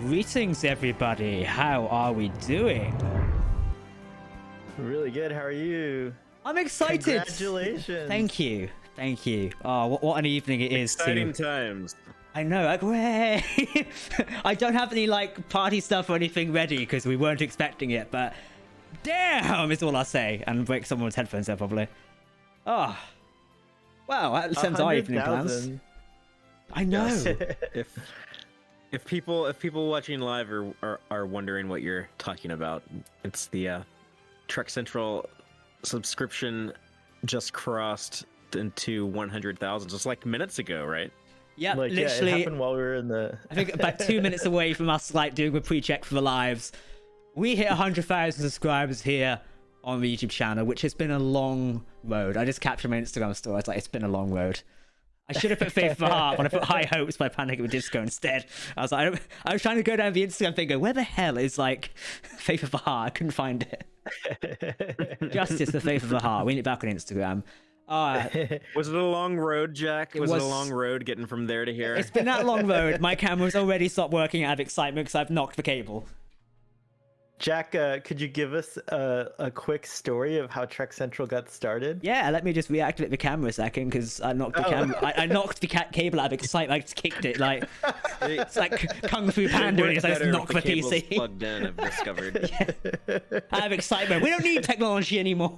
Greetings, everybody. How are we doing? Really good. How are you? I'm excited. Congratulations. Thank you. Thank you. Oh, what an evening it is. Exciting times. I know. Like, way. I don't have any like party stuff or anything ready because we weren't expecting it. But damn, is all I'll say. And break someone's headphones there probably. Oh, wow. That sends our evening plans. I know. Yes. If people watching live are wondering what you're talking about, it's the Trek Central subscription just crossed into 100,000 just like minutes ago, right? Yeah, like, literally. Yeah, it happened while we were in the. I think about 2 minutes away from us like doing a pre-check for the lives. We hit 100,000 subscribers here on the YouTube channel, which has been a long road. I just captured my Instagram story. It's like, it's been a long road. I should have put Faith of the Heart when I put High Hopes by Panic at the Disco instead. I was like, I was trying to go down the Instagram thing, go, where the hell is like Faith of the Heart? I couldn't find it. Justice for Faith of the Heart. We need it back on Instagram. Was it a long road, Jack? Was it a long road getting from there to here? It's been that long road. My camera's already stopped working out of excitement because I've knocked the cable. Jack, could you give us a quick story of how Trek Central got started? Yeah, let me just reactivate the camera a second because I knocked the camera. I knocked the cable out of excitement. I just kicked it like it's like Kung Fu Panda. And I just knocked the PC. Plugged in, I've discovered. Yeah. Out of excitement, we don't need technology anymore.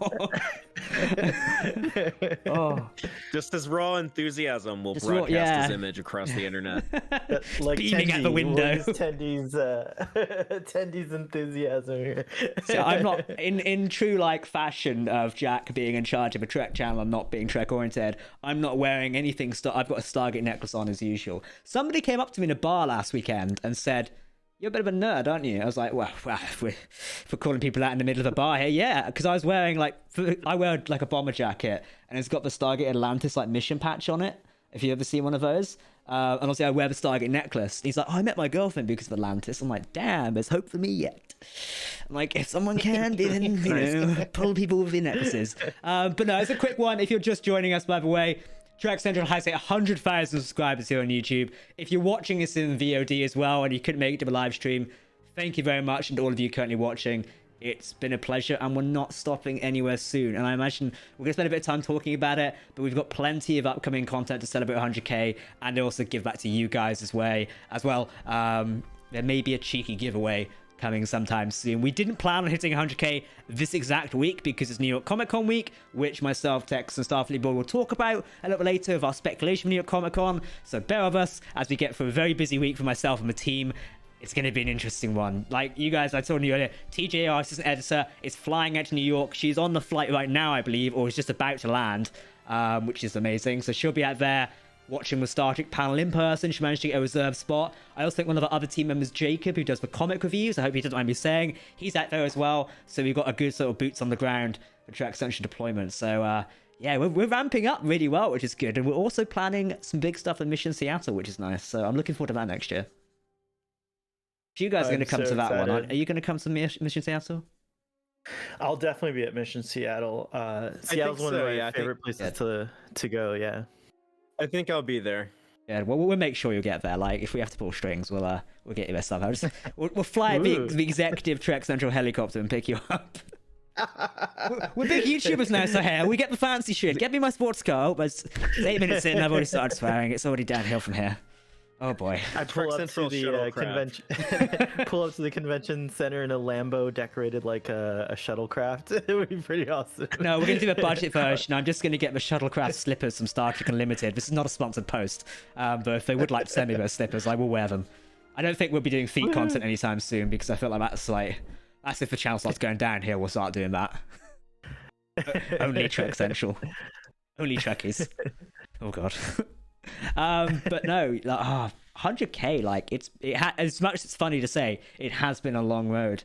Oh, just as raw enthusiasm will broadcast his image across the internet. Like beaming at the window. Tendy's enthusiasm. Here. So I'm not in true like fashion of Jack being in charge of a Trek channel and not being Trek oriented. I'm not wearing anything. I've got a Stargate necklace on as usual. Somebody came up to me in a bar last weekend and said, "You're a bit of a nerd, aren't you?" I was like, well, if we're calling people out in the middle of a bar here, yeah, because I was wearing I wear like a bomber jacket and it's got the Stargate Atlantis like mission patch on it. If you ever seen one of those. And obviously I wear the Stargate necklace. He's like, oh, I met my girlfriend because of Atlantis. I'm like, damn, there's hope for me yet. I'm like, if someone can, then, you know, pull people with their necklaces. But no, it's a quick one. If you're just joining us, by the way, Trek Central has 100,000 subscribers here on YouTube. If you're watching this in VOD as well and you couldn't make it to the live stream, thank you very much. And to all of you currently watching, it's been a pleasure, and we're not stopping anywhere soon. And I imagine we're going to spend a bit of time talking about it, but we've got plenty of upcoming content to celebrate 100k and also give back to you guys as well. There may be a cheeky giveaway coming sometime soon. We didn't plan on hitting 100k this exact week because it's New York Comic Con week, which myself, Tex, and Starfleet Board will talk about a little later of our speculation of New York Comic Con. So bear with us as we get through a very busy week for myself and the team. It's going to be an interesting one. Like you guys, I told you earlier, TJ, our assistant editor, is flying out to New York. She's on the flight right now, I believe, or is just about to land, which is amazing. So she'll be out there watching the Star Trek panel in person. She managed to get a reserved spot. I also think one of the other team members, Jacob, who does the comic reviews, I hope he doesn't mind me saying, he's out there as well. So we've got a good sort of boots on the ground for Trek Central deployment. So yeah, we're ramping up really well, which is good. And we're also planning some big stuff in Mission Seattle, which is nice. So I'm looking forward to that next year. You guys are going to come to that one. Are you going to come to Mission Seattle? I'll definitely be at Mission Seattle. Seattle's one of my favorite places to go. Yeah, I think I'll be there. Yeah, well, we'll make sure you get there. Like, if we have to pull strings, we'll get you there somehow. We'll fly the executive Trek Central helicopter and pick you up. We're big YouTubers now, so hey, we get the fancy shit. Get me my sports car. But it's 8 minutes in, I've already started swearing. It's already downhill from here. Oh boy! I pull up to the convention. Pull up to the convention center in a Lambo decorated like a shuttlecraft. It would be pretty awesome. No, we're gonna do a budget version. I'm just gonna get the shuttlecraft slippers from Star Trek Unlimited. This is not a sponsored post, but if they would like to send me those slippers, I will wear them. I don't think we'll be doing feet content anytime soon because I feel like that's if the channel starts going down here, we'll start doing that. Only Trek Central. Only Trekkies. Oh god. But no, 100k, like as much as it's funny to say, it has been a long road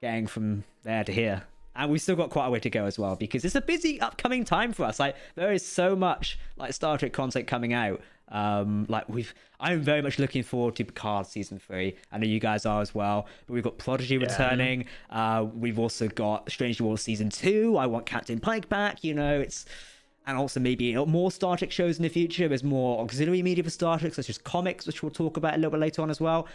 getting from there to here, and we've still got quite a way to go as well because it's a busy upcoming time for us. Like there is so much like Star Trek content coming out. I'm very much looking forward to Picard season 3. I know you guys are as well, but we've got Prodigy returning. We've also got Strange New Worlds season 2. I want Captain Pike back. You know, and also maybe more Star Trek shows in the future. There's more auxiliary media for Star Trek, such as comics, which we'll talk about a little bit later on as well.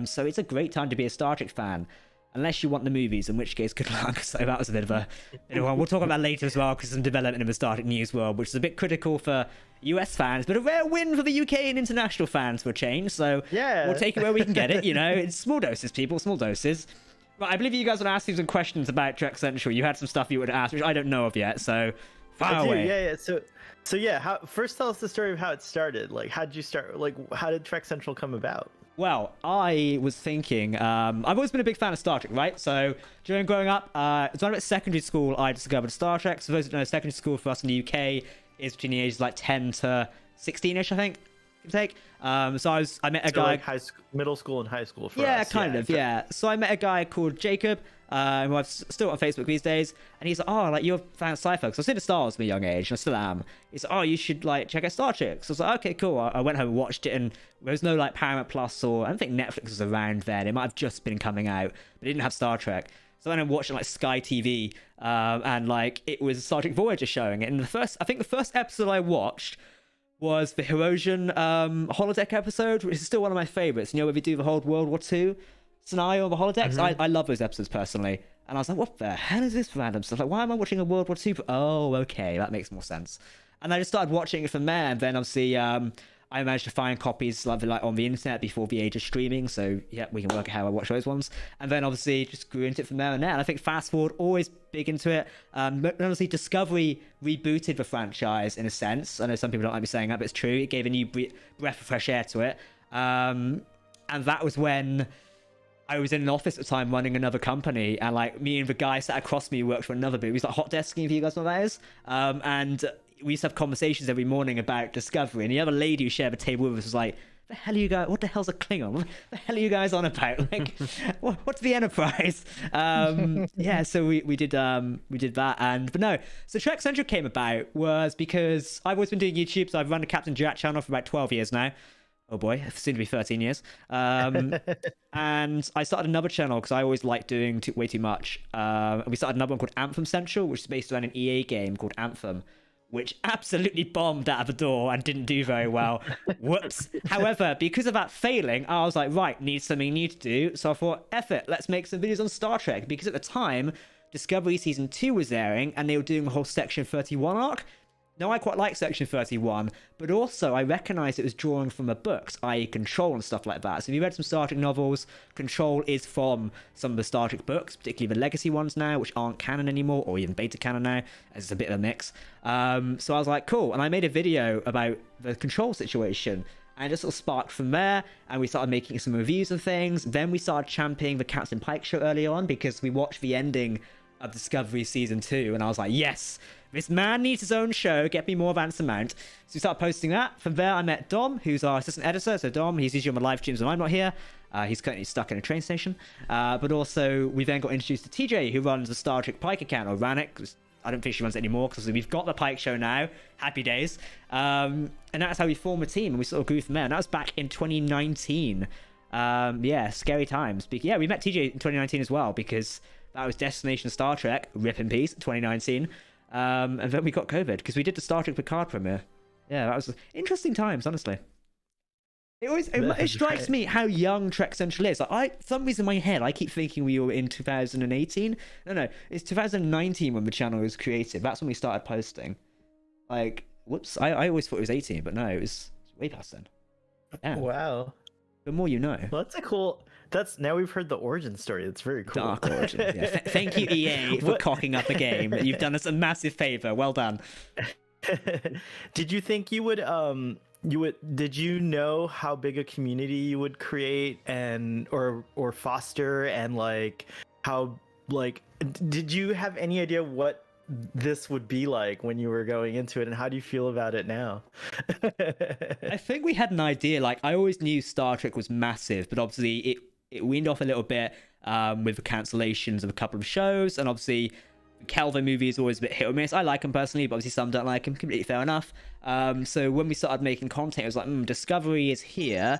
So it's a great time to be a Star Trek fan. Unless you want the movies, in which case, good luck. So that was a bit of a one. We'll talk about that later as well, because some development in the Star Trek news world, which is a bit critical for US fans, but a rare win for the UK and international fans for a change. So yeah, we'll take it where we can get it. It's small doses, people, small doses. Right, I believe you guys want to ask me some questions about Trek Central. You had some stuff you would ask, which I don't know of yet. So fire away. Yeah. So yeah. First, tell us the story of how it started. Like, how did you start? Like, how did Trek Central come about? Well, I was thinking, I've always been a big fan of Star Trek, right? So during growing up, it's when I was at secondary school, I discovered Star Trek. So those who know, secondary school for us in the UK is between the ages like 10 to 16-ish, I think. Take. So I met a guy, like middle school and high school for us. Yeah, kind of. So I met a guy called Jacob, who I've still on Facebook these days, and he's like, "Oh, like you're a fan of sci-fi?" Because I was into Star Wars at a young age, and I still am. He's like, "Oh, you should like check out Star Trek." So I was like, "Okay, cool." I went home and watched it, and there was no like Paramount Plus, or I don't think Netflix was around then. It might have just been coming out, but it didn't have Star Trek. So then I watched like Sky TV, and like it was Star Trek Voyager showing it. And the first episode I watched was the Herosian holodeck episode, which is still one of my favorites. Where we do the whole World War II scenario on the holodecks. I love those episodes personally. And I was like, what the hell is this random stuff? Like, why am I watching a World War II? Oh, okay, that makes more sense. And I just started watching it from there. And then obviously, I managed to find copies like on the internet before the age of streaming. So yeah, we can work out how I watch those ones. And then obviously just grew into it from there and there. And I think fast forward, always big into it. Honestly, Discovery rebooted the franchise in a sense. I know some people don't like me saying that, but it's true. It gave a new breath of fresh air to it. And that was when I was in an office at the time running another company, and like me and the guy sat across me who worked for another booth. He was like hot desking, if you guys know what that is. And we used to have conversations every morning about Discovery, and the other lady who shared the table with us was like, "The hell are you guys? What the hell's a Klingon? What the hell are you guys on about? Like, what's the Enterprise?" Yeah, so we did that, but no. So Trek Central came about was because I've always been doing YouTube. So I've run the Captain Jack channel for about 12 years now. Oh boy, soon to be 13 years. And I started another channel because I always liked doing way too much. We started another one called Anthem Central, which is based around an EA game called Anthem, which absolutely bombed out of the door and didn't do very well. Whoops. However, because of that failing, I was like, right, need something new to do. So I thought, F it, let's make some videos on Star Trek. Because at the time, Discovery Season 2 was airing, and they were doing a whole Section 31 arc. Now, I quite like Section 31, but also I recognised it was drawing from the books, i.e. Control and stuff like that. So if you read some Star Trek novels, Control is from some of the Star Trek books, particularly the legacy ones now, which aren't canon anymore, or even beta canon now, as it's a bit of a mix. So I was like, cool. And I made a video about the Control situation, and it just sort of sparked from there, and we started making some reviews of things. Then we started championing the Captain Pike show early on, because we watched the ending of Discovery Season 2, and I was like, yes, this man needs his own show, get me more of Answer Mount. So we started posting that. From there, I met Dom, who's our assistant editor. So Dom, he's usually on my live streams when I'm not here. He's currently stuck in a train station. But also, we then got introduced to TJ, who runs the Star Trek Pike account, or ran it. I don't think she runs it anymore, because we've got the Pike show now. Happy days. And that's how we formed a team, and we sort of grew from there. And that was back in 2019. Yeah, scary times. But yeah, we met TJ in 2019 as well, because that was Destination Star Trek, rip in peace, 2019. And then we got COVID, because we did the Star Trek Picard premiere. Yeah, that was interesting times, honestly. It strikes me how young Trek Central is. Like, for some reason in my head, I keep thinking we were in 2018. No, it's 2019 when the channel was created. That's when we started posting. Like, whoops, I always thought it was 18, but no, it was way past then. Yeah. Wow. The more you know. Well, that's a cool... Now we've heard the origin story. It's very cool. Dark origin. Yeah. Thank you, EA, for cocking up the game. You've done us a massive favor. Well done. Did you think you would did you know how big a community you would create and or foster, and like how, like, did you have any idea what this would be like when you were going into it, and how do you feel about it now? I think we had an idea. Like, I always knew Star Trek was massive, but obviously it weaned off a little bit with the cancellations of a couple of shows, and obviously the Kelvin movie is always a bit hit or miss. I like him personally, but obviously some don't like him. Completely fair enough. So when we started making content, it was like, Discovery is here,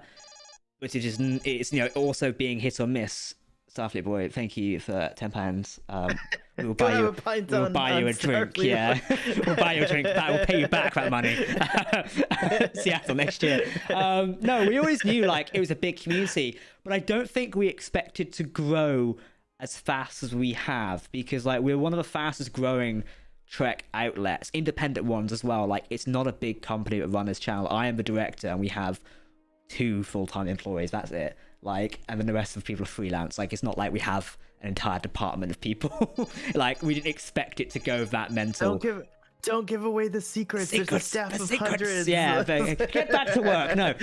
but it's also being hit or miss. Starfleet boy, thank you for £10. We will Go buy have you. a pint We will on- buy you on a drink. Starfleet. Yeah, we'll buy you a drink. That will pay you back that money. Seattle next year. No, we always knew like it was a big community, but I don't think we expected to grow as fast as we have, because like we're one of the fastest growing Trek outlets, independent ones as well. Like it's not a big company that run this channel. I am the director, and we have 2 full-time employees. That's it. Like, and then the rest of the people are freelance. Like, it's not like we have an entire department of people. Like, we didn't expect it to go that mental. Don't give away the secrets. There's a staff of hundreds. Yeah, get back to work. No.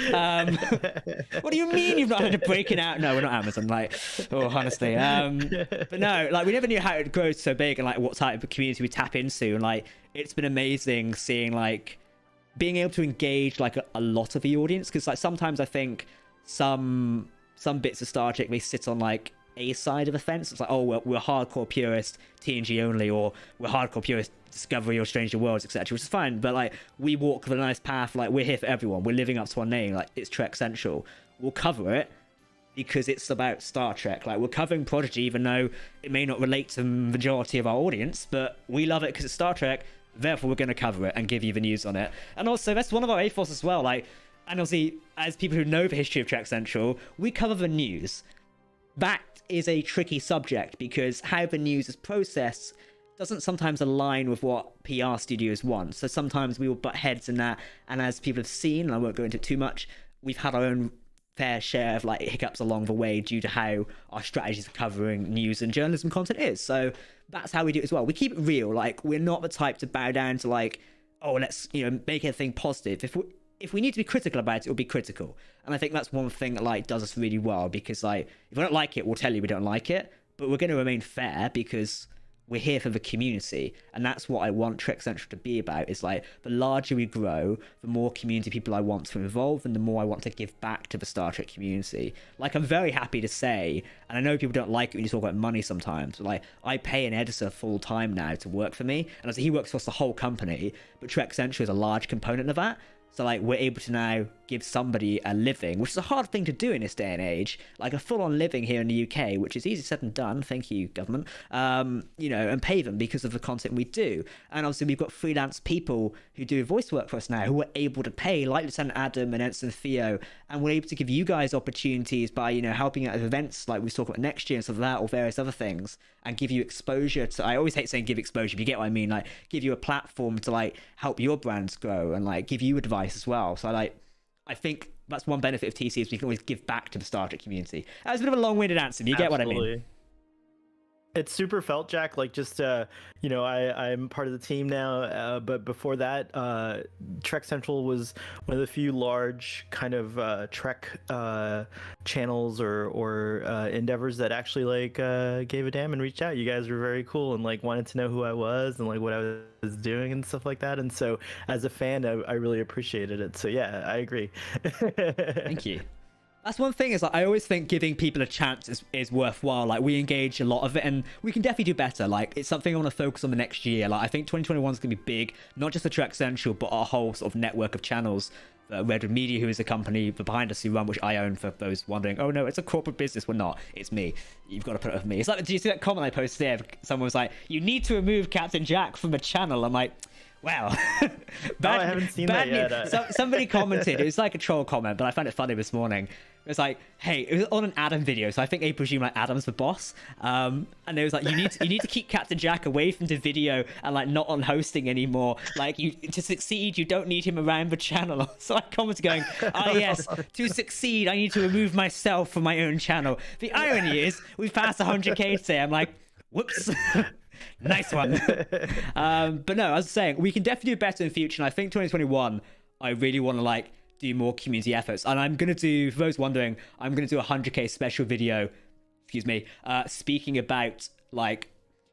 What do you mean you've not had a breaking out? No, we're not Amazon. Like, oh, honestly. But no, like we never knew how it grows so big and like what type of community we tap into. And like, it's been amazing seeing like being able to engage like a lot of the audience, because like sometimes I think some bits of Star Trek, they sit on like a side of the fence. It's like, oh, we're hardcore purist TNG only, or we're hardcore purist Discovery or Stranger Worlds, etc., which is fine. But like, we walk the nice path. Like, we're here for everyone. We're living up to our name. Like, it's Trek Central. We'll cover it because it's about Star Trek. Like, we're covering Prodigy, even though it may not relate to the majority of our audience, but we love it because it's Star Trek. Therefore, we're going to cover it and give you the news on it. And also, that's one of our ethos as well. Like, and obviously, as people who know the history of Trek Central, we cover the news. That is a tricky subject because how the news is processed doesn't sometimes align with what PR studios want. So sometimes we will butt heads in that. And as people have seen, and I won't go into it too much, we've had our own fair share of like hiccups along the way due to how our strategies of covering news and journalism content is. So that's how we do it as well. We keep it real. Like, we're not the type to bow down to like, oh, let's, make everything positive. If we need to be critical about it, we'll be critical. And I think that's one thing that like does us really well, because like, if we don't like it, we'll tell you we don't like it, but we're going to remain fair because we're here for the community. And that's what I want Trek Central to be about, is like, the larger we grow, the more community people I want to involve, and the more I want to give back to the Star Trek community. Like, I'm very happy to say, and I know people don't like it when you talk about money sometimes, but like, I pay an editor full time now to work for me, and he works for us the whole company, but Trek Central is a large component of that. So like, we're able to now give somebody a living, which is a hard thing to do in this day and age, like a full-on living here in the UK, which is easy said than done, thank you government, and pay them because of the content we do. And obviously we've got freelance people who do voice work for us now who are able to pay, like Lieutenant Adam and Ensign Theo, and we're able to give you guys opportunities by helping out at events like we talk about next year and stuff like that, or various other things, and give you exposure to, I always hate saying give exposure, if you get what I mean, like give you a platform to like help your brands grow and like give you advice as well. So I think that's one benefit of TC, is we can always give back to the Star Trek community. That was a bit of a long-winded answer, but you get what I mean. It's super felt, Jack. Like, just I'm part of the team now, but before that, Trek Central was one of the few large kind of Trek channels or endeavors that actually like gave a damn and reached out. You guys were very cool and like wanted to know who I was and like what I was doing and stuff like that. And so, as a fan, I really appreciated it. So yeah, I agree. Thank you. That's one thing, is like, I always think giving people a chance is worthwhile. Like, we engage a lot of it, and we can definitely do better. Like, it's something I want to focus on the next year. Like, I think 2021 is going to be big, not just the Trek Central, but our whole sort of network of channels. Redwood Media, who is the company behind us who run, which I own, for those wondering. Oh no, it's a corporate business. We're not. It's me. You've got to put it with me. It's like, do you see that comment I posted there? Someone was like, you need to remove Captain Jack from the channel. I'm like, wow. I haven't seen that yet. Somebody commented, it was like a troll comment, but I found it funny this morning. It was like, hey, it was on an Adam video, so I think they presume like Adam's the boss. And it was like, you need to keep Captain Jack away from the video and like not on hosting anymore. Like, to succeed, you don't need him around the channel. So I commented going, yes, to succeed, I need to remove myself from my own channel. The irony is, we've passed 100k today. I'm like, whoops. Nice one. But no, as I was saying, we can definitely do better in the future, and I think 2021, I really want to like do more community efforts, and I'm gonna do, for those wondering, I'm gonna do a 100k special video, speaking about like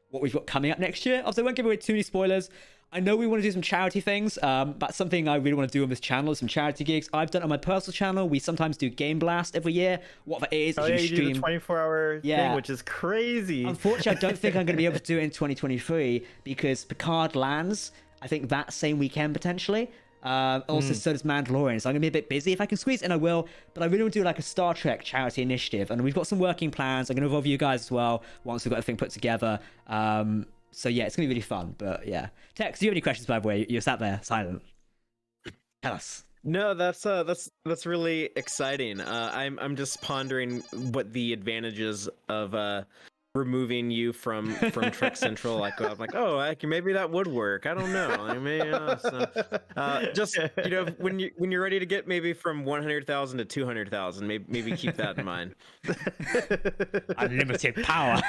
what we've got coming up next year. Obviously I won't give away too many spoilers. I know we want to do some charity things. That's something I really want to do on this channel, some charity gigs. I've done it on my personal channel. We sometimes do Game Blast every year. What that is, you stream do the 24-hour thing, which is crazy. Unfortunately, I don't think I'm going to be able to do it in 2023 because Picard lands, I think, that same weekend potentially. Also, so does Mandalorian. So I'm gonna be a bit busy. If I can squeeze it in, I will. But I really want to do like a Star Trek charity initiative, and we've got some working plans. I'm gonna involve you guys as well once we've got everything put together. So yeah, it's gonna be really fun. But yeah, Tex, do you have any questions? By the way, you're sat there silent. Tell us. No, that's really exciting. I'm just pondering what the advantages of removing you from Trek Central. Like I'm like, oh, maybe that would work. I don't know. I mean, just when you're ready to get maybe from 100,000 to 200,000, maybe keep that in mind. Unlimited power.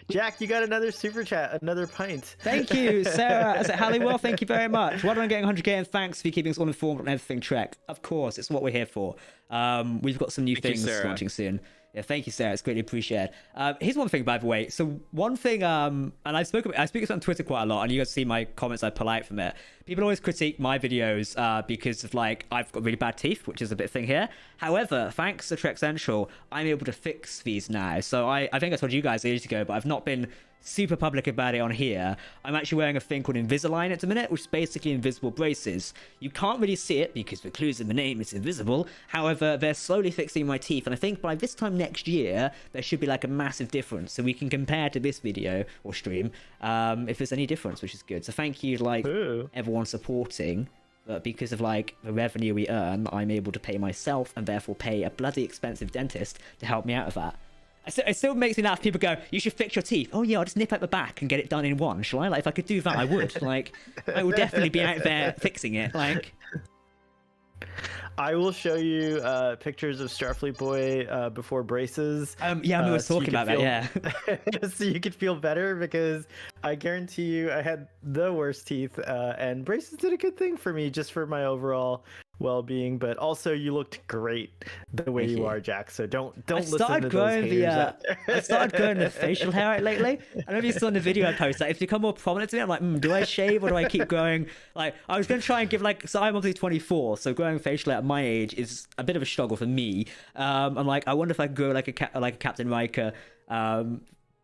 Jack, you got another super chat, another pint. Thank you, Sarah. Halliwell, thank you very much. Well done getting 100k, and thanks for keeping us all informed on everything Trek. Of course, it's what we're here for. We've got some new things launching soon. Yeah, thank you, Sarah. It's greatly appreciated. Here's one thing, by the way. So one thing, and I speak about it on Twitter quite a lot, and you guys see my comments I pull out from it. People always critique my videos because of like I've got really bad teeth, which is a bit thing here. However, thanks to Trek Central, I'm able to fix these now. So I think I told you guys ages ago, but I've not been super public about it on here. I'm actually wearing a thing called Invisalign at the minute, which is basically invisible braces. You can't really see it because the clues in the name is invisible. However, they're slowly fixing my teeth, and I think by this time next year there should be like a massive difference, so we can compare to this video or stream if there's any difference, which is good. So thank you, like everyone supporting. But because of like the revenue we earn, I'm able to pay myself and therefore pay a bloody expensive dentist to help me out of that. It still makes me laugh. People go, you should fix your teeth. Oh yeah, I'll just nip out the back and get it done in one. Shall I? Like, if I could do that, I would. Like, I would definitely be out there fixing it. Like, I will show you pictures of Starfleet Boy before braces. Yeah, I was talking about that. Yeah, so you could feel better, because I guarantee you, I had the worst teeth, and braces did a good thing for me, just for my overall well-being. But also, you looked great the way you are, Jack. So don't listen to those haters. I started growing the facial hair out lately. I don't know if you saw in the video I posted. Like, it's become more prominent to me. I'm like, do I shave or do I keep growing? Like, I was going to try and give so I'm obviously 24, so growing facial hair at my age is a bit of a struggle for me. I'm like, I wonder if I could grow like a Captain Riker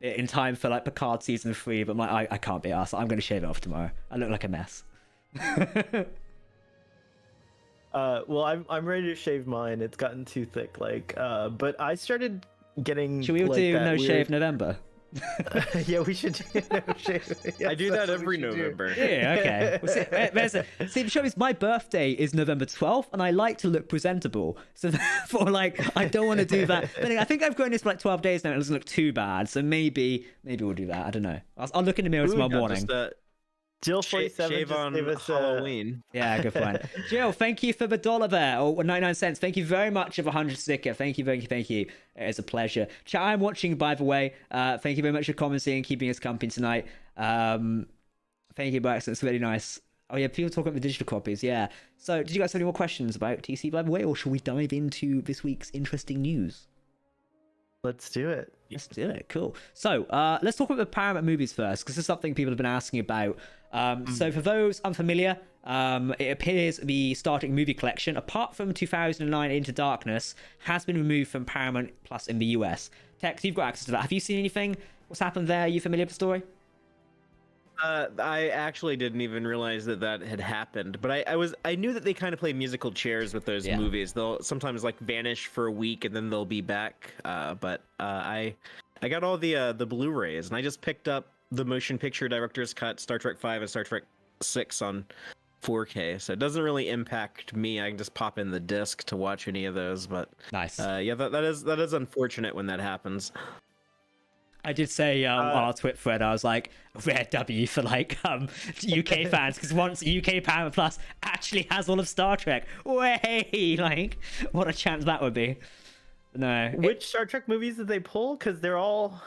in time for like Picard season 3, but I'm like, I can't be arsed. I'm going to shave it off tomorrow. I look like a mess. Well, I'm ready to shave mine. It's gotten too thick, but I started getting. Should we all do no shave November? Yeah, we should do no shave. Yes, I do that every November. Yeah, okay. Well, see, the show is my birthday is November 12th, and I like to look presentable. So therefore, like, I don't want to do that. But I think I've grown this for like 12 days now, and it doesn't look too bad. So maybe we'll do that. I don't know. I'll look in the mirror tomorrow morning. Jill 47 shave on Halloween. Yeah, good point. Jill, thank you for the $1 there, or 99 cents. Thank you very much for the 100 sticker. Thank you. It's a pleasure. Chat, I'm watching, by the way. Thank you very much for commenting and keeping us company tonight. Thank you, Braxton. It's really nice. Oh yeah, people talk about the digital copies. Yeah. So, did you guys have any more questions about TC, by the way, or should we dive into this week's interesting news? Let's do it. Let's do it. Cool. So, let's talk about the Paramount movies first, because this is something people have been asking about. So for those unfamiliar, it appears the Star Trek movie collection, apart from 2009 Into Darkness, has been removed from Paramount Plus in the US. Tex, you've got access to that. Have you seen anything? What's happened there? Are you familiar with the story? I actually didn't even realize that had happened, but I knew that they kind of play musical chairs with those movies. They'll sometimes like vanish for a week and then they'll be back. But I got all the Blu-rays, and I just picked up the motion picture director's cut, Star Trek 5 and Star Trek 6 on 4K, so it doesn't really impact me. I can just pop in the disc to watch any of those. But nice. Yeah, that is unfortunate when that happens. I did say on our Twitter thread, I was like, rare W for like UK fans, because once UK Paramount Plus actually has all of Star Trek, way, like, what a chance that would be. No. Which Star Trek movies did they pull? Because they're all.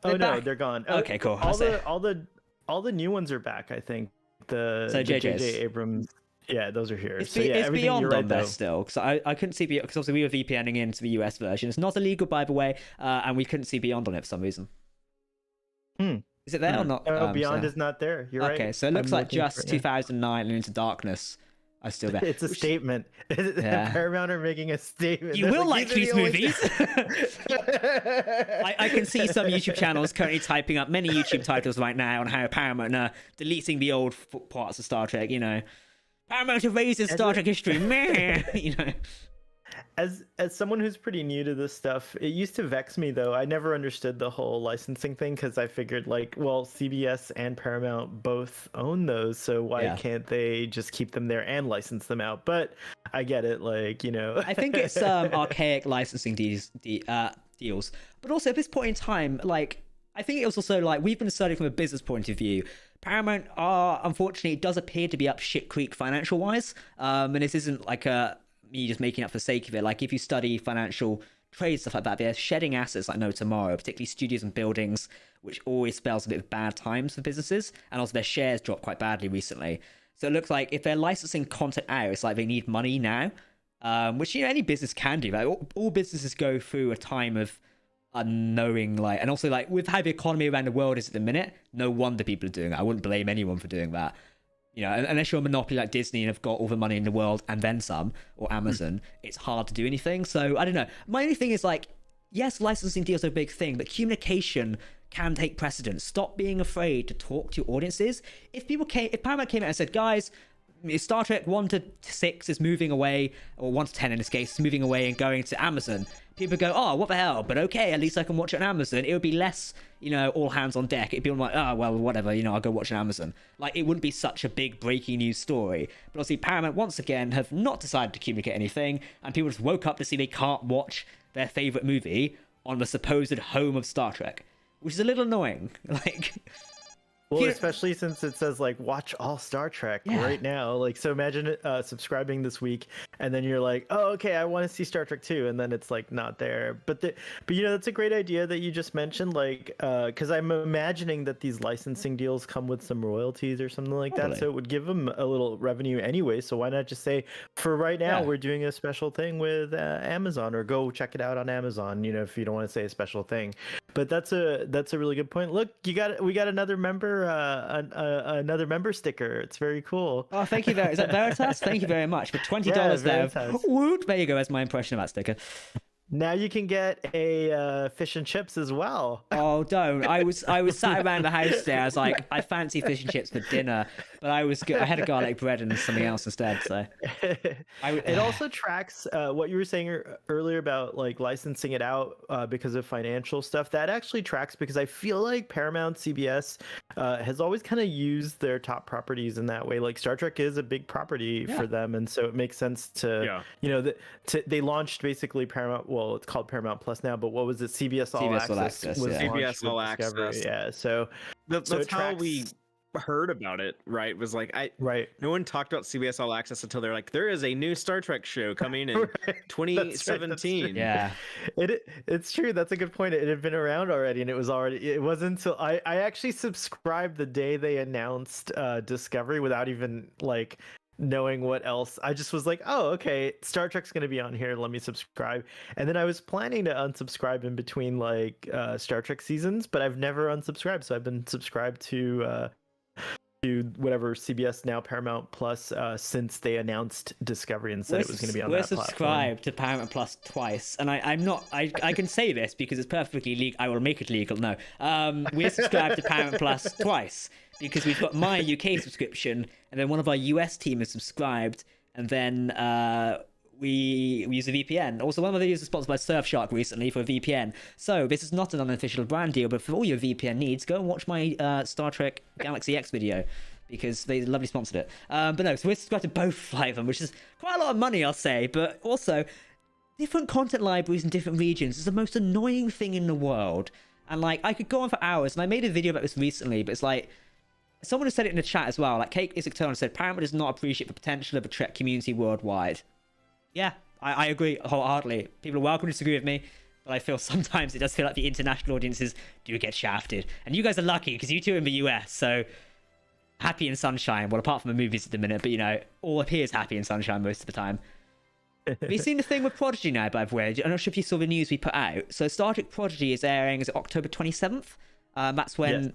They're gone. Okay, cool. All the new ones are back, I think. The JJ Abrams. Yeah, those are here. It's Beyond on there still, because I couldn't see Beyond, because obviously we were VPNing into the US version. It's not illegal, by the way, and we couldn't see Beyond on it for some reason. Is it there or not? Beyond is not there. You're right. Okay, so it looks like just 2009 and Into Darkness are still there. It's a statement. Paramount are making a statement. You will like these movies. I can see some YouTube channels currently typing up many YouTube titles right now on how Paramount are deleting the old parts of Star Trek, you know. Paramount erases Star Trek history. Meh. As someone who's pretty new to this stuff, it used to vex me though. I never understood the whole licensing thing because I figured like, well, CBS and Paramount both own those, so why can't they just keep them there and license them out? But I get it, like, I think it's archaic licensing deals, but also at this point in time, like, I think it was also like we've been studying from a business point of view. Paramount unfortunately, it does appear to be up shit creek financial wise, and this isn't like me just making up for the sake of it. Like, if you study financial trade, stuff like that, they're shedding assets like no tomorrow, particularly studios and buildings, which always spells a bit of bad times for businesses, and also their shares dropped quite badly recently. So it looks like if they're licensing content out, it's like they need money now, which any business can do. Like, all businesses go through a time of unknowing, like, and also like with how the economy around the world is at the minute, no wonder people are doing it. I wouldn't blame anyone for doing that. Unless you're a monopoly like Disney and have got all the money in the world and then some, or Amazon, it's hard to do anything. So I don't know. My only thing is like, yes, licensing deals are a big thing, but communication can take precedence. Stop being afraid to talk to your audiences. If Paramount came out and said, guys, Star Trek 1 to 6 is moving away, or 1 to 10 in this case, is moving away and going to Amazon, people go, oh, what the hell? But okay, at least I can watch it on Amazon. It would be less, all hands on deck. It'd be like, oh, well, whatever, I'll go watch it on Amazon. Like, it wouldn't be such a big breaking news story. But obviously, Paramount, once again, have not decided to communicate anything, and people just woke up to see they can't watch their favourite movie on the supposed home of Star Trek, which is a little annoying. Like... Well, especially since it says like watch all Star Trek right now. Like, so imagine subscribing this week, and then you're like, oh, okay, I want to see Star Trek 2, and then it's like not there. But that's a great idea that you just mentioned. Like, because I'm imagining that these licensing deals come with some royalties or something like that, so it would give them a little revenue anyway. So why not just say, for right now, we're doing a special thing with Amazon, or go check it out on Amazon. If you don't want to say a special thing. But that's a really good point. Look, we got another member. Another member sticker. It's very cool. Oh, thank you very. Is that Veritas? Thank you very much for $20 there. Woot! There you go. That's my impression of that sticker. Now you can get a fish and chips as well. Oh, don't! I was sat around the house there. I was like, I fancy fish and chips for dinner, but I had a garlic bread and something else instead. So it also tracks what you were saying earlier about like licensing it out because of financial stuff. That actually tracks because I feel like Paramount, CBS has always kind of used their top properties in that way. Like Star Trek is a big property for them, and so it makes sense to they launched basically Paramount. Well, it's called Paramount Plus now, but what was it? CBS All Access was CBS All Access. Yeah, so that's how we heard about it, right? Was like no one talked about CBS All Access until they're like, there is a new Star Trek show coming in 2017. Yeah, it's true. That's a good point. It had been around already, and it wasn't until I actually subscribed the day they announced Discovery without even like knowing what else. I just was like, oh, okay, Star Trek's gonna be on here, let me subscribe. And then I was planning to unsubscribe in between like Star Trek seasons, but I've never unsubscribed, so I've been subscribed to whatever CBS, now Paramount Plus, since they announced Discovery and said it was going to be on that platform. We're subscribed to Paramount Plus twice, and I can say this because it's perfectly legal. I will make it legal. No, we're subscribed to Paramount Plus twice because we've got my UK subscription, and then one of our US team is subscribed, and then we use a VPN. Also, one of the videos was sponsored by Surfshark recently for a VPN. So this is not an unofficial brand deal, but for all your VPN needs, go and watch my Star Trek Galaxy X video, because they lovely sponsored it. But no, so we're subscribed to both of them, which is quite a lot of money, I'll say. But also, different content libraries in different regions is the most annoying thing in the world. And like, I could go on for hours, and I made a video about this recently, but it's like, someone has said it in the chat as well. Like, Cake is Eternal said, Paramount does not appreciate the potential of the Trek community worldwide. Yeah, I agree wholeheartedly. People are welcome to disagree with me, but I feel sometimes it does feel like the international audiences do get shafted. And you guys are lucky because you two are in the US, so happy and sunshine. Well, apart from the movies at the minute, but all appears happy and sunshine most of the time. Have you seen the thing with Prodigy now, by the way? I'm not sure if you saw the news we put out. So Star Trek Prodigy is airing, is it October 27th? That's when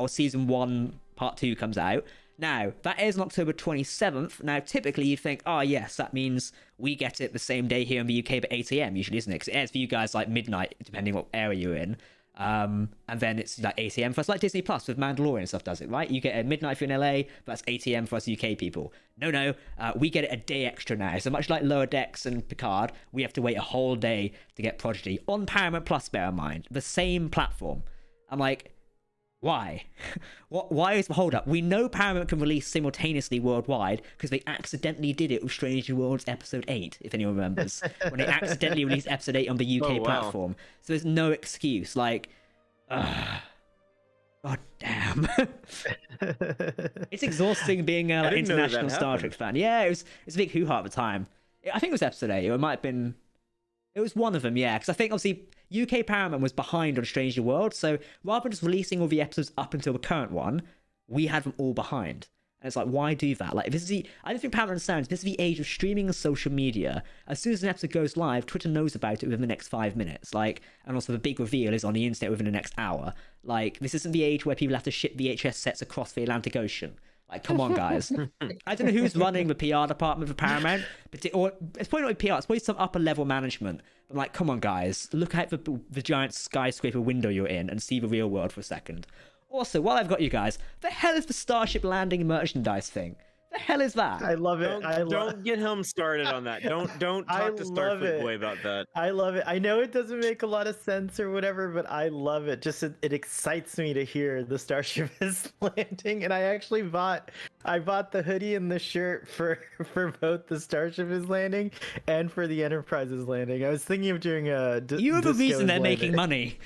season 1, part 2 comes out. Now, that is on October 27th. Now, typically you think, oh yes, that means we get it the same day here in the UK, but 8 a.m. usually, isn't it? Because it airs for you guys like midnight, depending what area you're in. And then it's like 8 a.m. for us, like Disney Plus with Mandalorian and stuff does it, right? You get at midnight if you're in LA, but that's 8 a.m. for us UK people. No, we get it a day extra now. So much like Lower Decks and Picard, we have to wait a whole day to get Prodigy on Paramount Plus, bear in mind. The same platform. I'm like, why? Why is the hold up? We know Paramount can release simultaneously worldwide because they accidentally did it with Strange New Worlds Episode 8, if anyone remembers. When they accidentally released Episode 8 on the UK platform. So there's no excuse. Like, god damn. It's exhausting being an international Star Trek fan. Yeah, it was a big hoo-ha at the time. I think it was Episode 8. It might have been... It was one of them, yeah. Because I think, obviously, UK Paramount was behind on Strange New Worlds, so rather than just releasing all the episodes up until the current one, we had them all behind. And it's like, why do that? Like, I don't think Paramount understands, this is the age of streaming and social media. As soon as an episode goes live, Twitter knows about it within the next 5 minutes. Like, and also the big reveal is on the internet within the next hour. Like, this isn't the age where people have to ship VHS sets across the Atlantic Ocean. Like, come on, guys. I don't know who's running the PR department for Paramount, or it's probably not PR, it's probably some upper level management. I'm like, come on, guys, look out the giant skyscraper window you're in and see the real world for a second. Also, while I've got you guys, the hell is the Starship landing merchandise thing? The hell is that? I love it. Don't get him started on that. Don't talk to Starfleet Boy about that. I love it. I know it doesn't make a lot of sense or whatever, but I love it. Just it excites me to hear the Starship is landing, and I actually bought the hoodie and the shirt for both the Starship is landing and for the Enterprise is landing. I was thinking of doing a. You are the reason they're making money.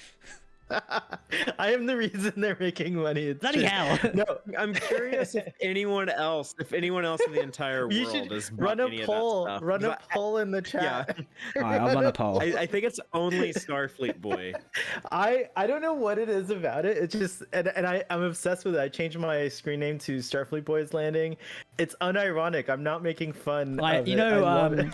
I am the reason they're making money. Bloody hell! No, I'm curious if anyone else in the entire you world should is run a poll. Run a poll in the chat. Yeah. All right, I'll run a poll. I think it's only Starfleet Boy. I don't know what it is about it. It's just and I'm obsessed with it. I changed my screen name to Starfleet Boys Landing. It's unironic. I'm not making fun. Like, of you know, I'm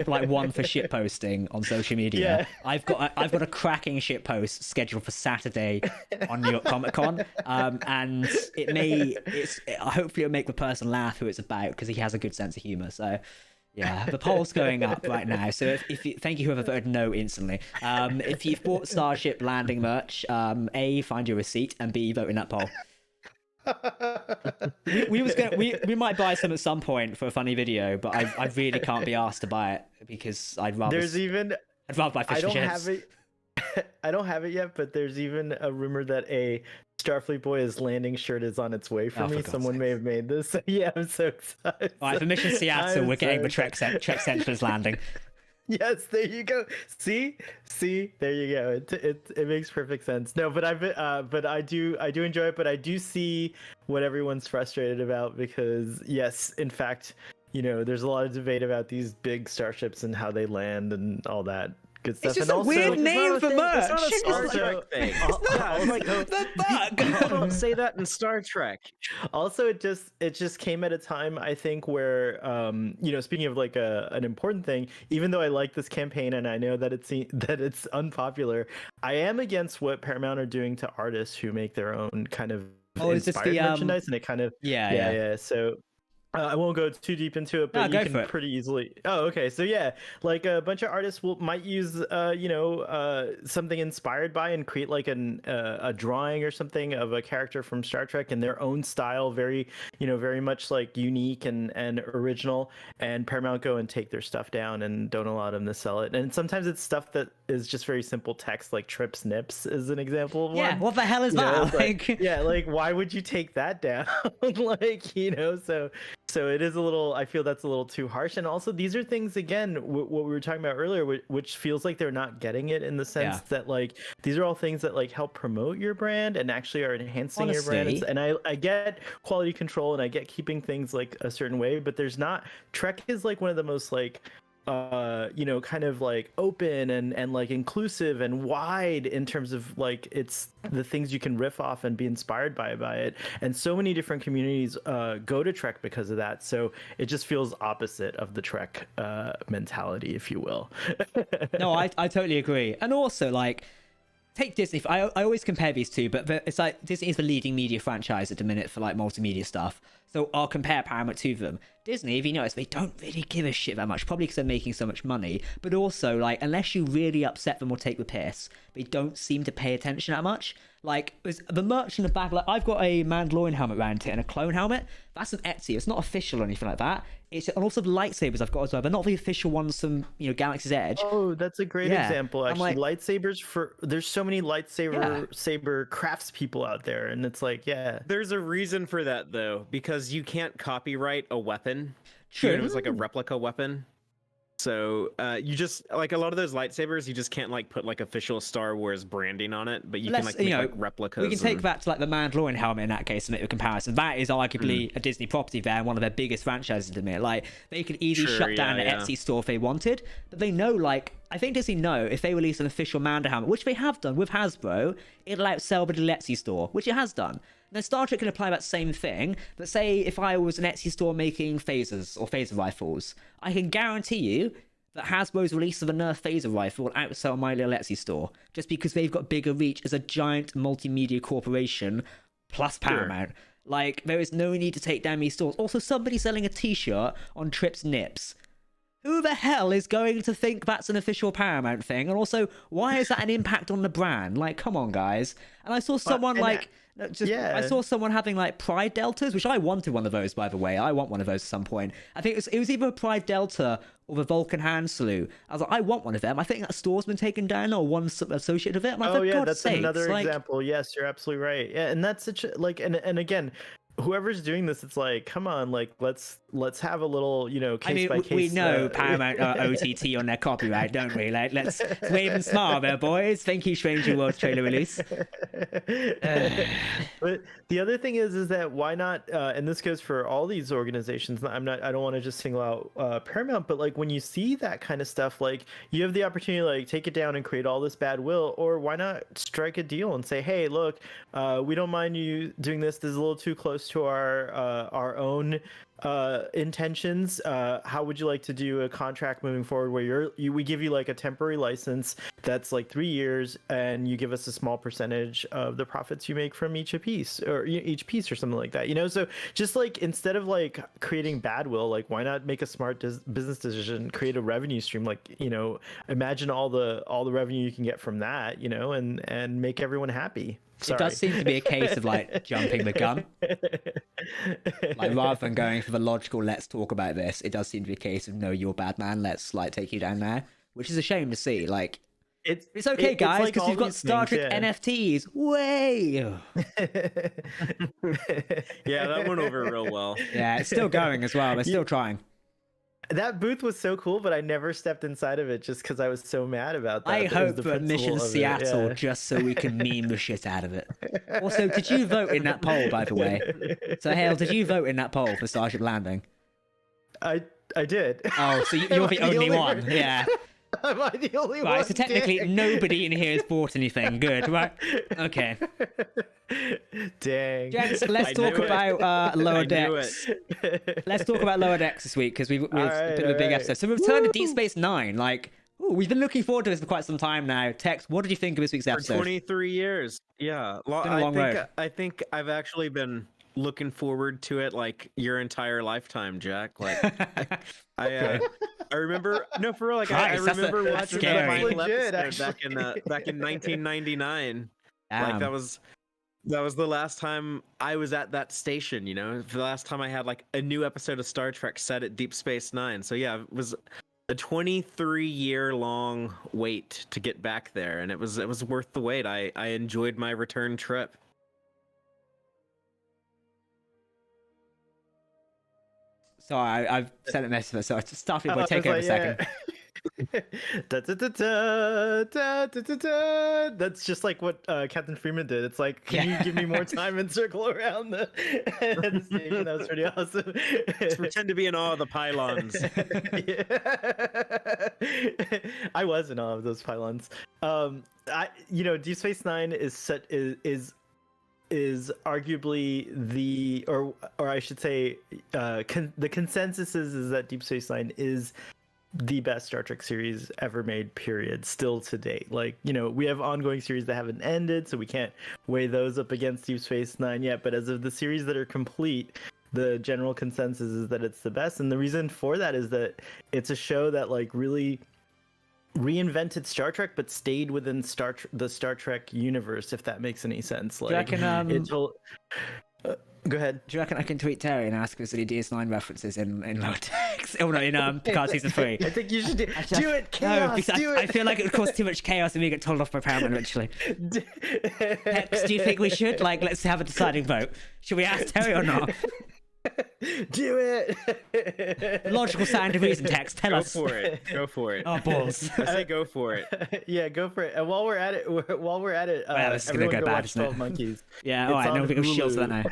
like one for shit posting on social media. Yeah. I've got a cracking shit post scheduled for Saturday on New York Comic Con, and hopefully it'll make the person laugh who it's about because he has a good sense of humor. So. Yeah, the poll's going up right now. So if you, thank you whoever voted no instantly. If you've bought Starship Landing merch, A, find your receipt, and B, vote in that poll. we might buy some at some point for a funny video, but I really can't be asked to buy it because I'd rather buy fish and chips. I don't have it yet, but there's even a rumor that a Starfleet Boy is landing shirt is on its way for me. Someone may have made this. Yeah, I'm so excited. All right, for Mission Seattle, we're getting the Trek Central's landing. Yes, there you go. See, there you go. It makes perfect sense. No, but I do enjoy it. But I do see what everyone's frustrated about because yes, in fact, there's a lot of debate about these big starships and how they land and all that. Good stuff. It's just a weird name for merch. It's not a Star Trek thing. The bug. Don't say that in Star Trek. Also, it just came at a time I think where speaking of like an important thing, even though I like this campaign and I know that it's unpopular, I am against what Paramount are doing to artists who make their own kind of inspired merchandise, and it kind of yeah. So. I won't go too deep into it, but you can pretty easily. Oh, okay. So yeah, like a bunch of artists might use something inspired by and create like a drawing or something of a character from Star Trek in their own style, very much like unique and original. And Paramount go and take their stuff down and don't allow them to sell it. And sometimes it's stuff that is just very simple text, like Trips Nips is an example of one. Yeah, what the hell is that? Like why would you take that down? So it is a little, I feel that's a little too harsh. And also these are things, again, what we were talking about earlier, which feels like they're not getting it in the sense that like, these are all things that like help promote your brand and actually are enhancing your brand. And I get quality control and I get keeping things like a certain way, but Trek is like one of the most like, kind of like open and like inclusive and wide in terms of like it's the things you can riff off and be inspired by it, and so many different communities go to Trek because of that. So it just feels opposite of the Trek mentality, if you will. No, I totally agree. And also like take Disney. I always compare these two, but it's like Disney is the leading media franchise at the minute for like multimedia stuff. So I'll compare Paramount to them. Disney, if you notice, they don't really give a shit that much, probably because they're making so much money, but also, like, unless you really upset them or take the piss, they don't seem to pay attention that much. Like, the merch in the back, like, I've got a Mandalorian helmet around here and a clone helmet. That's an Etsy. It's not official or anything like that. And also the lightsabers I've got as well. They're not the official ones from, Galaxy's Edge. Oh, that's a great example, actually. Like, lightsabers there's so many saber craftspeople out there, and it's like, There's a reason for that, though, because you can't copyright a weapon. True. Even if it's like a replica weapon. So you just, like, a lot of those lightsabers, you just can't, like, put, like, official Star Wars branding on it, but you can, like, make, like, replicas. We can take that to, like, the Mandalorian helmet in that case and make a comparison. That is arguably a Disney property there and one of their biggest franchises to me. Like, they could easily shut down an Etsy store if they wanted, but they know, like, I think Disney know if they release an official Mando helmet, which they have done with Hasbro, it'll outsell the Etsy store, which it has done. Now, Star Trek can apply that same thing, but say if I was an Etsy store making phasers or phaser rifles, I can guarantee you that Hasbro's release of a Nerf phaser rifle will outsell my little Etsy store, just because they've got bigger reach as a giant multimedia corporation, plus Paramount. Sure. Like, there is no need to take down these stores. Also, somebody selling a t-shirt on Trip's Nips. Who the hell is going to think that's an official Paramount thing? And also, why is that an impact on the brand? Like, come on, guys. And I saw someone, I saw someone having, like, Pride Deltas, which I wanted one of those, by the way. I want one of those at some point. I think it was either a Pride Delta or the Vulcan hand salute. I was like, I want one of them. I think that store's been taken down or one associated with it. Like, that's another example. Yes, you're absolutely right. Yeah, and that's such a, like, and again, whoever's doing this, it's like, come on, like, let's have a little, case by case. We know Paramount OTT on their copyright, don't we? Like, let's wave and smile there, boys. Thank you, Stranger Worlds trailer release. But the other thing is that why not? And this goes for all these organizations. I don't want to just single out Paramount, but like when you see that kind of stuff, like you have the opportunity to like take it down and create all this bad will, or why not strike a deal and say, hey, look, we don't mind you doing this. This is a little too close to our own intentions. How would you like to do a contract moving forward where we give you like a temporary license that's like 3 years, and you give us a small percentage of the profits you make from each piece or something like that, so just like instead of like creating bad will, like why not make a smart business decision, create a revenue stream, like imagine all the revenue you can get from that, and make everyone happy. Sorry. It does seem to be a case of like jumping the gun. Like rather than going for the logical, let's talk about this, it does seem to be a case of no, you're bad man, let's like take you down there, which is a shame to see. Like it's okay, guys, because you've got Star Trek NFTs. Way. Yeah, that went over real well. Yeah, it's still going as well. They're still trying. That booth was so cool, but I never stepped inside of it just because I was so mad about that. I hope for Mission Seattle just so we can meme the shit out of it. Also, did you vote in that poll, by the way? So, Hale, did you vote in that poll for Starship Landing? I did. Oh, so you're the only one. Yeah. Am I the only one? Right, so technically nobody in here has bought anything. Good, right? Okay. Dang. Gents, let's talk about Lower Decks. Let's talk about Lower Decks this week, because we've been a big episode. So we've returned to Deep Space Nine. Like, we've been looking forward to this for quite some time now. Tex, what did you think of this week's episode? For 23 years. Yeah. It's been a long road. I think I've actually been looking forward to it like your entire lifetime, Jack. Like I remember, no, for real, like I remember watching the final episode back in 1999. Like that was the last time I was at that station, for the last time I had like a new episode of Star Trek set at Deep Space Nine. So yeah, it was a 23-year long wait to get back there, and it was worth the wait. I enjoyed my return trip. Sorry, I've sent a message, so stop it, but take over a second. That's just like what Captain Freeman did. It's like, can you give me more time and circle around the station? That was pretty awesome. Just pretend to be in awe of the pylons. I was in awe of those pylons. Deep Space Nine is arguably the, or I should say, the consensus is that Deep Space Nine is the best Star Trek series ever made, period, still to date. Like, we have ongoing series that haven't ended, so we can't weigh those up against Deep Space Nine yet, but as of the series that are complete, the general consensus is that it's the best, and the reason for that is that it's a show that like really reinvented Star Trek, but stayed within the Star Trek universe. If that makes any sense, like Do you reckon, go ahead. do you reckon I can tweet Terry and ask if there's any DS9 references in lower text? Oh no, in Picard season 3. I think you should do it. No, Chaos, because do I it. feel like it would cause too much chaos and we get told off by Paramount eventually. Hex, do you think we should? Like, let's have a deciding vote. Should we ask Terry or not? Do it. The logical sound of reason, Tex. Tell us. Go for it. Go for it. Oh, balls. I say go for it. Yeah, go for it. And while we're at it, this is gonna everyone go bad, watch isn't it? 12 Monkeys. Yeah, It's alright, on no big shills for that Hulu. now.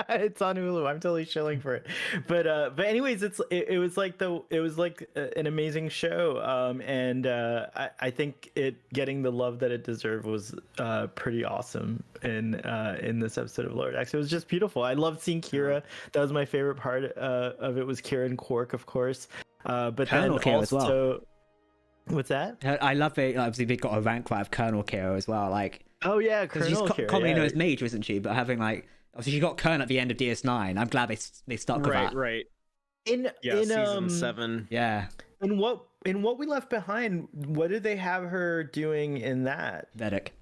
It's on Hulu. I'm totally shilling for it. But anyways, it was like an amazing show. And I think it getting the love that it deserved was pretty awesome in this episode of Lower Decks. It was just beautiful. I loved seeing Kira. That was my favorite part of it, was Kira and Quark, of course. But Colonel then Kira as also, what's that? I love it. Obviously, we got a rank right of Colonel Kira as well. Like, Oh yeah, because she's Colonel Kira. commonly Yeah. known as Major, isn't she? But having like, obviously, she got Colonel at the end of DS9. I'm glad they stuck with Right, that. right. In Season 7. Yeah, In what we left behind, what did they have her doing in that? Vedic.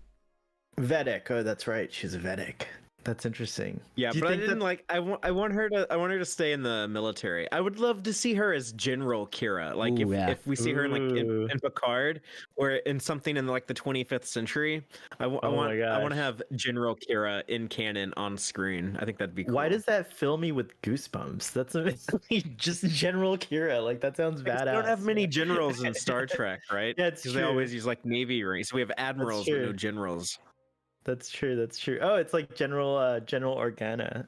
Vedic. Oh, that's right. She's a Vedic. That's interesting. Yeah, Do you but I think didn't that- like. I want her to stay in the military. I would love to see her as General Kira. Like Ooh, yeah. if we see her in Ooh. in Picard or in something in like the 25th century. I want my gosh. to have General Kira in canon on screen. I think that'd be cool. Why does that fill me with goosebumps? That's just General Kira. Like that sounds Because badass. they don't have many generals in Star Trek, right? Yeah, it's Because they true. always use like Navy ranks. We have admirals but true. no generals. That's true. That's true. Oh, it's like General Organa.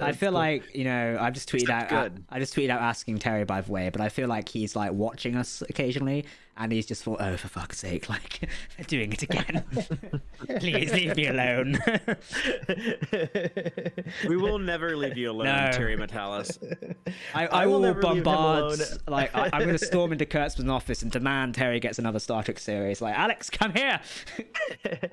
I feel like, you know, I've just tweeted out. good. I just tweeted out asking Terry, by the way, but I feel like he's like watching us occasionally, and he's just thought, oh, for fuck's sake, like they're doing it again. Please leave me alone. We will never leave you alone, No. Terry Metalis. I will will never leave him bombard. alone. Like I'm going to storm into Kurtzman's office and demand Terry gets another Star Trek series. Like, Alex, come here.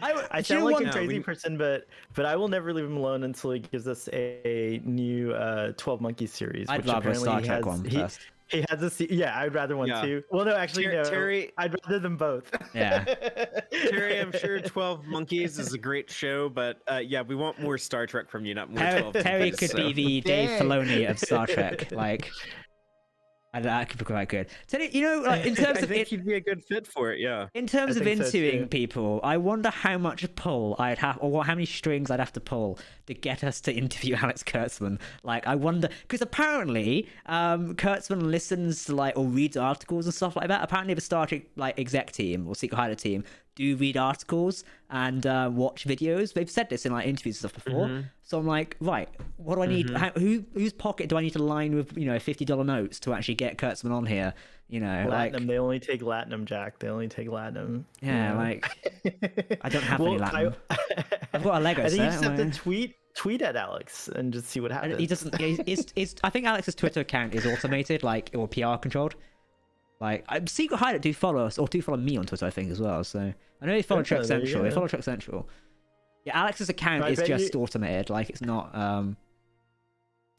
I do you sound like want- a crazy person, but I will never leave him alone until he gives us a new 12 Monkeys series. I'd which rather a apparently Star he Trek has- one he, first. He has yeah, I'd rather one Yeah. too. Well, no, actually, no. Terry, I'd rather them both. Yeah. Terry, I'm sure 12 Monkeys is a great show, but yeah, we want more Star Trek from you, not more 12 Terry Monkeys, could so. be the Dave Dang. Filoni of Star Trek. Like, that could be quite good. Terry, you know, like in I terms of think he'd be a good fit for it, yeah. in terms I of think so, interviewing too. people, I wonder how much pull I'd have, or how many strings I'd have to pull to get us to interview Alex Kurtzman. Like, I wonder, because apparently, Kurtzman listens to like or reads articles and stuff like that. Apparently, the Star Trek like exec team or secret hider team do read articles and watch videos. They've said this in like interviews and stuff before. So I'm like, right, what do I need? Whose pocket do I need to line with, you know, $50 notes to actually get Kurtzman on here? You know, like, Latinum. They only take Latinum, Jack. They only take Latinum. yeah, like, I don't have any Well, Latin. I've got a Lego I think you set. just have to like- tweet at Alex and just see what happens. He doesn't. I think Alex's Twitter account is automated, like, or PR controlled. Like, Secret Hideout do follow us, or do follow me on Twitter, I think, as well. So I know they follow Okay, Trek there you Central. They go. follow Trek Central. Yeah, Alex's account I is bet just you- automated. Like, it's not.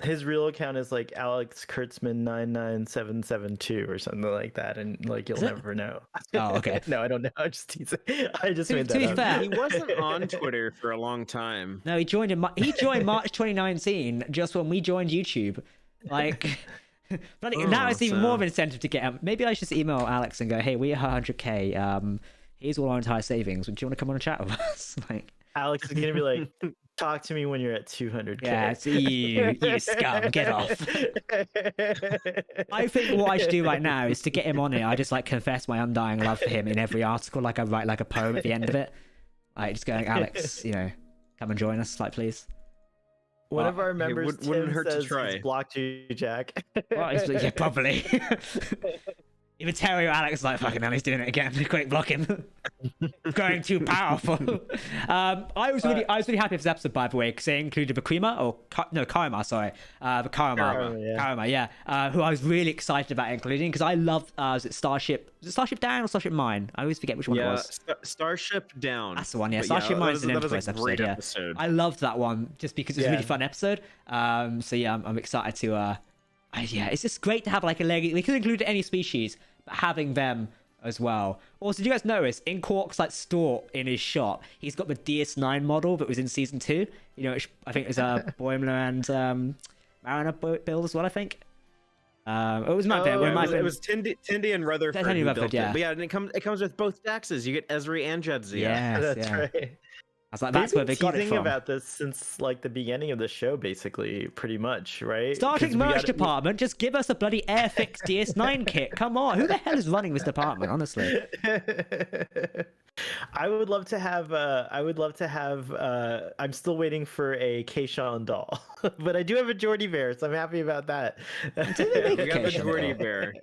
His real account is like Alex Kurtzman 99772 or something like that, and like you'll Is it? never know. Oh, okay. No, I don't know. I just teasing. I just To- made to that be up. fair- He wasn't on Twitter for a long time. No, he joined he joined March 2019, just when we joined YouTube. Like, but now it's even more of an incentive to get him. Maybe I should just email Alex and go, "Hey, we are 100k. Here's all our entire savings. Do you want to come on and chat with us?" Like, Alex is gonna be like, "Talk to me when you're at 200k." yeah, it's you scum, get off. I think what I should do right now is to get him on here. I just like confess my undying love for him in every article. Like I write like a poem at the end of it. Like just going, Alex, you know, come and join us, like please. One of our It members wouldn't Tim hurt to says try. he's blocked you, Jack. Well, yeah, probably. Even Terry or Alex is like, fucking hell, he's doing it again. Quick, block him. Going too powerful. I was really happy with this episode, by the way, because it included Karma, sorry. Karma, yeah. Who I was really excited about including, because I loved, was it Starship Down or Starship Mine? I always forget which one it was. Starship Down. That's the one, yeah. Starship Mine's an Enterprise episode, yeah. I loved that one, just because it was a really fun episode. So yeah, I'm excited to... yeah, it's just great to have like a leg. We could include any species, but having them as well. Also, did you guys notice in Quark's like store in his shop, he's got the DS9 model that was in season 2. You know, which I think it was Boimler and Mariner build as well. I think. It was it was Tindy and Rutherford. Tindy Who built yeah. It. But yeah, and it comes with both Daxes. You get Ezri and Jadzia. Yes, that's right. I was like, that's where they got it from. About this since like the beginning of the show, basically, pretty much, right? Star Trek merch department, just give us a bloody Airfix DS9 kit. Come on, who the hell is running this department? Honestly, I would love to have. I'm still waiting for a Keishon doll, but I do have a Geordie bear, so I'm happy about that. We got the Geordie bear.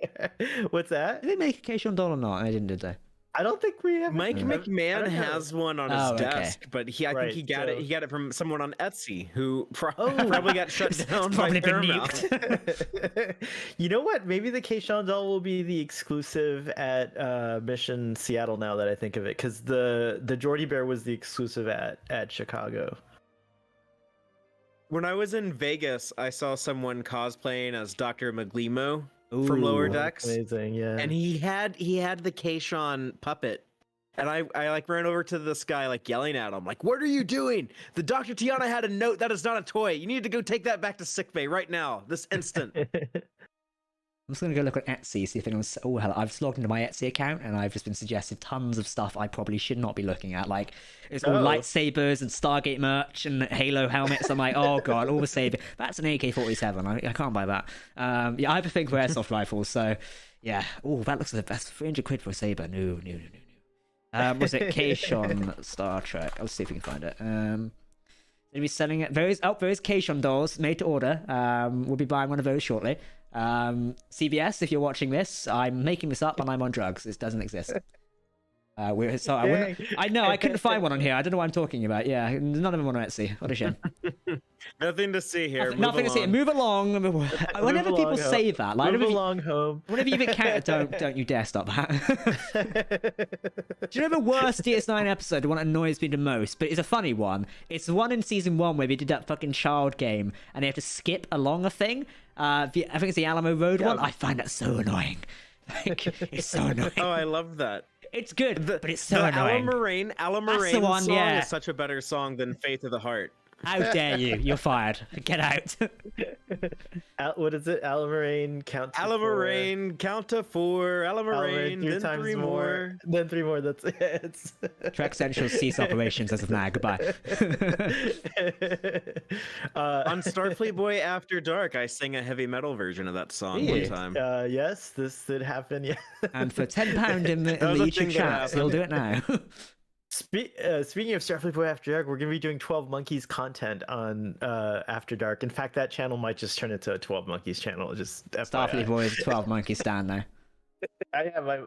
What's that? Did they make a Keishon doll or not? I didn't, did they? I don't think we have. Mike McMahon has one on his desk, but I think he got it. He got it from someone on Etsy who probably got shut down by Paramount. You know what? Maybe the Keishon doll will be the exclusive at Mission Seattle. Now that I think of it, because the Geordie bear was the exclusive at Chicago. When I was in Vegas, I saw someone cosplaying as Dr. Maglimo. From Lower Decks, amazing, yeah. And he had the Keishon puppet, and I like ran over to this guy like yelling at him like, "What are you doing? The Dr. Tiana had a note. That is not a toy. You need to go take that back to sickbay right now, this instant." I'm just gonna go look at Etsy, see if anyone's. Oh hell, I've just logged into my Etsy account and I've just been suggested tons of stuff I probably should not be looking at. Like it's all lightsabers and Stargate merch and Halo helmets. I'm like, oh god, all the saber. That's an AK-47. I can't buy that. Yeah, I have a thing for airsoft rifles, so yeah. Oh, that looks like the best. 300 quid for a saber. No. Was it Keishon Star Trek? Let's see if we can find it. They'll be selling it. There is Keishon dolls made to order. We'll be buying one of those shortly. CBS, if you're watching this, I'm making this up and I'm on drugs. This doesn't exist. I know I couldn't find one on here. I don't know what I'm talking about. Yeah, none of them on Etsy. What a shame. Nothing to see here. Nothing to see. Move along. Whenever people say that, like, move along home. Whenever you've encountered, don't you dare stop that. Do you know the worst DS9 episode? The one that annoys me the most, but it's a funny one. It's the one in season 1 where they did that fucking child game and they have to skip along a thing. I think it's the Alamo Road one. I find that so annoying. Like, it's so annoying. Oh, I love that. It's good, but it's so annoying. Alan Moraine song is such a better song than Faith of the Heart. How dare you? You're fired. Get out. What is it? Alan Moraine, count to 4. Alan Moraine, count to 4. Alan Moraine, then 3 more. Then 3 more. That's it. Trek Central cease operations as of now. Goodbye. On Starfleet Boy After Dark, I sang a heavy metal version of that song one time. Yes, this did happen. Yeah. And for £10 in the YouTube chat, you'll do it now. Speaking of Starfleet Boy After Dark, we're going to be doing 12 Monkeys content on After Dark. In fact, that channel might just turn into a 12 Monkeys channel. Just Starfleet Boy is 12 Monkeys stand now. I have my.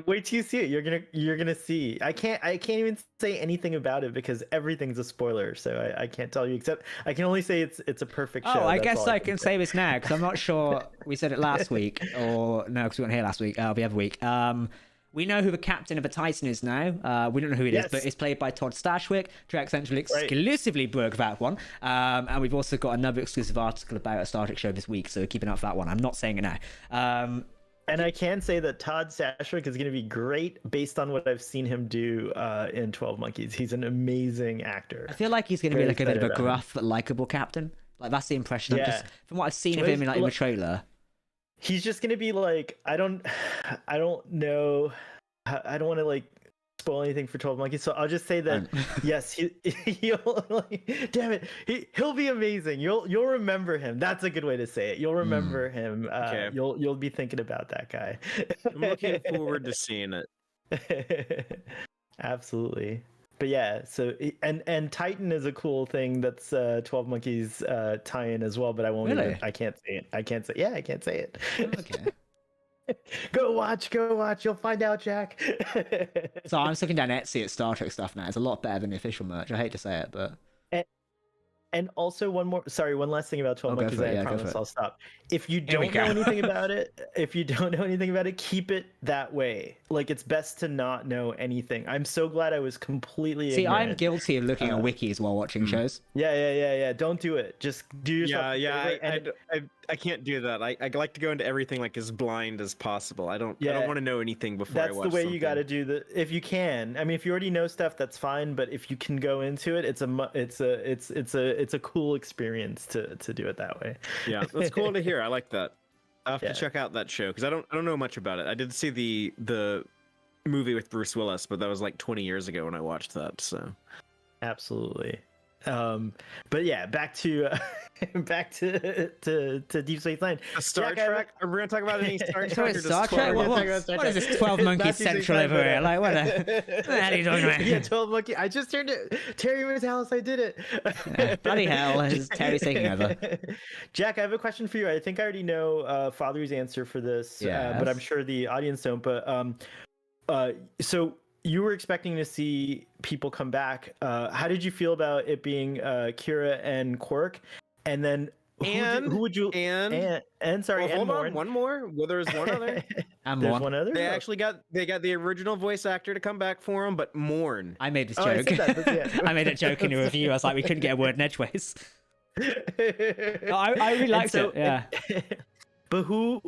Wait till you see it. You're gonna see. I can't even say anything about it because everything's a spoiler. So I can't tell you, except I can only say it's a perfect show. Oh, I guess I can say this now because I'm not sure we said it last week or no, because we weren't here last week. The other week. We know who the captain of the Titan is now. We don't know who it is, but it's played by Todd Stashwick. Trek Central exclusively broke that one. And we've also got another exclusive article about a Star Trek show this week, so keeping up for that one. I'm not saying it now. And I can say that Todd Stashwick is going to be great based on what I've seen him do in 12 Monkeys. He's an amazing actor. I feel like he's going to be like a bit of a gruff but likable captain. Like that's the impression just from what I've seen of him in the trailer. He's just gonna be like, I don't know, I don't want to like spoil anything for 12 Monkeys, so I'll just say that yes, he'll like, damn it, he'll be amazing. You'll remember him. That's a good way to say it. You'll remember him. Okay. You'll be thinking about that guy. I'm looking forward to seeing it. Absolutely. But yeah, so and Titan is a cool thing that's 12 Monkeys tie-in as well, but I won't. Really? I can't say it. I can't say. Yeah, I can't say it. Okay. Go watch. You'll find out, Jack. So I'm looking down Etsy at Star Trek stuff now. It's a lot better than the official merch. I hate to say it, but And also one last thing about 12 Oh, go Monkeys, for it. and Yeah, I go promise for it. I'll stop. If you Here we don't know go. anything about it, keep it that way. Like, it's best to not know anything. I'm so glad I was completely see, I'm ignorant. guilty of looking at wikis while watching shows. Yeah. Don't do it. Just do yourself Yeah, a favor. I can't do that. I like to go into everything like as blind as possible. I don't want to know anything before I That's watch the way something. you got to do if you can. I mean, if you already know stuff, that's fine. But if you can go into it, it's a cool experience to do it that way. Yeah, that's cool to hear. I like that. I will have to check out that show because I don't know much about it. I did see the movie with Bruce Willis, but that was like 20 years ago when I watched that. So Absolutely. But yeah, back to Deep Space Nine. Star Jack, Trek. Are we gonna talk about any Star Trek? Sorry, or just Star Trek? Star What Trek? is this 12 Monkeys Central over here? Like, what the hell are you talking about? Yeah, 12 Monkey. I just turned it. Terry was Alice. I did it. Bloody hell, is Terry taking over? Jack, I have a question for you. I think I already know Father's answer for this, but I'm sure the audience don't. But so you were expecting to see people come back. How did you feel about it being Kira and Quark? And then who would you sorry, Well, hold Morn. on, one more. Well, there's one other. And There's Morn. one other. They actually got the original voice actor to come back for him, but Morn. I made this Oh, I joke. said that, but yeah. I made a joke in a review. I was like, we couldn't get a word in edgeways. No, I really liked it. Yeah. But who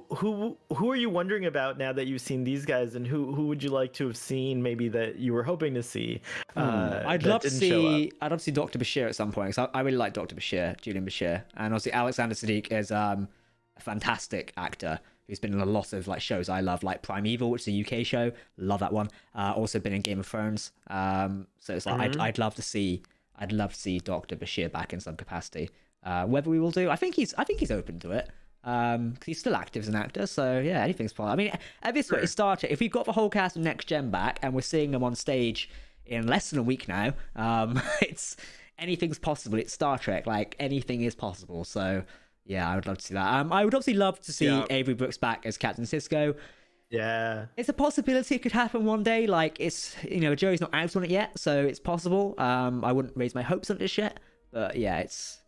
are you wondering about now that you've seen these guys, and who would you like to have seen maybe that you were hoping to see? I'd that love to didn't show up? I'd love to see Dr. Bashir at some point. So I really like Dr. Bashir, Julian Bashir, and obviously Alexander Siddiq is a fantastic actor who's been in a lot of like shows I love, like Primeval, which is a UK show. Love that one. Also been in Game of Thrones. So it's like I'd love to see Dr. Bashir back in some capacity. Whether we will do, I think he's open to it. Because he's still active as an actor, so yeah, anything's possible. I mean, at this point, it's Star Trek. If we've got the whole cast of Next Gen back and we're seeing them on stage in less than a week now, it's anything's possible. It's Star Trek, like anything is possible. So yeah, I would love to see that. I would obviously love to see Avery Brooks back as Captain Sisko. Yeah, It's a possibility it could happen one day. Like it's Joey's not out on it yet, so it's possible. I wouldn't raise my hopes on this yet, but yeah, it's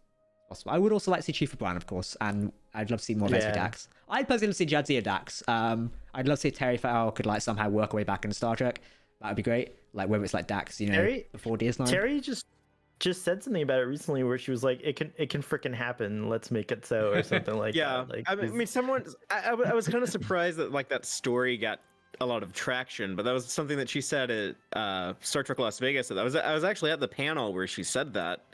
possible. I would also like to see Chief O'Brien, of course, and I'd love to see more Leslie Dax. I'd personally love to see Jadzia Dax. I'd love to see Terry Farrell could like somehow work her way back into Star Trek. That would be great. Like whether it's like Dax, before DS9. Terry just said something about it recently where she was like, "It can freaking happen. Let's make it so," or something like Yeah, that. Like, I mean, I was kind of surprised that like that story got a lot of traction, but that was something that she said at Star Trek Las Vegas. I was actually at the panel where she said that.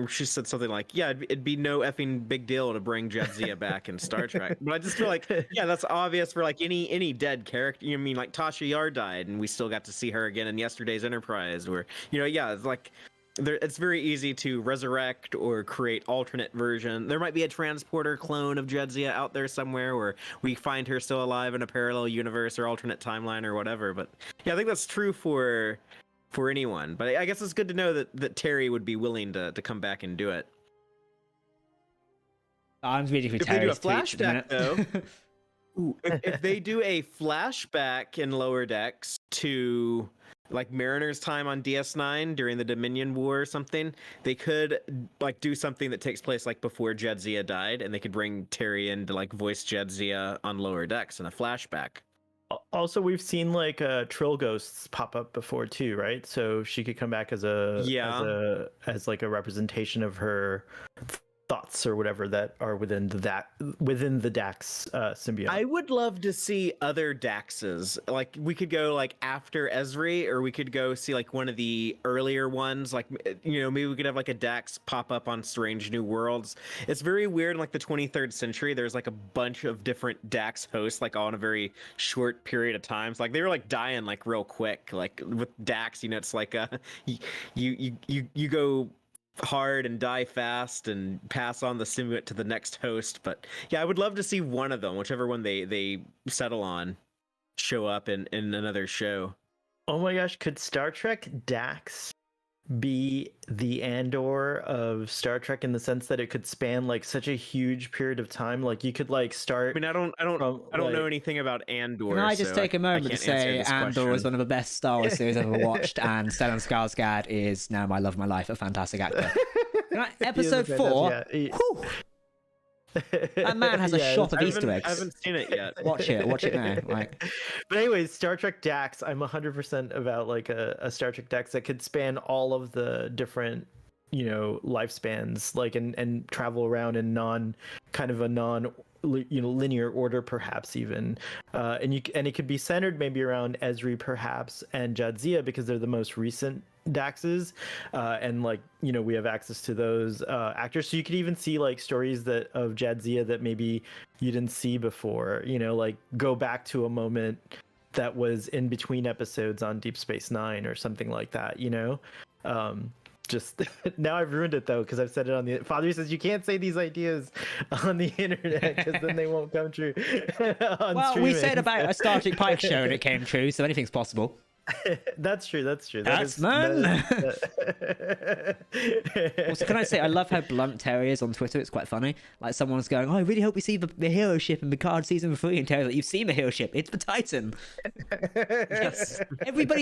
She said something like, "Yeah, it'd be no effing big deal to bring Jadzia back in Star Trek." But I just feel like, yeah, that's obvious for like any dead character. You know, I mean, like Tasha Yar died, and we still got to see her again in yesterday's Enterprise. Where it's like, it's very easy to resurrect or create alternate version. There might be a transporter clone of Jadzia out there somewhere, where we find her still alive in a parallel universe or alternate timeline or whatever. But yeah, I think that's true for anyone, but I guess it's good to know that Terry would be willing to come back and do it. I'm reading for If they do a Terry's tweets at the flashback, minute. though, if they do a flashback in Lower Decks to like Mariner's time on DS9 during the Dominion War or something, they could like do something that takes place like before Jadzia died, and they could bring Terry in to like voice Jadzia on Lower Decks in a flashback. also, we've seen like Trill ghosts pop up before too, right? So she could come back as as like a representation of her thoughts or whatever that are within the Dax symbiote. I would love to see other Daxes. Like we could go like after Ezri, or we could go see like one of the earlier ones. Like maybe we could have like a Dax pop up on Strange New Worlds. It's very weird. In like the 23rd century, there's like a bunch of different Dax hosts, like all in a very short period of time. So, like they were like dying like real quick. Like with Dax, it's like you go hard and die fast and pass on the symbiote to the next host. But yeah, I would love to see one of them, whichever one they settle on, show up in another show. Oh my gosh, could Star Trek Dax be the Andor of Star Trek in the sense that it could span like such a huge period of time. Like you could like start. I mean, I don't like, know anything about Andor. Can I just take a moment to can't answer say this Andor is question. one of the best Star Wars series I've ever watched, and Stellan Skarsgård is now my love of my life, a fantastic actor. Episode 4. Yeah, Whew, that man has a shot of Easter eggs. I haven't seen it yet. Watch it now. Like, But anyways, Star Trek Dax, I'm 100% about like a Star Trek Dax that could span all of the different, lifespans, like and travel around in linear order, perhaps even, and it could be centered maybe around Ezri perhaps and Jadzia because they're the most recent Daxes, and like we have access to those actors, so you could even see like stories of Jadzia that maybe you didn't see before, like go back to a moment that was in between episodes on Deep Space Nine or something like that. Just now I've ruined it though because I've said it on the Father says you can't say these ideas on the internet because then they won't come true. Well, we said about a Star Trek Pike show and it came true, so anything's possible. That's true. Also, can I say I love how blunt Terry is on Twitter? It's quite funny. Like someone's going, "Oh, I really hope we see the hero ship in Picard season 3," and Terry's like, "You've seen the hero ship? It's the Titan." Yes.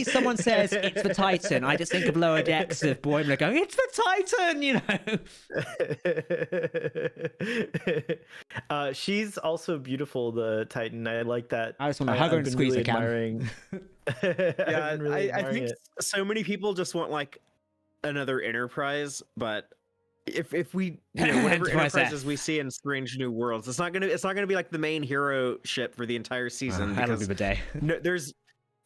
Someone says it's the Titan. I just think of Lower Decks of Boimler going, "It's the Titan," She's also beautiful, the Titan. I like that. I just want to hug her and squeeze really her. Admiring. Yeah, really I think it. so many people just want like another Enterprise, but if we whatever Enterprises we see in Strange New Worlds, it's not gonna be like the main hero ship for the entire season. That'll be the day. No,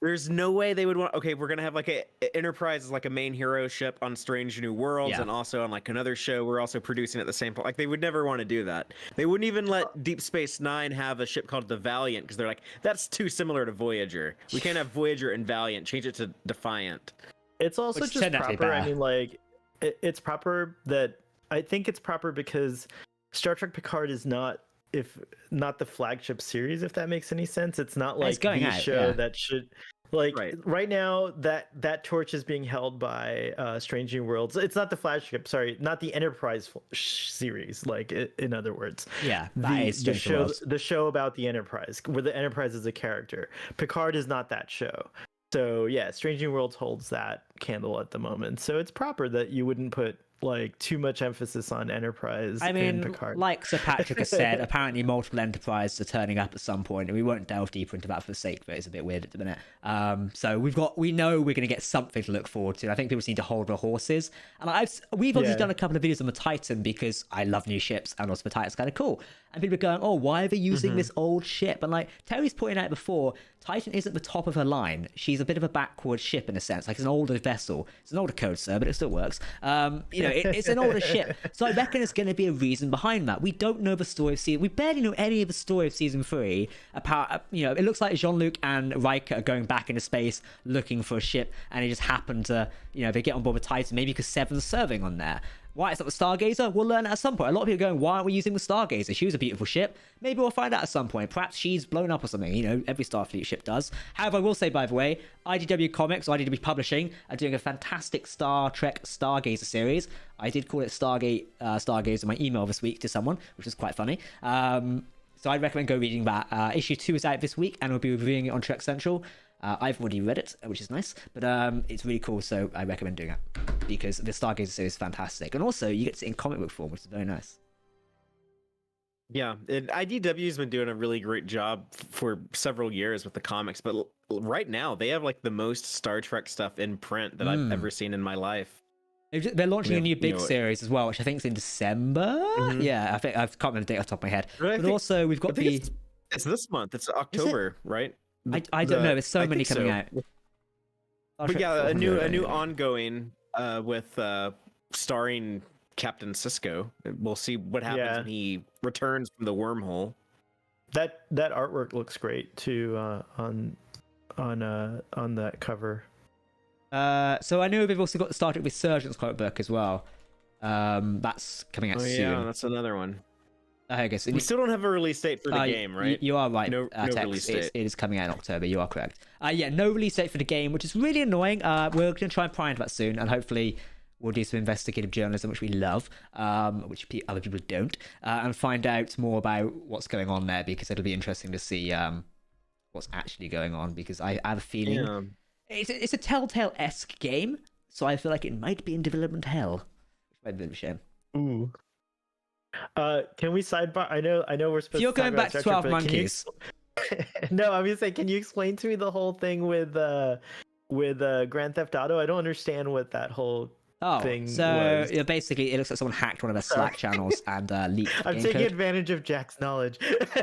there's no way they would want. Okay, we're gonna have like a Enterprise as like a main hero ship on Strange New Worlds, and also on like another show we're also producing at the same point. Like they would never want to do that. They wouldn't even let Deep Space Nine have a ship called the Valiant because they're like that's too similar to Voyager. We can't have Voyager and Valiant. Change it to Defiant. It's also Which just technically proper. bad. I mean, like it's proper that I think it's proper because Star Trek Picard is not the flagship series, if that makes any sense. It's not like going the out, show yeah. that should right now that torch is being held by Strange New Worlds. It's not the flagship, sorry, not the Enterprise series, like in other words. Yeah, that is the show about the Enterprise, where the Enterprise is a character. Picard is not that show. So yeah, Strange New Worlds holds that candle at the moment. So it's proper that you wouldn't put like too much emphasis on Enterprise. I mean, in Picard. like Sir Patrick has said, apparently multiple Enterprises are turning up at some point, and we won't delve deeper into that for the sake of it. It's a bit weird at the minute. So we know we're going to get something to look forward to. I think people just need to hold their horses. And we've obviously done a couple of videos on the Titan because I love new ships, and also the Titan's kind of cool. And people are going, "Oh, why are they using this old ship?" And like Terry's pointing out before, Titan isn't the top of her line. She's a bit of a backward ship in a sense. Like it's an older vessel. It's an older code, sir, but it still works. It's an older ship. So I reckon there's going to be a reason behind that. We don't know the story of season. We barely know any of the story of season 3. Apart, it looks like Jean-Luc and Riker are going back into space looking for a ship, and it just happened to, they get on board with Titan. Maybe because Seven's serving on there. Why it's not the Stargazer? We'll learn at some point. A lot of people are going, why aren't we using the Stargazer? She was a beautiful ship. Maybe we'll find out at some point. Perhaps she's blown up or something. Every Starfleet ship does. However, I will say, by the way, IDW Comics, or IDW Publishing, are doing a fantastic Star Trek Stargazer series. I did call it Stargazer in my email this week to someone, which was quite funny. So I'd recommend go reading that. Issue 2 is out this week, and we'll be reviewing it on Trek Central. I've already read it, which is nice, but it's really cool, so I recommend doing it because the Stargazer series is fantastic, and also you get to see it in comic book form, which is very nice. Yeah, and IDW's been doing a really great job for several years with the comics, but right now they have like the most Star Trek stuff in print that I've ever seen in my life. They're launching a new big series as well, which I think is in December. Yeah, I think I can't remember the date off the top of my head. But also we've got it's this month. It's October, right? I don't know. There's so many coming out. But yeah, a new ongoing with starring Captain Sisko. We'll see what happens when he returns from the wormhole. That artwork looks great too on that cover. So I know they've also got the Star Trek Resurgence comic book as well. That's coming out soon. Yeah, that's another one. Okay, so We still don't have a release date for the game, right? You are right. No Tex. release date. It is coming out in October. You are correct. Yeah, no release date for the game, which is really annoying. We're going to try and pry into that soon, and hopefully we'll do some investigative journalism, which we love, which other people don't, and find out more about what's going on there, because it'll be interesting to see what's actually going on, because I have a feeling it's a Telltale-esque game, so I feel like it might be in development hell, which might be a bit of a shame. Ooh. Can we sidebar? I know we're supposed If you're to going back to 12 Monkeys. No, I'm just saying, can you explain to me the whole thing with Grand Theft Auto? I don't understand what that whole thing was. Yeah, basically, it looks like someone hacked one of their Slack channels and leaked the I'm game taking code. advantage of Jack's knowledge.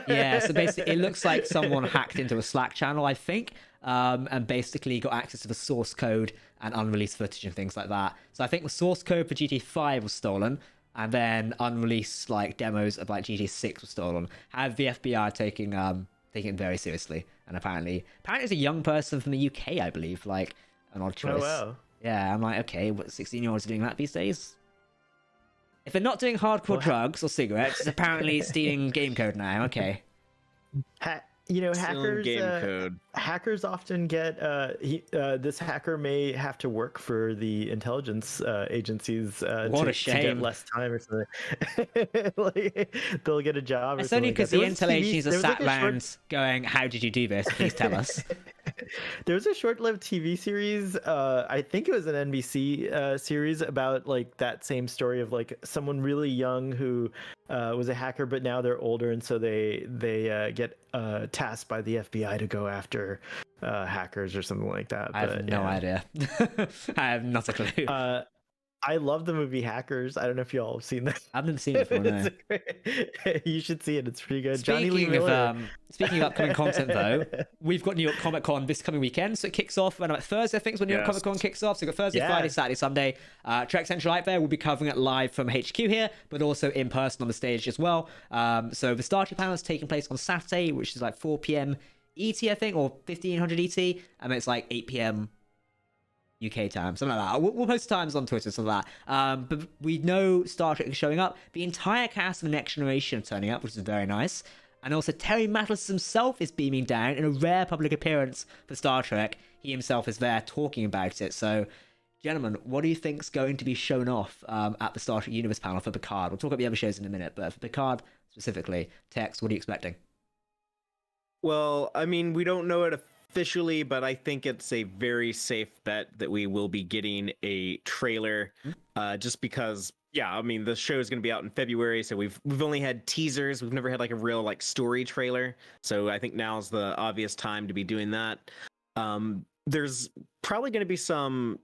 Yeah, so basically, it looks like someone hacked into a Slack channel, I think, and basically got access to the source code and unreleased footage and things like that. So I think the source code for GTA 5 was stolen, and then unreleased like demos of like GTA 6 was stolen. Have the FBI taking it very seriously, and apparently it's a young person from the UK, I believe, like an odd choice. Oh wow. Yeah, I'm like, okay, what 16-year-olds are doing that these days? If they're not doing hardcore drugs or cigarettes, it's apparently stealing game code now. Okay. Stealing game code. Hackers often get this hacker may have to work for the intelligence agencies What a to get shame. less time or something. Like, they'll get a job. It's or only something because like the intel agencies are there was sat like a short- around going, how did you do this? Please tell us. There was a short-lived TV series. I think it was an NBC series about like that same story of like someone really young who was a hacker, but now they're older, and so they get tasked by the FBI to go after hackers or something like that. I have no idea. I have not a clue. I love the movie Hackers. I don't know if y'all have seen that. I've never seen it before, no. You should see it. It's pretty good. Speaking of upcoming content, though, we've got New York Comic Con this coming weekend, so it kicks off around Thursday, I think, is when New York Comic Con kicks off. So we've got Thursday, Friday, Saturday, Sunday. Trek Central out there. We'll be covering it live from HQ here, but also in person on the stage as well. So the starting panel is taking place on Saturday, which is like 4 p.m. ET, I think, or 1500 ET, and it's like 8 p.m. UK time, something like that. We'll post times on Twitter, something like that. But we know Star Trek is showing up. The entire cast of The Next Generation are turning up, which is very nice. And also Terry Matalas himself is beaming down in a rare public appearance for Star Trek. He himself is there talking about it. So, gentlemen, what do you think's going to be shown off at the Star Trek Universe panel for Picard? We'll talk about the other shows in a minute, but for Picard specifically, Tex, what are you expecting? Well, I mean, we don't know it officially, but I think it's a very safe bet that we will be getting a trailer, just because, yeah, I mean, the show is going to be out in February, so we've only had teasers. We've never had like a real like story trailer, so I think now's the obvious time to be doing that. There's probably going to be some,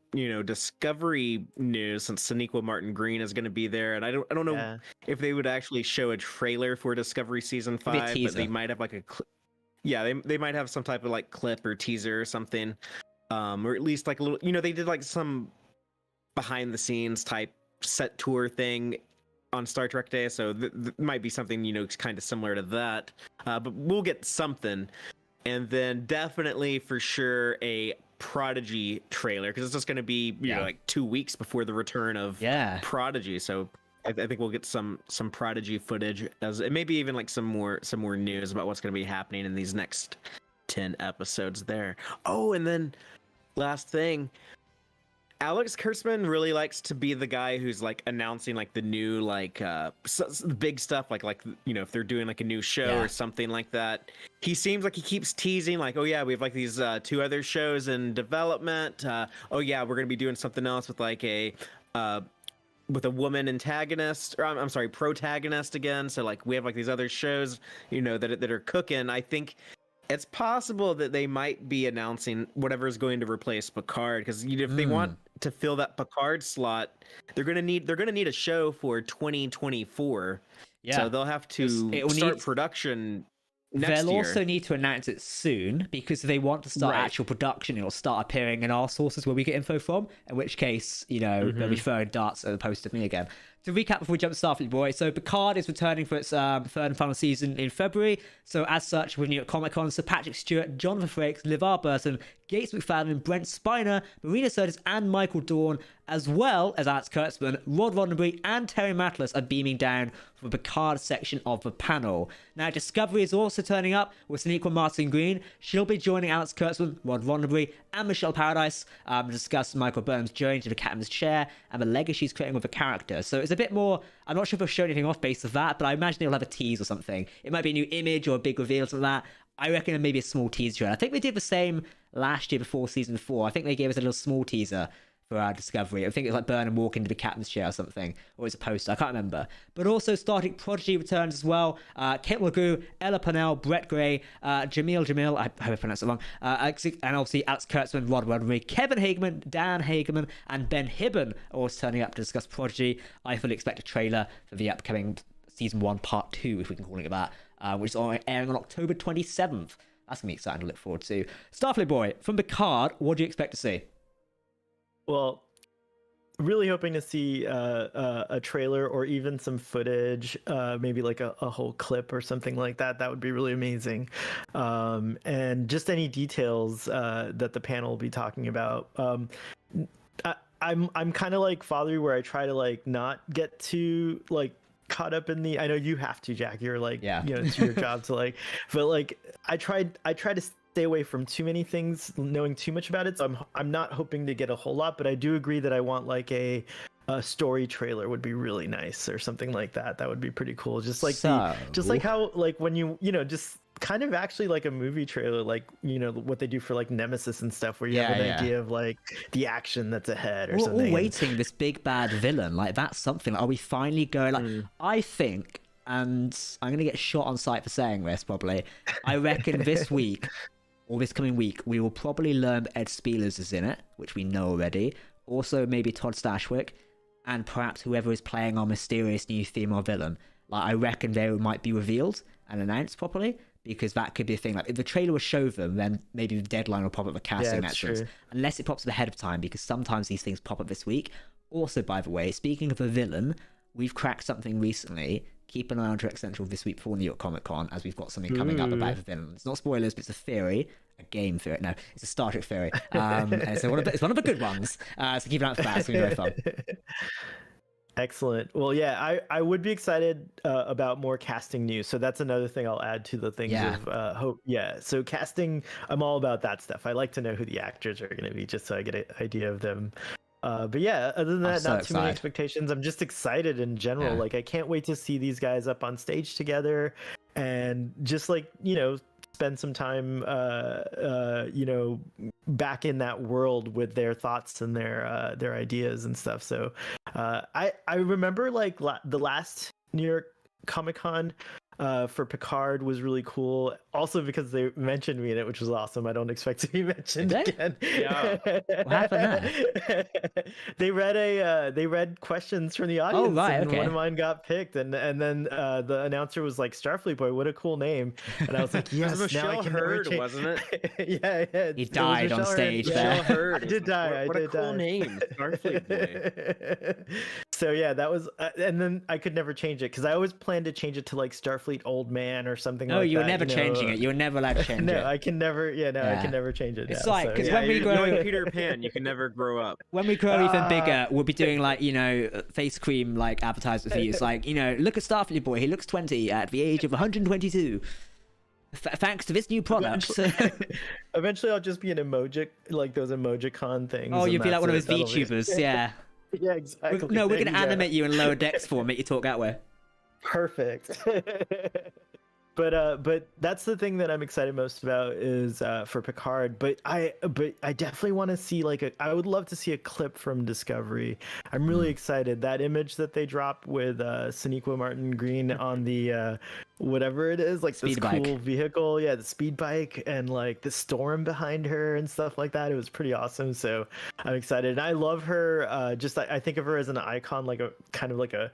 Discovery news, since Sonequa Martin Green is going to be there, and I don't know if they would actually show a trailer for Discovery season 5, but they might have like a they might have some type of like clip or teaser or something, or at least like a little, they did like some behind the scenes type set tour thing on Star Trek Day, so might be something kind of similar to that, but we'll get something. And then definitely for sure a Prodigy trailer, because it's just going to be like 2 weeks before the return of Prodigy, so I think we'll get some Prodigy footage, as maybe even like some more news about what's going to be happening in these next 10 episodes there. Oh, and then last thing, Alex Kurtzman really likes to be the guy who's like announcing like the new like big stuff, like if they're doing like a new show or something like that. He seems like he keeps teasing like, oh yeah, we have like these 2 other shows in development. Oh yeah, we're going to be doing something else with like with a woman antagonist, or I'm sorry, protagonist again. So like we have like these other shows, that are cooking. I think it's possible that they might be announcing whatever is going to replace Picard, because if they want to fill that Picard slot, they're gonna need a show for 2024. Yeah, so they'll have to start production. They'll also need to announce it soon, because if they want to start actual production, it'll start appearing in our sources where we get info from, in which case, they'll be throwing darts at the post of me again. to recap before we jump to Starfleet Boy, so Picard is returning for its third and final season in February. So as such, with New York Comic Con, Sir Patrick Stewart, Jonathan Frakes, LeVar Burton, Gates McFadden, Brent Spiner, Marina Sirtis, and Michael Dorn, as well as Alex Kurtzman, Rod Roddenberry, and Terry Matalas are beaming down for the Picard section of the panel. Now, Discovery is also turning up with Sonequa Martin Green. She'll be joining Alex Kurtzman, Rod Roddenberry, and Michelle Paradise to discuss Michael Burnham's journey to the captain's chair and the legacy she's creating with the character. So it's a bit more, I'm not sure if they'll show anything off based of that, but I imagine they'll have a tease or something. It might be a new image or a big reveal to that. I reckon maybe a small teaser. I think they did the same last year before season 4. I think they gave us a little small teaser for our Discovery. I think it's like Burnham walking to the captain's chair or something, or it's a poster, I can't remember. But also Star Trek Prodigy returns as well. Kate Mulgrew, Ella Purnell, Brett Gray, Jamil, I hope I pronounced it wrong, and obviously Alex Kurtzman, Rod Roddenberry, Kevin Hageman, Dan Hageman, and Ben Hibben are all turning up to discuss Prodigy. I fully expect a trailer for the upcoming season 1 part 2, if we can call it that, which is airing on October 27th. That's going to be exciting to look forward to. Starfleet Boy, from Picard, what do you expect to see? Well, really hoping to see a trailer or even some footage, maybe like a whole clip or something like that. That would be really amazing. And just any details that the panel will be talking about. I'm kind of like Father, where I try to like not get too like caught up in the, I know you have to, Jack, you're like, yeah, you know, it's your job to like, but like I try to stay away from too many things, knowing too much about it. So I'm not hoping to get a whole lot, but I do agree that I want like a story trailer would be really nice or something like that. That would be pretty cool. Just like just like how like when you know, just kind of actually like a movie trailer, like, you know, what they do for like Nemesis and stuff, where you have an idea of like the action that's ahead or something. We're waiting this big bad villain, like that's something. Are we finally going? Like I think, and I'm gonna get shot on sight for saying this probably, I reckon this week or this coming week we will probably learn that Ed Spielers is in it, which we know already. Also maybe Todd Stashwick, and perhaps whoever is playing our mysterious new female villain. Like I reckon they might be revealed and announced properly, because that could be a thing. Like if the trailer will show them, then maybe the deadline will pop up the casting announcements, unless it pops up ahead of time, because sometimes these things pop up this week. Also, by the way, speaking of a villain, we've cracked something recently. Keep an eye on Trek Central this week before New York Comic Con, as we've got something coming up about the villain. It's not spoilers, but it's a theory, a game theory. No, it's a Star Trek theory. And so it's one of the good ones. So keep an eye out for that. It's going to be very fun. Excellent. Well, yeah, I would be excited about more casting news. So that's another thing I'll add to the things of hope. Yeah. So casting, I'm all about that stuff. I like to know who the actors are going to be, just so I get an idea of them. But yeah, other than that, not too many expectations. I'm just excited in general. Like I can't wait to see these guys up on stage together, and just like, you know, spend some time you know, back in that world with their thoughts and their ideas and stuff. So I remember like the last New York Comic Con for Picard was really cool, also because they mentioned me in it, which was awesome. I don't expect to be mentioned again. Yeah. What happened there? They read questions from the audience. Oh, right, and one of mine got picked, and then the announcer was like, Starfleet Boy, what a cool name. And I was like, yes, Michelle Hurd, wasn't it? yeah, he died on stage there. Michelle Hurd. I did die. What a cool name, Starfleet Boy. So yeah, that was, and then I could never change it, because I always planned to change it to like Starfleet Old Man or something like that. No, you were never changing it. You were never allowed to change it. No, I can never. I can never change it. It's like, because when we grow, like Peter Pan, you can never grow up. When we grow even bigger, we'll be doing like, you know, face cream like advertisements for you. It's like, you know, look at Starfleet Boy. He looks 20 at the age of 122. Thanks to this new product. Eventually, I'll just be an emoji, like those emojicon things. Oh, you'll be like one of those VTubers, yeah. Yeah, exactly. We're going to animate you in lower decks form, make you talk that way. Perfect. But that's the thing that I'm excited most about is for Picard. But I definitely want to see like I would love to see a clip from Discovery. I'm really excited. That image that they dropped with Sonequa Martin Green on the whatever it is, like speed this bike. Cool vehicle, yeah, the speed bike, and like the storm behind her and stuff like that. It was pretty awesome. So I'm excited. And I love her. I think of her as an icon, like a kind of like a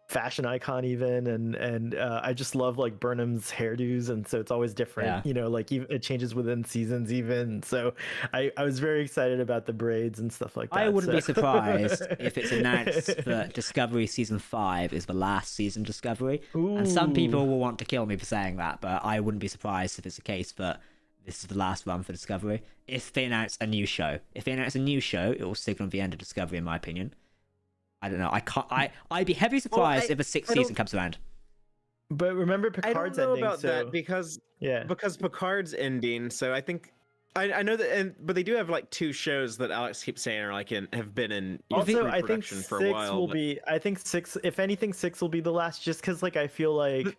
fashion icon even, and I just love like Burnham's hairdos, and so it's always different. Yeah. You know, like even it changes within seasons even. So I was very excited about the braids and stuff like that. I wouldn't be so. surprised if it's announced that Discovery season 5 is the last season Discovery. And some people will want to kill me for saying that, but I wouldn't be surprised if it's the case that this is the last run for Discovery. If they announce a new show, it will signal the end of Discovery, in my opinion. I don't know. I'd be heavily surprised if a sixth season comes around. But remember, I Picard's don't know ending, about so that because Picard's ending. So I think I know that, but they do have like 2 shows that Alex keeps saying are like have been in also I think production for 6 a while. will be. I think 6. If anything, 6 will be the last, just because like I feel like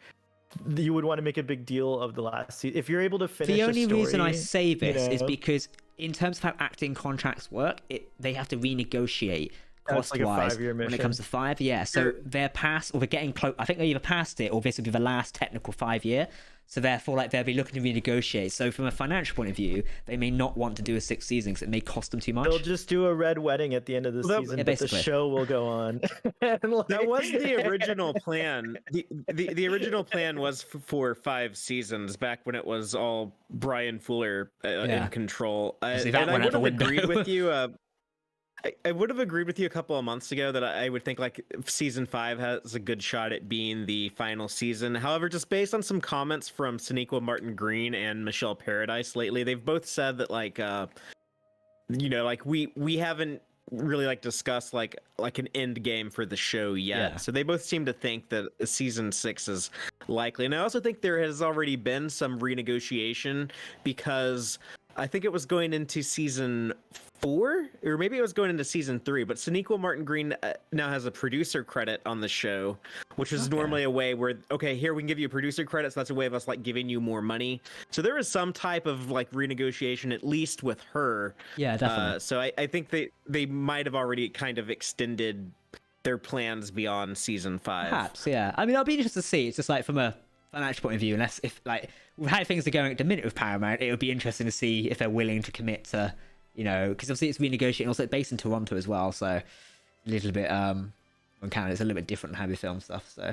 you would want to make a big deal of the last season if you're able to finish. The only a story, reason I say this is know? because in terms of how acting contracts work, they have to renegotiate cost-wise like when it comes to 5. Yeah, so they're past, or they're getting close. I think they're either past it, or this will be the last technical 5-year. So therefore, like they'll be looking to renegotiate. So from a financial point of view, they may not want to do a 6th season because it may cost them too much. They'll just do a red wedding at the end of the season, but the show will go on. That was the original plan. The original plan was for 5 seasons back when it was all Brian Fuller in control. And I would have agreed with you. I would have agreed with you a couple of months ago that I would think like season 5 has a good shot at being the final season. However, just based on some comments from Sonequa Martin Green and Michelle Paradise lately, they've both said that like like we haven't really like discussed like an end game for the show yet. Yeah. So they both seem to think that season 6 is likely. And I also think there has already been some renegotiation because I think it was going into season 4, or maybe it was going into season 3, but Sonequa Martin Green now has a producer credit on the show, which is normally a way where, okay, here we can give you a producer credit, so that's a way of us like giving you more money. So there is some type of like renegotiation, at least with her. Yeah, definitely. So I think they might have already kind of extended their plans beyond season 5. Perhaps, yeah. I mean, I'll be interested to see. It's just like from a financial point of view, unless if like with how things are going at the minute with Paramount, it would be interesting to see if they're willing to commit to, because obviously it's renegotiating. Also, it's based in Toronto as well, so a little bit on Canada, it's a little bit different how they film stuff. So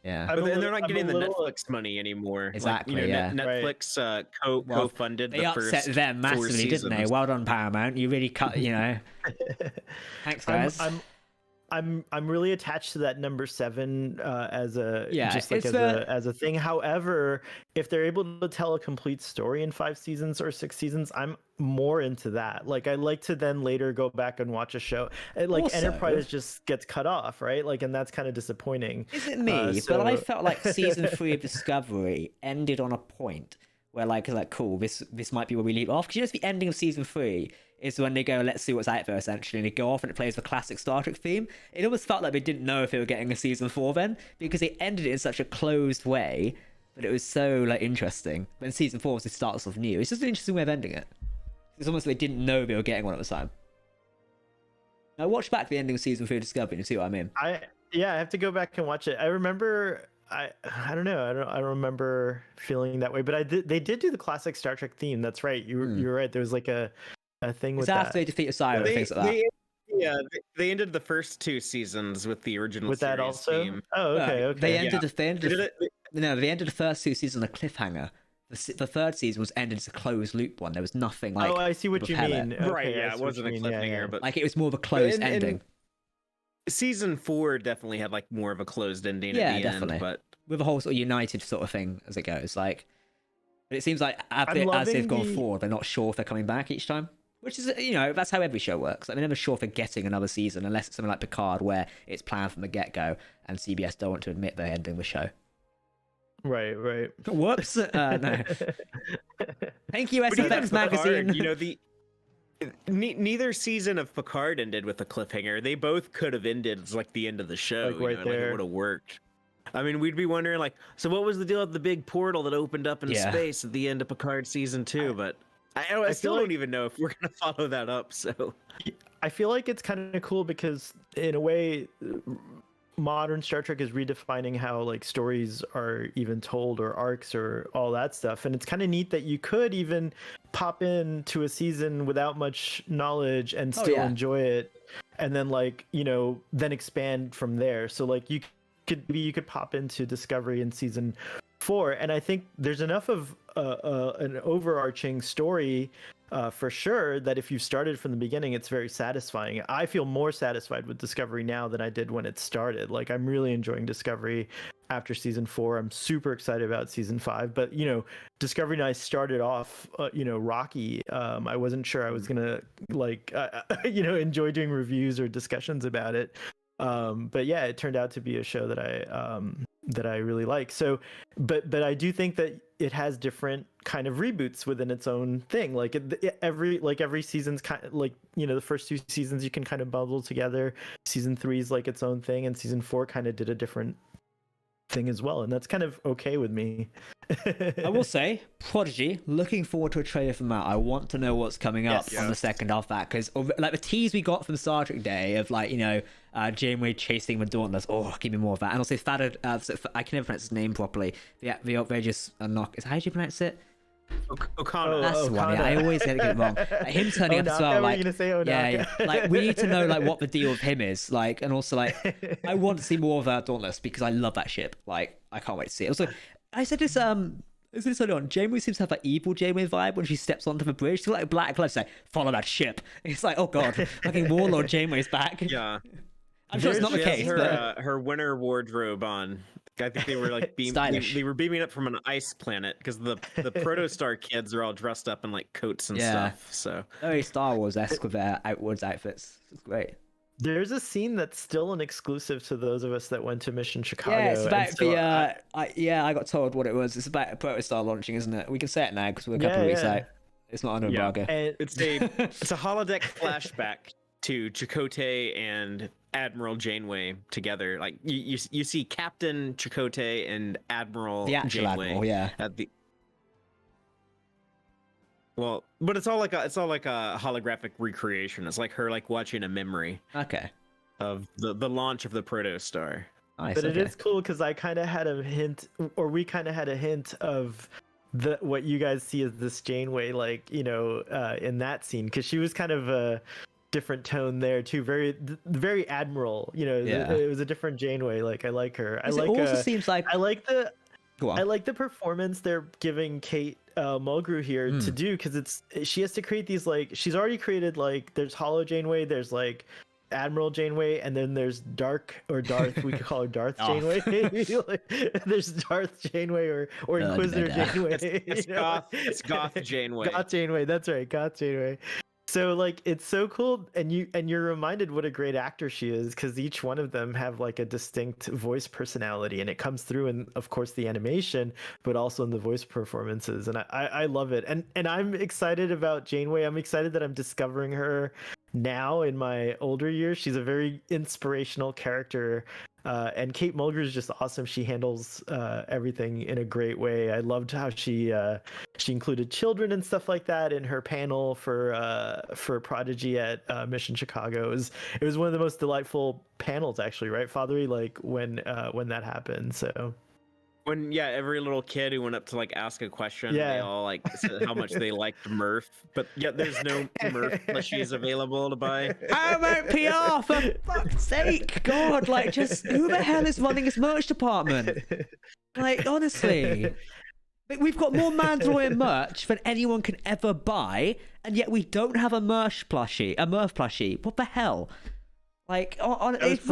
yeah, and they're not getting the Netflix money anymore. Exactly. Like, yeah, Netflix co-funded they the upset first them massively, didn't they? Well done, Paramount. You really cut. Thanks, guys. I'm really attached to that number 7 as a as a thing. However, if they're able to tell a complete story in 5 seasons or 6 seasons, I'm more into that. Like I like to then later go back and watch a show. Like also, Enterprise just gets cut off, right? Like, and that's kind of disappointing. Is it me? But I felt like season 3 of Discovery ended on a point where like cool, this might be where we leave off. Because it's the ending of season 3 is when they go, let's see what's out there, essentially, and they go off and it plays the classic Star Trek theme. It almost felt like they didn't know if they were getting a season 4 then, because they ended it in such a closed way, but it was so like interesting. When season 4 was the start of something new, it's just an interesting way of ending it. It's almost like they didn't know they were getting one at the time. Now watch back the ending of season 3 of Discovery and see what I mean. I have to go back and watch it. I remember I don't know. I don't remember feeling that way, but they did do the classic Star Trek theme. That's right. You're right. There was like a thing with that. After they defeat Osiris, things like that. They ended the first 2 seasons with the original with that also. Theme. Oh, okay. They ended the first 2 seasons on a cliffhanger. The third season was ended as a closed loop one. There was nothing like. Oh, I see what you mean. Okay, right? Yeah, it wasn't a cliffhanger, but like it was more of a closed ending. Season 4 definitely had like more of a closed ending at the end, but with a whole sort of united sort of thing as it goes. Like, but it seems like as they've gone forward, they're not sure if they're coming back each time. Which is, that's how every show works. Like, they're never sure if they're getting another season unless it's something like Picard where it's planned from the get-go and CBS don't want to admit they're ending the show. Right. Whoops. No. Thank you, SFX Magazine. Picard, neither season of Picard ended with a cliffhanger. They both could have ended as like the end of the show. Like there. Like it would have worked. I mean, we'd be wondering like, so what was the deal with the big portal that opened up in space at the end of Picard season 2? But I still don't even know if we're gonna follow that up. So I feel like it's kind of cool because in a way, modern Star Trek is redefining how like stories are even told, or arcs, or all that stuff. And it's kind of neat that you could even pop into a season without much knowledge and still enjoy it, and then like, you know, then expand from there. So like you could pop into Discovery in season 4, and I think there's enough of an overarching story for sure that if you started from the beginning, it's very satisfying. I feel more satisfied with Discovery now than I did when it started. Like, I'm really enjoying Discovery after season 4. I'm super excited about season 5. But, you know, Discovery and I started off, you know, rocky. I wasn't sure I was gonna like, you know, enjoy doing reviews or discussions about it. But yeah, it turned out to be a show that I really like. So, but I do think that it has different kind of reboots within its own thing. Like every season's kind of like, you know, the first 2 seasons you can kind of bundle together. Season 3 is like its own thing, and season 4 kind of did a different thing as well, and that's kind of okay with me. I will say, Prodigy, looking forward to a trailer from that. I want to know what's coming up on the second half of that, because like the tease we got from Star Trek Day of like, you know, Janeway chasing the Dauntless. Oh, give me more of that. And also Fadad, I can never pronounce his name properly. The outrageous knock. How do you pronounce it? Okana. That's the one. Yeah, I always get it wrong. Him turning up as well. Like, yeah, like we need to know like what the deal with him is. Like, and also like, I want to see more of that Dauntless because I love that ship. Like, I can't wait to see it. Also, I said this early on. Janeway seems to have that evil Janeway vibe when she steps onto the bridge. She's like Black Cloud say, "Follow that ship." It's like, oh god, fucking Warlord Janeway's back. Yeah, I'm sure it's not the case. Her winter wardrobe on. I think they were like they were beaming up from an ice planet because the Protostar kids are all dressed up in like coats and stuff. So very Star Wars-esque with their outwards outfits. It's great. There's a scene that's still an exclusive to those of us that went to Mission Chicago. Yeah, it's about I got told what it was. It's about Protostar launching, isn't it? We can say it now because we're a couple of weeks out. It's not under embargo. It's a holodeck flashback to Chakotay and Admiral Janeway together. Like you see Captain Chakotay and Admiral Janeway. Admiral, at the but it's all like a holographic recreation. It's like her like watching a memory. Okay. Of the launch of the Protostar. Nice, but it is cool because I kind of had a hint, or we kind of had a hint of what you guys see as this Janeway, like, you know, in that scene, because she was kind of a different tone there too, very Admiral, you know. It was a different Janeway. Like, I like her. Seems like I like the performance they're giving Kate Mulgrew here to do, because she has to create these, like, she's already created, like, there's Holo Janeway, there's like Admiral Janeway, and then there's Darth, we could call her Darth Janeway. Like, there's Darth Janeway or Inquisitor Janeway. It's Goth Janeway. Goth Janeway, that's right, Goth Janeway. So like, it's so cool, and you're reminded what a great actor she is, because each one of them have like a distinct voice personality, and it comes through in, of course, the animation, but also in the voice performances, and I love it. And I'm excited about Janeway. I'm excited that I'm discovering her now in my older years. She's a very inspirational character. And Kate Mulgrew is just awesome. She handles everything in a great way. I loved how she included children and stuff like that in her panel for Prodigy at Mission Chicago. It was one of the most delightful panels, actually, right, Fathery? Like when that happened. So when every little kid who went up to like ask a question, they all like said how much they liked Murph, but yet there's no Murph plushies available to buy. How about PR, for fuck's sake? God, like, just who the hell is running this merch department? Like, honestly, we've got more Mandalorian merch than anyone can ever buy, and yet we don't have a Murph plushie. What the hell? Like, it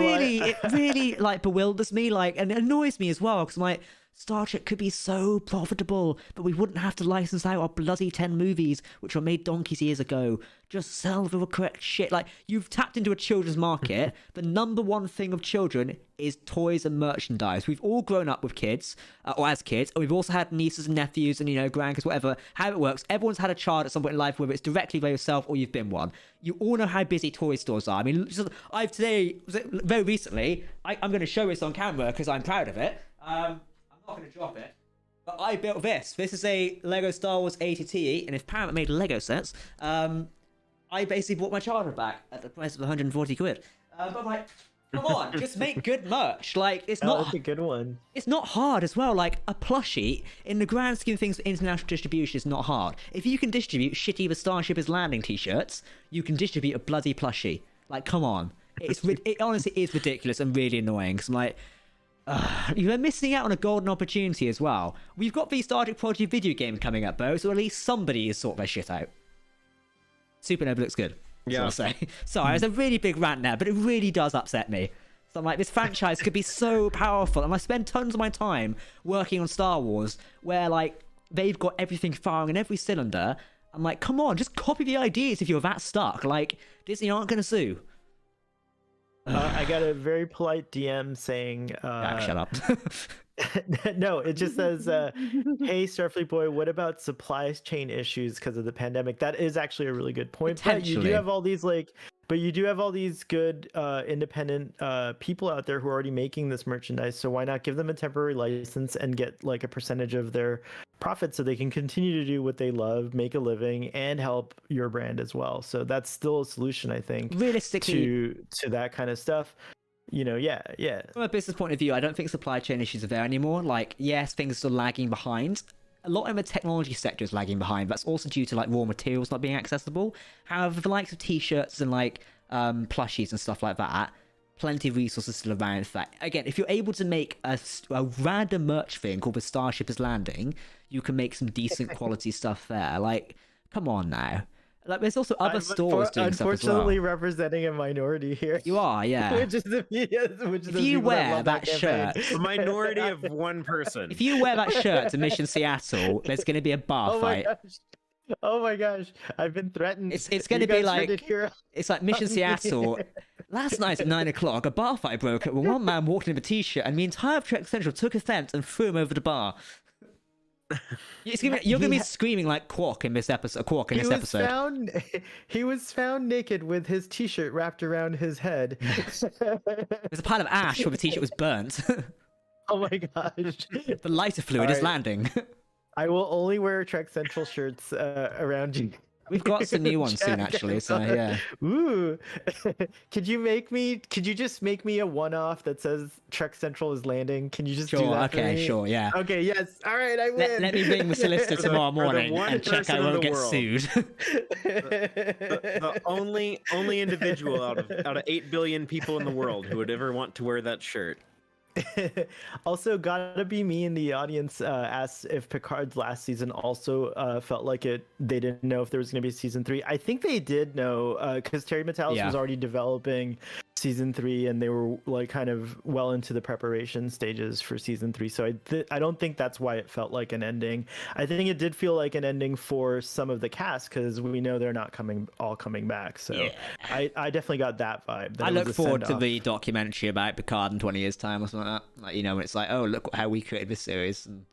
really like bewilders me, like, and it annoys me as well, because I'm like, Star Trek could be so profitable, but we wouldn't have to license out our bloody 10 movies, which were made donkeys years ago. Just sell the correct shit. Like, you've tapped into a children's market. The number one thing of children is toys and merchandise. We've all grown up with kids, or as kids, and we've also had nieces and nephews and, you know, grandkids, whatever. How it works, everyone's had a child at some point in life, whether it's directly by yourself or you've been one. You all know how busy toy stores are. I mean, very recently, I'm going to show this on camera because I'm proud of it. I'm not going to drop it, but I built this. This is a Lego Star Wars ATT, and if Paramount made Lego sets, I basically bought my childhood back at the price of 140 quid. But like, Come on, just make good merch. Like it's Oh, not. that's a good one. It's not hard as well. Like a plushie, in the grand scheme of things, for international distribution is not hard. If you can distribute shitty The Starship is Landing t-shirts, you can distribute a bloody plushie. Like, come on. It honestly is ridiculous and really annoying. Cause I'm like, you're missing out on a golden opportunity as well. We've got the Star Trek Prodigy video game coming up, Bo, so at least somebody is sort their shit out. Supernova looks good. Yeah. I'll say. Sorry, it's a really big rant now, but it really does upset me. So I'm like, this franchise could be so powerful, and I spend tons of my time working on Star Wars, where like they've got everything firing in every cylinder. I'm like, come on, just copy the ideas if you're that stuck. Like, Disney aren't gonna sue. I got a very polite DM saying, shut up. No, it just says, hey, Starfleet boy, what about supply chain issues because of the pandemic? That is actually a really good point. But you do have all these good independent people out there who are already making this merchandise. So why not give them a temporary license and get like a percentage of their profit so they can continue to do what they love, make a living, and help your brand as well. So that's still a solution, I think, realistically, to that kind of stuff. You know, yeah. From a business point of view, I don't think supply chain issues are there anymore. Like, yes, things are still lagging behind. A lot in the technology sector is lagging behind. That's also due to like raw materials not being accessible. However, the likes of t-shirts and like plushies and stuff like that, plenty of resources still around. In fact, again, if you're able to make a random merch thing called the Starship is Landing, you can make some decent quality stuff there. Like, come on now. Like, there's also other stores doing stuff as well. Unfortunately, representing a minority here. You are, yeah. Which is the if you wear that shirt, a minority of one person. If you wear that shirt to Mission Seattle, there's going to be a bar fight. Oh my gosh! I've been threatened. It's going to be like it's like Mission Seattle. Last night at 9 o'clock, a bar fight broke out when one man walked in with a t-shirt, and the entire Trek Central took offense and threw him over the bar. You're gonna be screaming like Quark in this episode. He was found naked with his t-shirt wrapped around his head. There's a pile of ash where the t-shirt was burnt. Oh my gosh! The lighter fluid is landing. I will only wear Trek Central shirts around you. We've got some new ones soon, actually. So yeah. Ooh, could you just make me a one-off that says Trek Central is landing? Can you just do that? Okay, sure, yeah. Okay, yes. All right, I win. Let me ring the solicitor tomorrow morning and check I won't get sued. the only individual out of 8 billion people in the world who would ever want to wear that shirt. Also, gotta be me in the audience asked if Picard's last season also felt like they didn't know if there was going to be season 3. I think they did know because Terry Matalas was already developing season 3 and they were like kind of well into the preparation stages for season 3. So I don't think that's why it felt like an ending. I think it did feel like an ending for some of the cast because we know they're not all coming back. So I definitely got that vibe. I look forward to the documentary about Picard in 20 years time or something like that. Like, you know, when it's like, oh, look how we created this series. And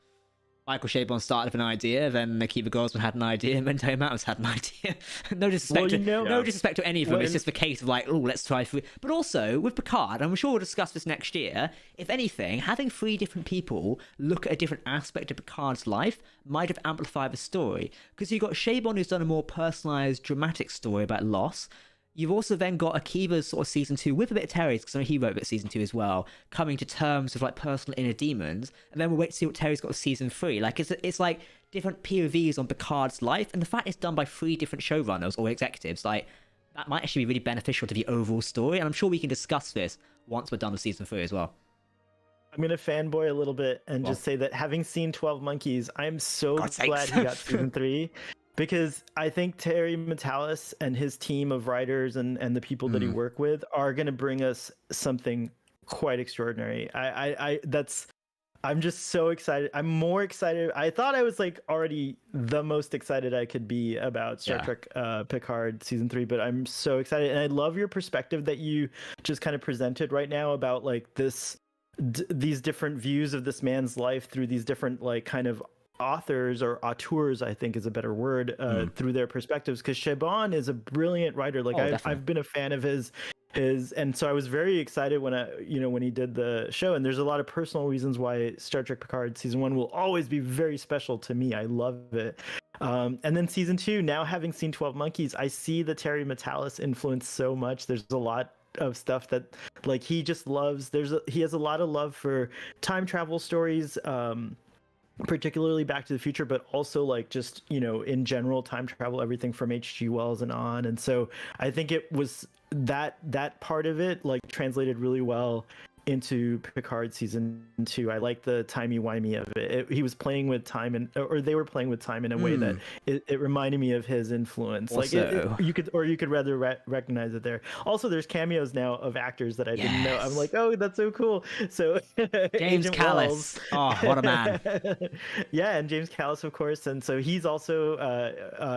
Michael Chabon started with an idea, then Akiva Goldsman had an idea, and then Terry Matalas had an idea. No disrespect, no disrespect to any of them. It's just the case of like, oh, let's try 3. But also with Picard, I'm sure we'll discuss this next year. If anything, having 3 different people look at a different aspect of Picard's life might have amplified the story. Because you've got Chabon, who's done a more personalized, dramatic story about loss. You've also then got Akiva's sort of season 2 with a bit of Terry's, because I know he wrote a bit of season 2 as well, coming to terms with like personal inner demons, and then we'll wait to see what Terry's got with season 3. Like it's like different POVs on Picard's life, and the fact it's done by 3 different showrunners or executives, like that might actually be really beneficial to the overall story. And I'm sure we can discuss this once we're done with season 3 as well. I'm gonna fanboy a little bit and just say that having seen 12 Monkeys, I'm so glad he got season 3. Because I think Terry Matalas and his team of writers and the people that he worked with are going to bring us something quite extraordinary. I'm just so excited. I'm more excited. I thought I was like already the most excited I could be about Star Trek Picard season 3, but I'm so excited. And I love your perspective that you just kind of presented right now about like these different views of this man's life through these different like kind of authors or auteurs, I think is a better word, through their perspectives, because Chabon is a brilliant writer. Like I've been a fan of his, and so I was very excited when when he did the show. And there's a lot of personal reasons why Star Trek Picard season 1 will always be very special to me. I love it. And then season 2, now having seen 12 Monkeys, I see the Terry Matalas influence so much. There's a lot stuff that like he just loves. He has a lot of love for time travel stories, particularly Back to the Future, but also like just, you know, in general time travel, everything from H.G. Wells and on. And so I think it was that part of it like translated really well into Picard season 2. I like the timey-wimey of it. He was playing with time, or they were playing with time in a way that it reminded me of his influence. Also, like you could rather recognize it there. Also, there's cameos now of actors that I didn't know. I'm like, oh, that's so cool. So James Callis, oh, what a man. Yeah, and James Callis, of course. And so he's also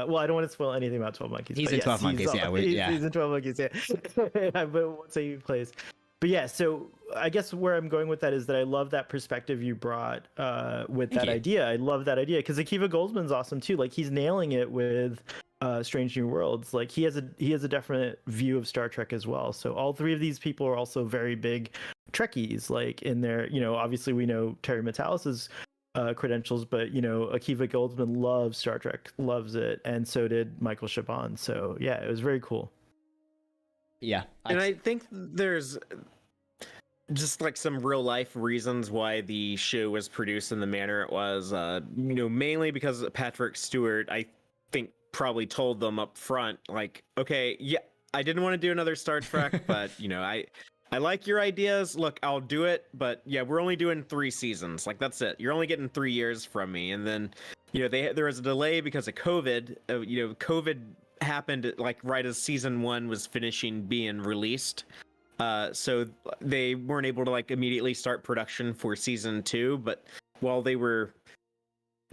well, I don't want to spoil anything about 12 Monkeys. He's in 12 Monkeys, he's in 12 Monkeys, yeah. But won't say who plays. But yeah, so I guess where I'm going with that is that I love that perspective you brought with that idea. I love that idea because Akiva Goldsman's awesome too. Like he's nailing it with Strange New Worlds. Like he has a definite view of Star Trek as well. So all three of these people are also very big Trekkies. Like in their, you know, obviously we know Terry Metalis' credentials, but you know Akiva Goldsman loves Star Trek, loves it, and so did Michael Chabon. So yeah, it was very cool. Yeah. And I think there's just like some real life reasons why the show was produced in the manner it was, you know, mainly because Patrick Stewart, I think, probably told them up front, like, okay, yeah, I didn't want to do another Star Trek, but, you know, I like your ideas. Look, I'll do it. But yeah, we're only doing 3 seasons. Like, that's it. You're only getting 3 years from me. And then, you know, there was a delay because of COVID. You know, COVID happened like right as season 1 was finishing being released, so they weren't able to like immediately start production for season 2. But while they were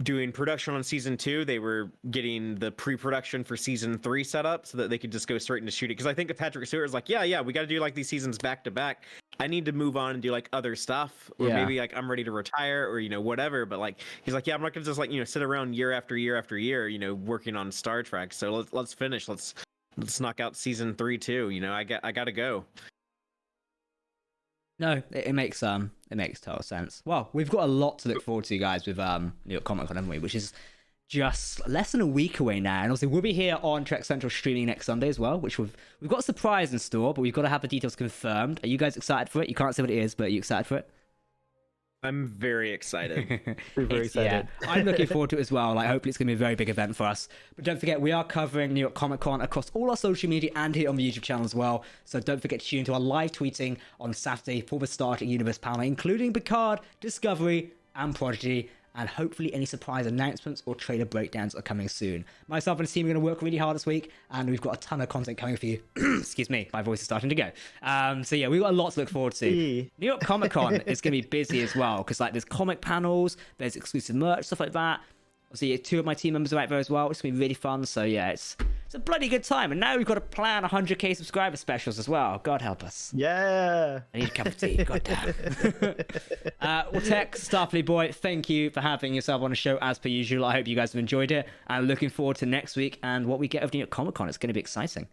doing production on season 2, they were getting the pre-production for season 3 set up so that they could just go straight into shooting. Because I think if Patrick Stewart was like, yeah, we got to do like these seasons back to back, I need to move on and do like other stuff, or maybe like I'm ready to retire, or, you know, whatever. But like he's like, yeah, I'm not gonna just like, you know, sit around year after year after year, you know, working on Star Trek. So let's finish. Let's knock out season 3 too. You know, I gotta go. No, it makes total sense. Well, we've got a lot to look forward to, guys, with New York Comic Con, haven't we? Which is just less than a week away now, and obviously we'll be here on Trek Central streaming next Sunday as well, which we've got a surprise in store, but we've got to have the details confirmed. Are you guys excited for it? You can't say what it is, but are you excited for it? I'm very excited. We're very excited. Yeah, I'm looking forward to it as well. Like, hopefully it's going to be a very big event for us. But don't forget, we are covering New York Comic Con across all our social media and here on the YouTube channel as well. So don't forget to tune into our live tweeting on Saturday for the Star Trek Universe panel, including Picard, Discovery, and Prodigy. And hopefully any surprise announcements or trailer breakdowns are coming soon. Myself and the team are going to work really hard this week, and we've got a ton of content coming for you. Excuse me, my voice is starting to go. So yeah, we've got a lot to look forward to. New York Comic Con is going to be busy as well, because like there's comic panels, there's exclusive merch, stuff like that. Obviously, 2 of my team members are out there as well, which is going to be really fun. So yeah, it's a bloody good time. And now we've got to plan 100k subscriber specials as well. God help us. Yeah. I need a cup of tea. God damn. Well, Tech, Starfleet Boy, thank you for having yourself on the show as per usual. I hope you guys have enjoyed it. And looking forward to next week and what we get of New York Comic Con. It's going to be exciting.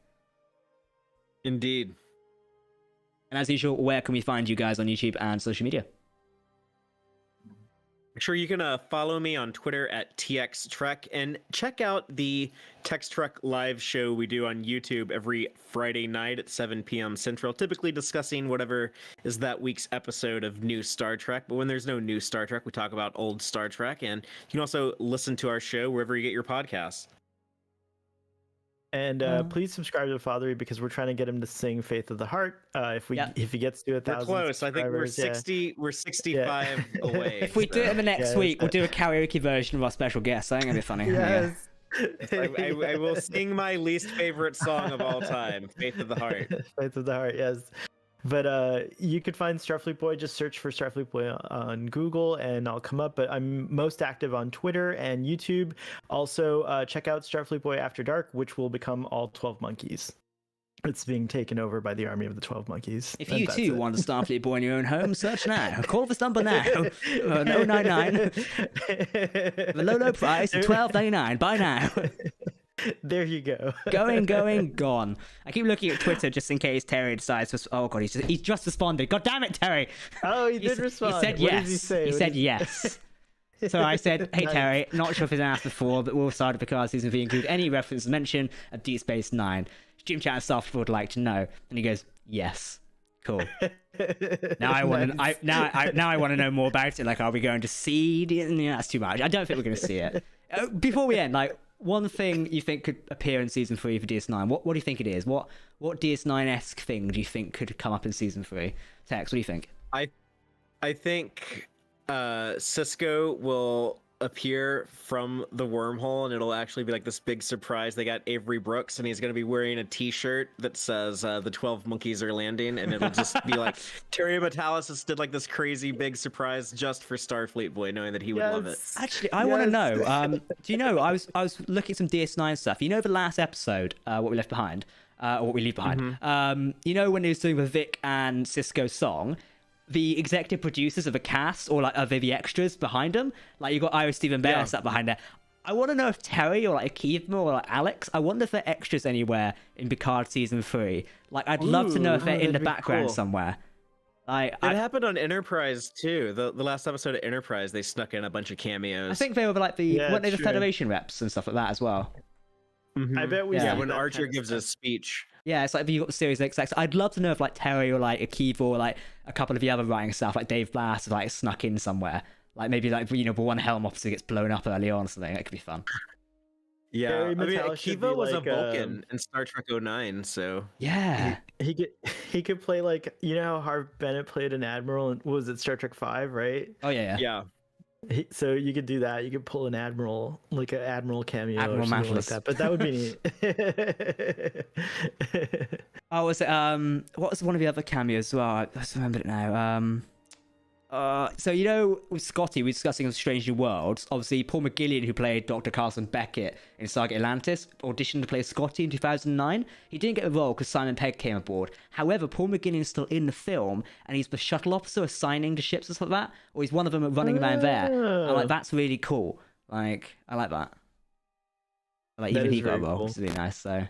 Indeed. And as usual, where can we find you guys on YouTube and social media? Make sure you can follow me on Twitter at TXTrek, and check out the Tex Trek live show we do on YouTube every Friday night at 7 p.m. Central, typically discussing whatever is that week's episode of new Star Trek. But when there's no new Star Trek, we talk about old Star Trek, and you can also listen to our show wherever you get your podcasts. And please subscribe to Fathery, because we're trying to get him to sing "Faith of the Heart." If he gets to 1,000, we're close. I think we're 60. We're 65 away. If we do it in the next week, we'll do a karaoke version of our special guest. I think it'll be funny. Yes. I will sing my least favorite song of all time, "Faith of the Heart." Faith of the Heart. Yes. But you could find Starfleet Boy. Just search for Starfleet Boy on Google and I'll come up. But I'm most active on Twitter and YouTube. Also, check out Starfleet Boy After Dark, which will become all 12 Monkeys. It's being taken over by the army of the 12 Monkeys. If you too want a Starfleet Boy in your own home, search now. Call this number now. 099. The low price, $12.99. Buy now. There you go. Going, gone. I keep looking at Twitter just in case Terry decides to... Oh, God, he's just responded. God damn it, Terry. Oh, he did respond. He said yes. What did he say? He said yes. So I said, hey, Terry, not sure if it's asked before, but we'll start Picard Season 3 include any reference mention of Deep Space Nine. Stream chat and stuff would like to know. And he goes, Yes. Cool. Now I want to. Now I want to know more about it. Like, are we going to see? That's too much. I don't think we're going to see it. Before we end, like, one thing you think could appear in season 3 for DS9. What do you think it is? What DS9-esque thing do you think could come up in season 3? Tex, what do you think? I think Cisco will appear from the wormhole, and it'll actually be like this big surprise. They got Avery Brooks, and he's going to be wearing a t-shirt that says the 12 monkeys are landing, and it'll just be like Terry Metalis did like this crazy big surprise just for Starfleet Boy, knowing that he would love it. Actually, I want to know, do you know, I was looking at some DS9 stuff. You know, the last episode, What We Left Behind, or What We Leave Behind, you know, when he was doing the Vic and Cisco song, the executive producers of the cast, or like the extras behind them, like you got Ira Stephen Bear sat behind there. I want to know if Terry or like Akiva or like Alex, I wonder if they're extras anywhere in Picard season 3. Like, I'd love to know if they're in the background somewhere. Like, it happened on Enterprise too. The last episode of Enterprise, they snuck in a bunch of cameos. I think they were like weren't they the Federation reps and stuff like that as well? I bet we. Yeah, when Archer gives his speech. Yeah, it's like you got the series execs. I'd love to know if like Terry or like Akiva or like a couple of the other writing staff, like Dave Blass, like snuck in somewhere. Like maybe like, you know, the one Helm officer gets blown up early on or something. That could be fun. Yeah, I mean, Akiva was like, a Vulcan in Star Trek 09, so yeah, he could play like, you know how Harv Bennett played an admiral in, was it Star Trek 5, right? Oh yeah. So you could do that. You could pull an admiral, like an admiral cameo, Admiral or something like Mantles. that. But that would be neat. Oh, was it? What was one of the other cameos? Well, I just remembered it now. So you know, with Scotty, we're discussing Strange New Worlds. Obviously, Paul McGillian, who played Dr. Carson Beckett in Saga Atlantis, auditioned to play Scotty in 2009. He didn't get the role because Simon Pegg came aboard. However, Paul McGillian is still in the film, and he's the shuttle officer assigning to ships and stuff like that, or he's one of them running around there. And like, that's really cool. Like, I like that. Like, even he got a role, which is really nice. So.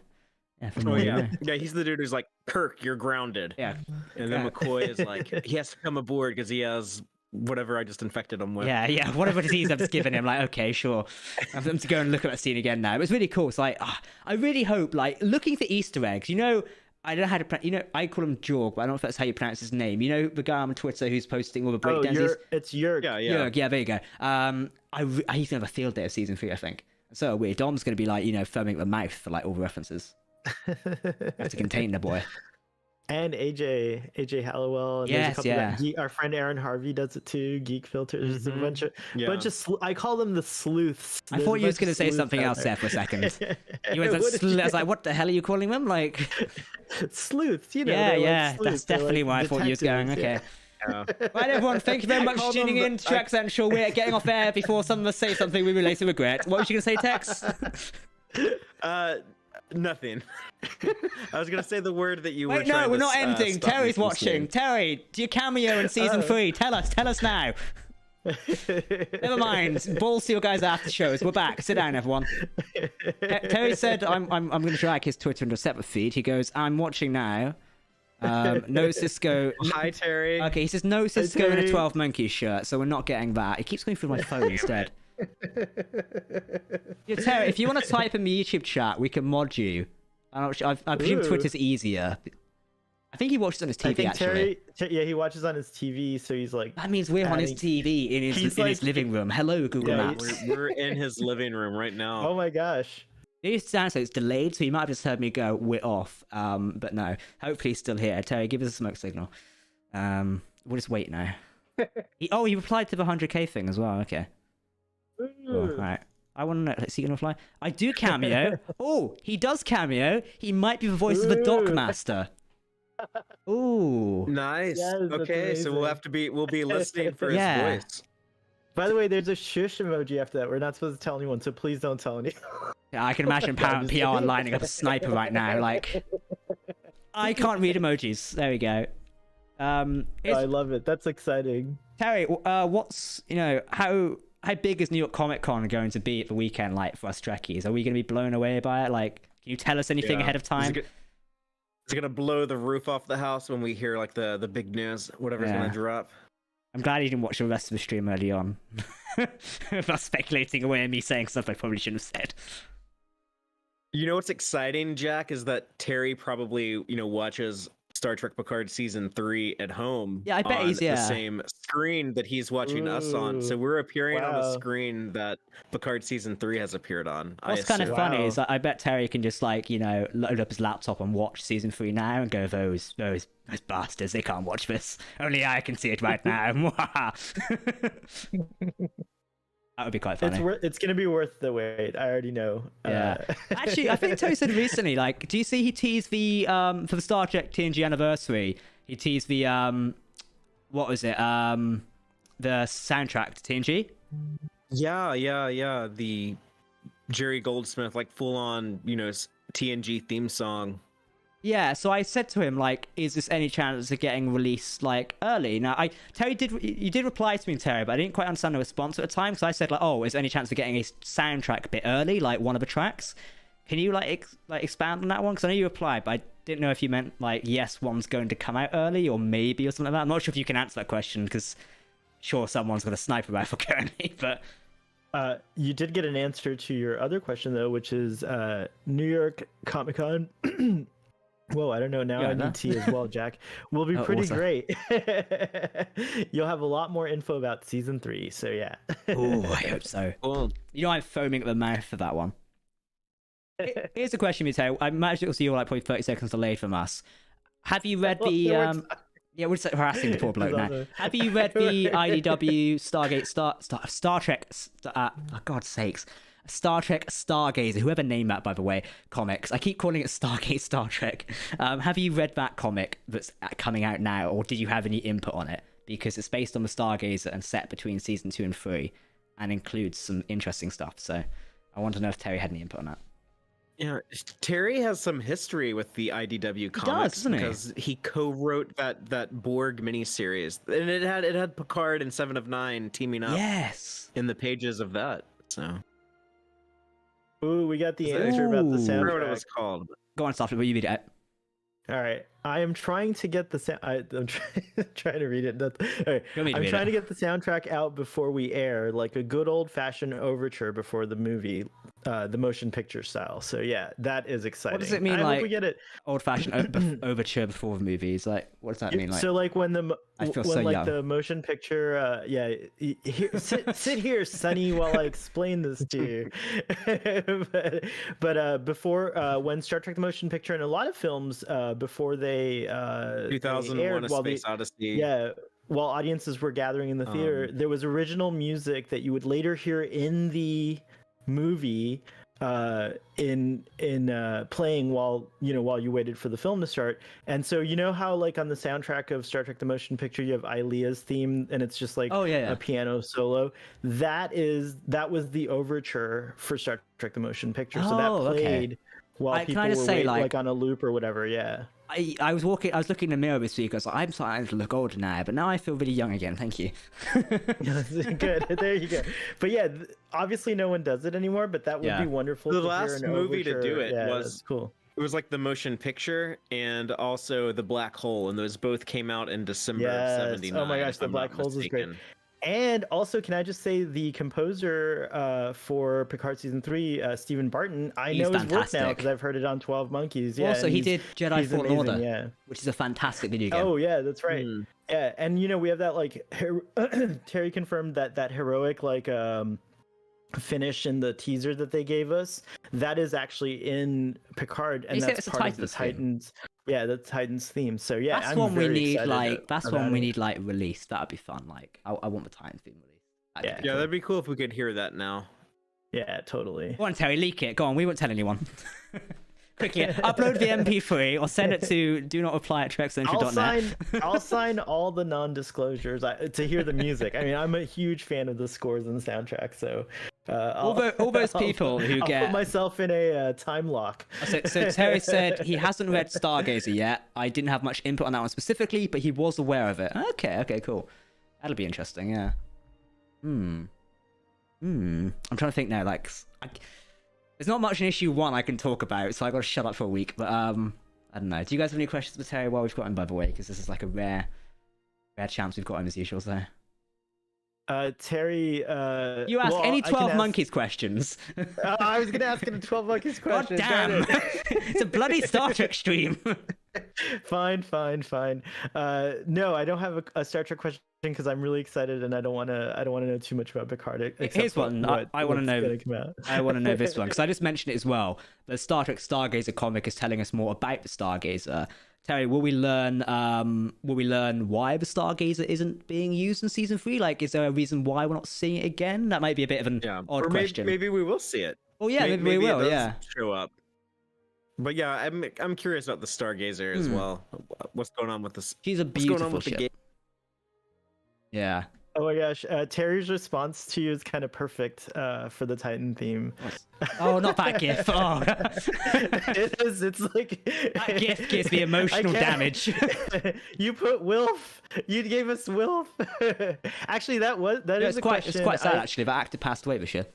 Yeah, yeah, he's the dude who's like, Kirk, you're grounded. Yeah. And then McCoy is like, he has to come aboard because he has whatever I just infected him with. Yeah, whatever disease I've just given him. Like, okay, sure. I have to go and look at that scene again now. It was really cool. It's like, I really hope, like, looking for Easter eggs. You know, I don't know how to pronounce. You know, I call him Jorg, but I don't know if that's how you pronounce his name. You know, the guy on Twitter who's posting all the breakdowns. It's Jörg. Yeah. Jörg, yeah, there you go. I used to have a field day of season 3, I think. So weird. Dom's going to be like, you know, foaming at the mouth for like all the references. Have to contain the boy. And AJ Hallowell. And yes, yeah. Our friend Aaron Harvey does it too. Geek Filters. A bunch of I call them the sleuths. I thought you was going to say something else there for a second. You went I was like, what the hell are you calling them? Like sleuths, you know. Yeah. Like sleuths. That's definitely why I thought you was going. Okay. Right, everyone, thank you very much for tuning in to Trek Central. We're getting off air before some of us say something we will later regret. What was you going to say, Tex? Nothing. I was gonna say the word that you Wait, were. No, we're not ending. Terry's watching. Terry, do you cameo in season 3? Tell us now. Never mind. Balls to your guys' after shows. We're back. Sit down, everyone. Terry said, "I'm going to drag his Twitter into a separate feed." He goes, "I'm watching now. No Cisco." Hi, Terry. Okay, he says no Cisco in a 12 Monkeys shirt, so we're not getting that. He keeps going through my phone instead. Yeah, Terry, if you want to type in the YouTube chat, we can mod you. I presume Twitter's easier. I think he watches on his TV, actually. Terry, he watches on his TV, so he's like... That means we're on his TV in his living room. Hello, Google Maps. We're in his living room right now. Oh my gosh. It sounds like it's delayed, so you might have just heard me go, we're off. But no, hopefully he's still here. Terry, give us a smoke signal. We'll just wait now. He replied to the 100k thing as well. Okay. Cool. Right. I want to know. Is he going to fly? I do cameo. Oh, he does cameo. He might be the voice of the Dockmaster. Ooh. Nice. Yes, okay, so we'll be listening for his voice. By the way, there's a shush emoji after that. We're not supposed to tell anyone, so please don't tell anyone. Yeah, I can imagine Paramount PR lining up a sniper right now. Like, I can't read emojis. There we go. I love it. That's exciting. Terry, what's, you know, how big is New York Comic Con going to be at the weekend, like, for us Trekkies? Are we going to be blown away by it? Like, can you tell us anything ahead of time? It's going to blow the roof off the house when we hear, like, the big news, whatever's going to drop. I'm glad you didn't watch the rest of the stream early on. About speculating away and me saying stuff I probably shouldn't have said. You know what's exciting, Jack, is that Terry probably, watches Star Trek Picard season 3 at home. Yeah, I bet on he's the same screen that he's watching us on. So we're appearing on the Wow. screen that Picard season 3 has appeared on. What's kind of assume. funny Wow. is I bet Terry can just like, you know, load up his laptop and watch season 3 now and go, those bastards, they can't watch this. Only I can see it right now. That would be quite funny. It's gonna be worth the wait. I already know. Yeah. Actually, I think Terry said recently, like, do you see he teased the for the Star Trek TNG anniversary? He teased the what was it? The soundtrack to TNG. Yeah. The Jerry Goldsmith, like full on, you know, TNG theme song. Yeah, so I said to him, like, is this any chance of getting released, like, early? Now, you did reply to me, Terry, but I didn't quite understand the response at the time, because I said, like, oh, is there any chance of getting a soundtrack a bit early, like, one of the tracks? Can you, like, expand on that one? Because I know you replied, but I didn't know if you meant, like, yes, one's going to come out early, or maybe, or something like that. I'm not sure if you can answer that question, because sure, someone's got a sniper rifle currently, but... You did get an answer to your other question, though, which is New York Comic-Con... Whoa, I don't know. Now I need tea as well, Jack. Will be pretty awesome. great. You'll have a lot more info about season 3, so yeah. Oh, I hope so. Cool. You know, I'm foaming at the mouth for that one. Here's a question, Mateo. I imagine you're like probably 30 seconds delayed from us. Have you read the yeah, we're just harassing the poor bloke now. Awesome. Have you read the IDW Stargate Star Trek? Oh, God's sakes. Star Trek Stargazer, whoever named that, by the way, comics. I keep calling it Stargate Star Trek. Have you read that comic that's coming out now, or did you have any input on it? Because it's based on the Stargazer and set between season 2 and 3, and includes some interesting stuff. So I want to know if Terry had any input on that. Yeah, Terry has some history with the IDW comics doesn't he? because he co-wrote that Borg miniseries, and it had Picard and Seven of Nine teaming up Yes. in the pages of that. So. Ooh, we got the answer about the Ooh. I don't know what it soundtrack. was called. Go on, stop it. Will you read it? All right, I am trying to get the sound. I'm trying to read it. All right. You want me to I'm read trying it? to get the soundtrack out before we air, like a good old-fashioned overture before the movie, the motion picture style. So yeah, that is exciting. What does it mean, I hope like we get it. Old-fashioned overture before the movies. Like, what does that mean? Like, So like when I feel when so like young. the motion picture, sit here, Sonny, while I explain this to you. but before when Star Trek the motion picture and a lot of films before they 2001: aired, A while Space Odyssey. yeah, while audiences were gathering in the theater, there was original music that you would later hear in the movie in playing while you waited for the film to start. And so you know how like on the soundtrack of Star Trek the motion picture you have Ilea's theme and it's just like a piano solo. That was the overture for Star Trek the motion picture. So that played while people were waiting, like on a loop or whatever. Yeah. I was looking in the mirror this week. I was like, I'm starting to look older now, but now I feel really young again. Thank you. Good. There you go. But yeah, obviously no one does it anymore. But that would be wonderful. The to last hear an movie to overture. do it Yeah, was that's cool. It was like the motion picture and also the Black Hole, and those both came out in December of '79. Oh my gosh, if the I'm Black not Holes is great. mistaken. And also, can I just say the composer for Picard season 3, Stephen Barton, I He's know his work now fantastic. because I've heard it on 12 Monkeys. Yeah, Also, and he did Jedi he's Fallen amazing, Order, yeah. which is a fantastic video game. Oh yeah, that's right. Yeah, and we have that like Terry confirmed that heroic like finish in the teaser that they gave us. That is actually in Picard, and He said that's it's a part of the Titans theme. Titans. Yeah, the Titans theme. So yeah, that's I'm one we very need. excited Like, that's about one we it. need like released. That'd be fun. Like, I want the Titan theme released. That'd be Yeah, cool. that'd be cool if we could hear that now. Yeah, totally. Go on, Terry, leak it. Go on, we won't tell anyone. Quickly, upload the MP3 or send it to do not reply at trexcentral.net. I'll sign all the non-disclosures to hear the music. I mean, I'm a huge fan of the scores and the soundtrack, so all those people who I'll get put myself in a time lock. So Terry said he hasn't read Stargazer yet. I didn't have much input on that one specifically, but he was aware of it. Okay, cool. That'll be interesting, yeah. I'm trying to think now, like, there's not much in issue 1 I can talk about, so I gotta shut up for a week, but I don't know. Do you guys have any questions for Terry while we've got him, by the way? Because this is like a rare chance we've got him as usual, so. Terry, You ask any 12 Monkeys questions. I was gonna ask him 12 Monkeys God questions. damn! It's a bloody Star Trek stream. Fine. No, I don't have a Star Trek question because I'm really excited and I don't want to know too much about Picard. Here's one I want to know. I want to know this one because I just mentioned it as well. The Star Trek Stargazer comic is telling us more about the Stargazer. Terry, will we learn why the Stargazer isn't being used in season 3? Like, is there a reason why we're not seeing it again? That might be a bit of an odd question. Maybe we will see it. Oh yeah, maybe we will. Yeah, show up. But yeah, I'm curious about the Stargazer as well. What's going on with this? She's a beautiful ship. Yeah. Oh my gosh, Terry's response to you is kind of perfect for the Titan theme. Oh, not that gif. Oh. It is. It's like that gif gives me emotional damage. You put Wilf. You gave us Wilf. Actually, that is a question. It's quite sad actually. That actor passed away this year.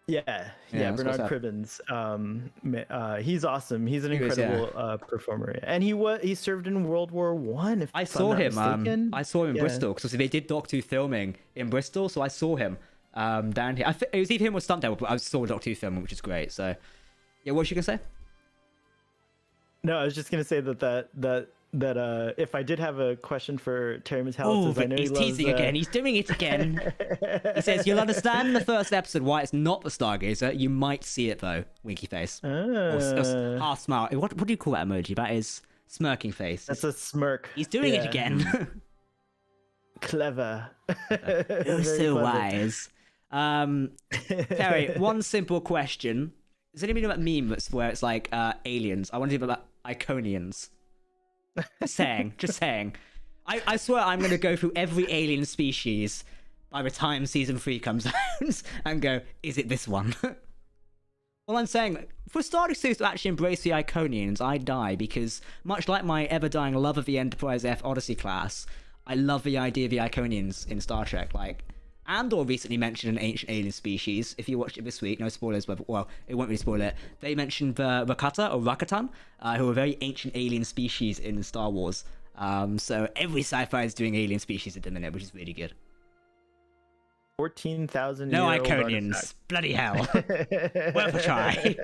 Yeah, Bernard Cribbins. He's awesome. He's an incredible performer, and he served in World War One. I saw him in Bristol because they did Doctor Who filming in Bristol, so I saw him down here. It was either him or Stunt Double, but I saw Doctor Who filming, which is great. So, yeah, what was you gonna say? No, I was just gonna say that if I did have a question for Terry Matalis, I know he's teasing again. He's doing it again. He says, "You'll understand in the first episode why it's not the Stargazer. You might see it though." Winky face. Or half smile. What do you call that emoji? That is smirking face. That's a smirk. He's doing it again. Clever. You're so wise. Terry, one simple question. Does anybody know that meme where it's like aliens? I want to do about Iconians. Just saying. I swear I'm going to go through every alien species by the time season 3 comes out and go, is it this one? Well, I'm saying, for Star Trek series to actually embrace the Iconians, I die because, much like my ever-dying love of the Enterprise F Odyssey class, I love the idea of the Iconians in Star Trek. Like, Andor recently mentioned an ancient alien species. If you watched it this week, no spoilers, but well, it won't really spoil it. They mentioned the Rakata or Rakatan, who are a very ancient alien species in Star Wars. So every sci-fi is doing alien species at the minute, which is really good. 14,000 no Iconians. Bloody hell. Worth a try.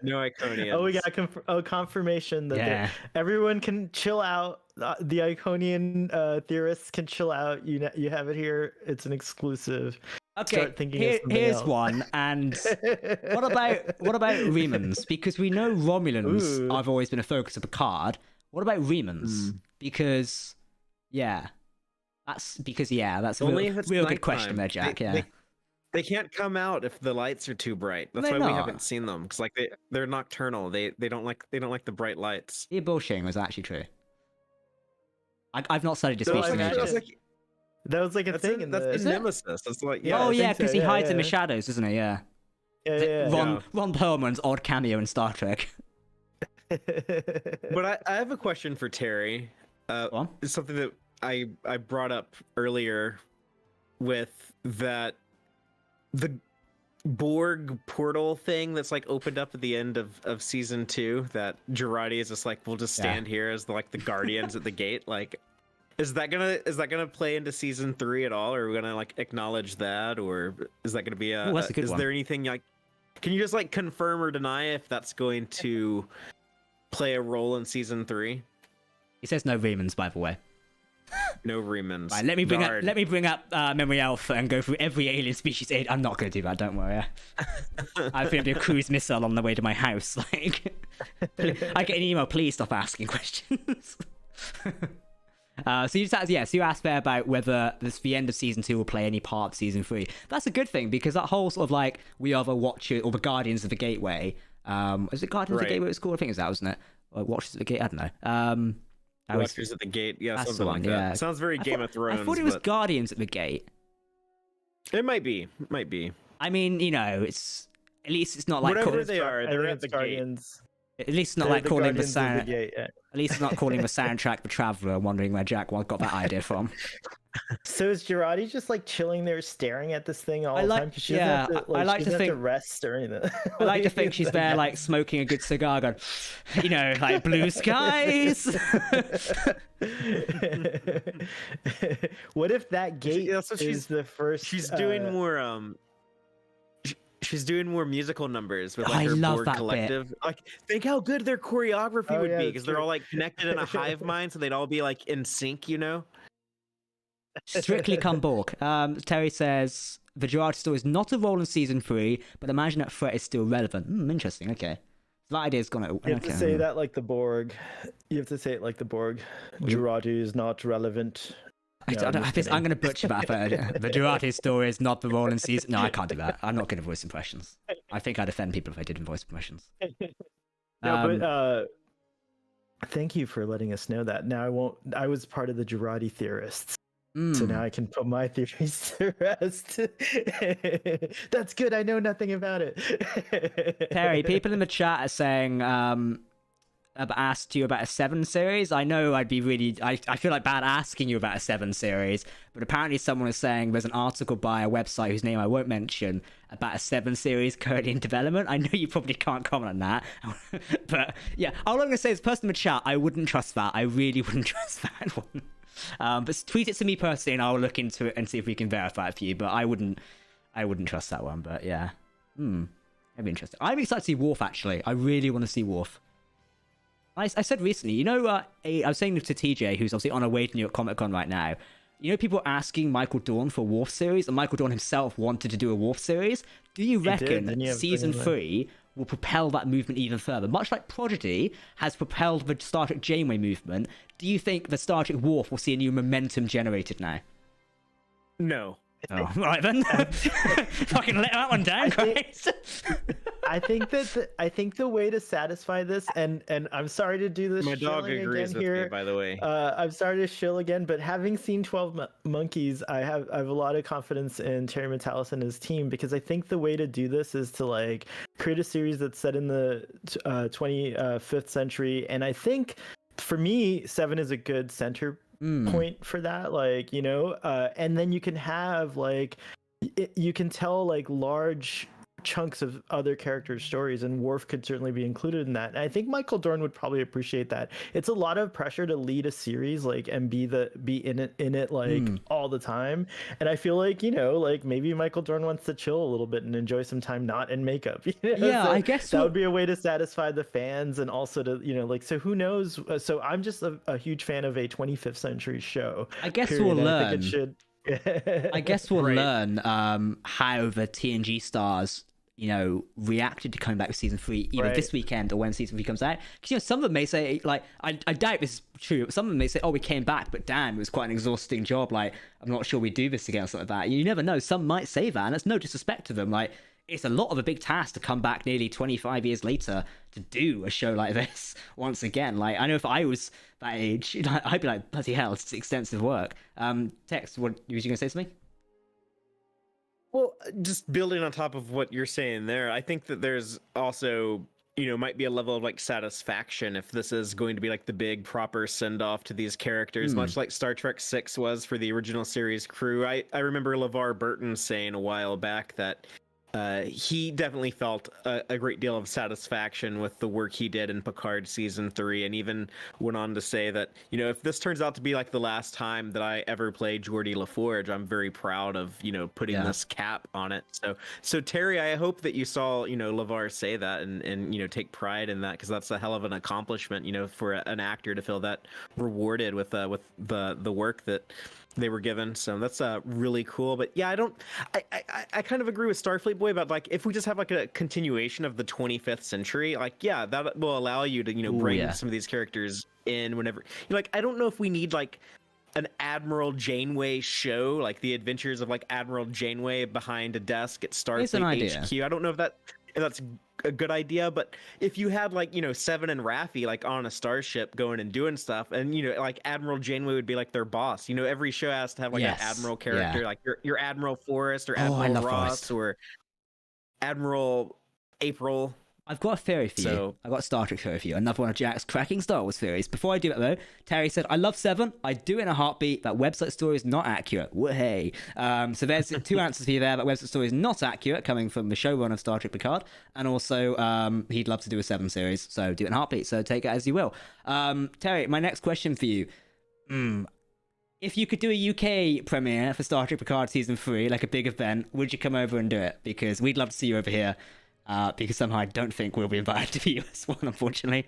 No Iconians. Oh, we got confirmation that everyone can chill out. The Iconian theorists can chill out. You have it here. It's an exclusive. Okay, Start thinking here's else. one. And what about Remans? Because we know Romulans have always been a focus of Picard. What about Remans? Because that's a real good question there, Jack. They can't come out if the lights are too bright. That's why we haven't seen them. Because like they're nocturnal. They don't like the bright lights. Your bullshitting was actually true. I've not studied the species. That was like a thing in the Nemesis. That's like because he hides in the shadows, isn't he? Yeah. Ron Perlman's odd cameo in Star Trek. But I have a question for Terry. It's something that I brought up earlier with that the Borg portal thing that's like opened up at the end of season 2 that Girardi is just like, we'll just stand here as the guardians at the gate. Like, is that gonna play into season 3 at all? Or are we gonna like acknowledge that, or is that gonna be there anything like, can you just like confirm or deny if that's going to play a role in season 3? He says no Remans, by the way. No Remans. Right, let me bring up Memory Alpha and go through every alien species. I'm not going to do that. Don't worry. I think it'll be a cruise missile on the way to my house. Like, I get an email. Please stop asking questions. So you asked there about whether the end of season 2 will play any part of season 3. That's a good thing because that whole sort of like we are the Watchers or the Guardians of the Gateway. Is it Guardians of the Gateway? It's called. I think it's that, wasn't it? Or Watchers of the Gate. I don't know. Watchers at the Gate, something like that. Sounds very Game of Thrones. I thought it was Guardians at the Gate. It might be. I mean, it's at least it's not like whatever they are. They're at the Guardians. At least it's not like calling the sound. At least it's not calling the soundtrack "The Traveler." Wondering where Jack got that idea from. So is Girardi just like chilling there, staring at this thing all the time? She I like to think rest or anything. I like to think she's there, like smoking a good cigar, going, like blue skies. What if that gate is the first? She's doing more. She's doing more musical numbers with Oh, like I her love Borg that bit. collective. Like, think how good their choreography Oh, would yeah, be that's because they're true. all like connected in a hive mind, so they'd all be like in sync, you know? Strictly come Borg. Terry says the Gerard story is not a role in season 3, but imagine that threat is still relevant. Interesting. Okay, that idea's gonna. You have to say that like the Borg. You have to say it like the Borg. Girardi is not relevant. No, I'm I'm going to butcher that. The Gerard story is not the role in season. No, I can't do that. I'm not good at voice impressions. I think I'd offend people if I did voice impressions. No, but thank you for letting us know that. Now I won't. I was part of the Girardi theorists. So now I can put my theories to rest. That's good. I know nothing about it. Terry, people in the chat are saying, I've asked you about a 7 series. I know I'd be really... I feel like bad asking you about a 7 series, but apparently someone is saying there's an article by a website whose name I won't mention about a 7 series currently in development. I know you probably can't comment on that, but yeah, all I'm going to say is, person in the chat, I wouldn't trust that. I really wouldn't trust that one. But tweet it to me personally and I'll look into it and see if we can verify it for you, but I wouldn't trust that one. But yeah, that'd be interesting. I'm excited to see Worf, actually. I really want to see Worf. I said recently, you know, I was saying to TJ, who's obviously on her way to New York Comic Con right now, you know, people are asking Michael Dorn for a Worf series, and Michael Dorn himself wanted to do a Worf series. Do you reckon season 3 will propel that movement even further? Much like Prodigy has propelled the Star Trek Janeway movement, do you think the Star Trek Worf will see a new momentum generated now? No. Oh, right then. Fucking let that one down, guys. I think the way to satisfy this, and I'm sorry to do this. My dog agrees with me, by the way. I'm sorry to shill again, but having seen 12 Monkeys, I have a lot of confidence in Terry Matalas and his team, because I think the way to do this is to like create a series that's set in the 25th century, and I think for me, 7 is a good center point for that, like, you know, and then you can have like you can tell like large chunks of other characters' stories, and Worf could certainly be included in that. And I think Michael Dorn would probably appreciate that. It's a lot of pressure to lead a series, like, and be in it like all the time. And I feel like, you know, like maybe Michael Dorn wants to chill a little bit and enjoy some time not in makeup. You know? Yeah, so I guess that would be a way to satisfy the fans, and also to, you know, like, so who knows? So I'm just a huge fan of a 25th century show. I guess period. we'll learn. I think it should. I guess we'll learn how the TNG stars, you know, reacted to coming back with season 3 either this weekend or when season 3 comes out. Because, you know, some of them may say, like, I doubt this is true, but some of them may say, oh, we came back, but damn, it was quite an exhausting job, like, I'm not sure we do this again or something like that. You never know. Some might say that, and it's no disrespect to them. Like, it's a lot of a big task to come back nearly 25 years later to do a show like this once again. Like, I know if I was that age, I'd be like, bloody hell, it's extensive work. Tex, what was you going to say something? Well, just building on top of what you're saying there, I think that there's also, you know, might be a level of like satisfaction if this is going to be like the big proper send off to these characters, much like Star Trek 6 was for the original series crew. I remember LeVar Burton saying a while back that he definitely felt a great deal of satisfaction with the work he did in Picard season 3, and even went on to say that, you know, if this turns out to be like the last time that I ever play Geordi LaForge, I'm very proud of, you know, putting this cap on it. So Terry, I hope that you saw, you know, LeVar say that and you know, take pride in that, because that's a hell of an accomplishment, you know, for an actor to feel that rewarded with the work that they were given. So that's really cool. But yeah, I kind of agree with Starfleet Boy about, like, if we just have like a continuation of the 25th century, like, yeah, that will allow you to, you know, bring some of these characters in whenever, you know, like, I don't know if we need like an Admiral Janeway show, like the adventures of like Admiral Janeway behind a desk at Starfleet HQ. I don't know if that's a good idea, but if you had, like, you know, Seven and Raffi like on a starship going and doing stuff, and, you know, like Admiral Janeway would be like their boss. You know, every show has to have like an Admiral character, like your Admiral Forrest or Admiral Ross or Admiral April. I've got a theory for you. I've got a Star Trek theory for you. Another one of Jack's cracking Star Wars theories. Before I do it, though, Terry said, I love 7. I do it in a heartbeat. That website story is not accurate. Whoa. So there's 2 answers for you there. That website story is not accurate, coming from the showrunner of Star Trek Picard. And also, he'd love to do a 7 series. So do it in a heartbeat. So take it as you will. Terry, my next question for you. if you could do a UK premiere for Star Trek Picard Season 3, like a big event, would you come over and do it? Because we'd love to see you over here. Because somehow I don't think we'll be invited to the US one, unfortunately.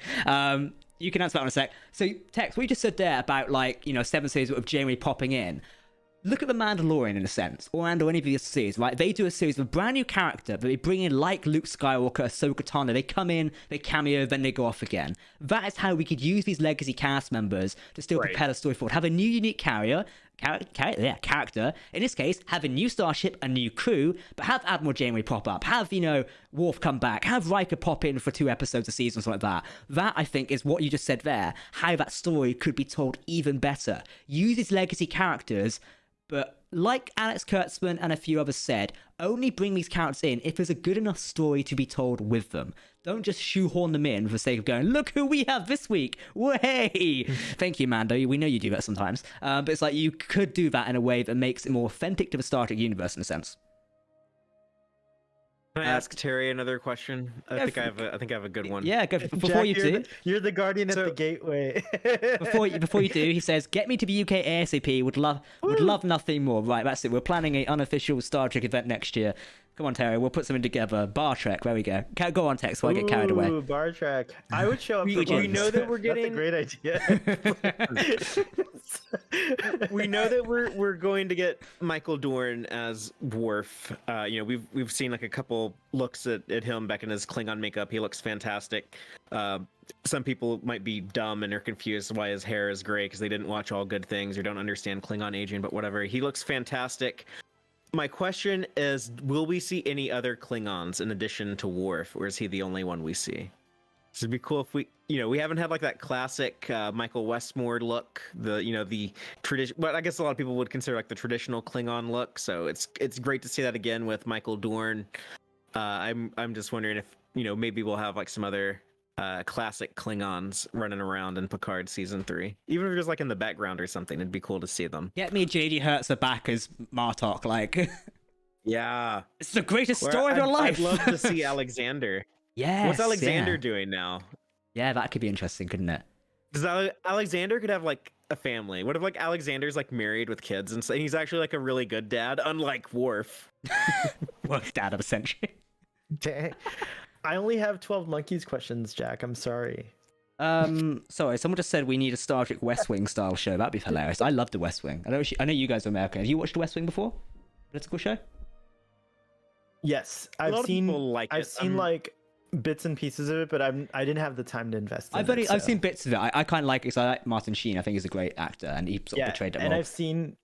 You can answer that in a sec. So, Tex, what you just said there about, like, 7 series of Janeway popping in. Look at The Mandalorian, in a sense, or any of these series, right? They do a series of a brand new character, but they bring in, like Luke Skywalker, Ahsoka Tano. They come in, they cameo, then they go off again. That is how we could use these legacy cast members to still propel a story forward. Have a new unique character. In this case, have a new starship, a new crew, but have Admiral Janeway pop up. Have, Worf come back. Have Riker pop in for 2 episodes a season, something like that. That, I think, is what you just said there. How that story could be told even better. Use these legacy characters, but like Alex Kurtzman and a few others said, only bring these characters in if there's a good enough story to be told with them. Don't just shoehorn them in for the sake of going, look who we have this week. Way! Thank you, Mando. We know you do that sometimes. But it's like you could do that in a way that makes it more authentic to the Star Trek universe in a sense. Can I ask Terry another question? I think I have a good one. Yeah, go before Jack, you do. You're the guardian at the gateway. before you do, he says, "Get me to the UK ASAP. Would love nothing more." Right, that's it. We're planning an unofficial Star Trek event next year. Come on, Terry. We'll put something together. Bar Trek. There we go. Go on, Tex. Before I get carried away. Ooh, Bar Trek. I would show up. We know that we're getting. That's a great idea. We know that we're going to get Michael Dorn as Worf. We've seen like a couple looks at him back in his Klingon makeup. He looks fantastic. Some people might be dumb and are confused why his hair is gray because they didn't watch All Good Things or don't understand Klingon aging, but whatever. He looks fantastic. My question is, will we see any other Klingons in addition to Worf, or is he the only one we see? So it'd be cool if we haven't had like that classic Michael Westmore look, the tradition. But I guess a lot of people would consider like the traditional Klingon look. So it's great to see that again with Michael Dorn. I'm just wondering if maybe we'll have like some other classic Klingons running around in Picard season 3, even if it was like in the background or something. It'd be cool to see them. Get me JD Hertz back as Martok, like. Yeah, it's the greatest story of your life. I'd love to see Alexander. Yes. What's Alexander doing now? Yeah, that could be interesting, couldn't it? Because Alexander could have like a family. What if like Alexander's like married with kids and he's actually like a really good dad, unlike Worf? Worst dad of a century. Dang. I only have 12 Monkeys questions, Jack. I'm sorry. Sorry, someone just said we need a Star Trek West Wing style show. That'd be hilarious. I love the West Wing. I know you guys are American. Have you watched the West Wing before? Political show? Yes, I've seen like bits and pieces of it, but I didn't have the time to invest in it. I've seen bits of it. I kind of like it because I like Martin Sheen. I think he's a great actor, and he sort of portrayed it well. And I've seen,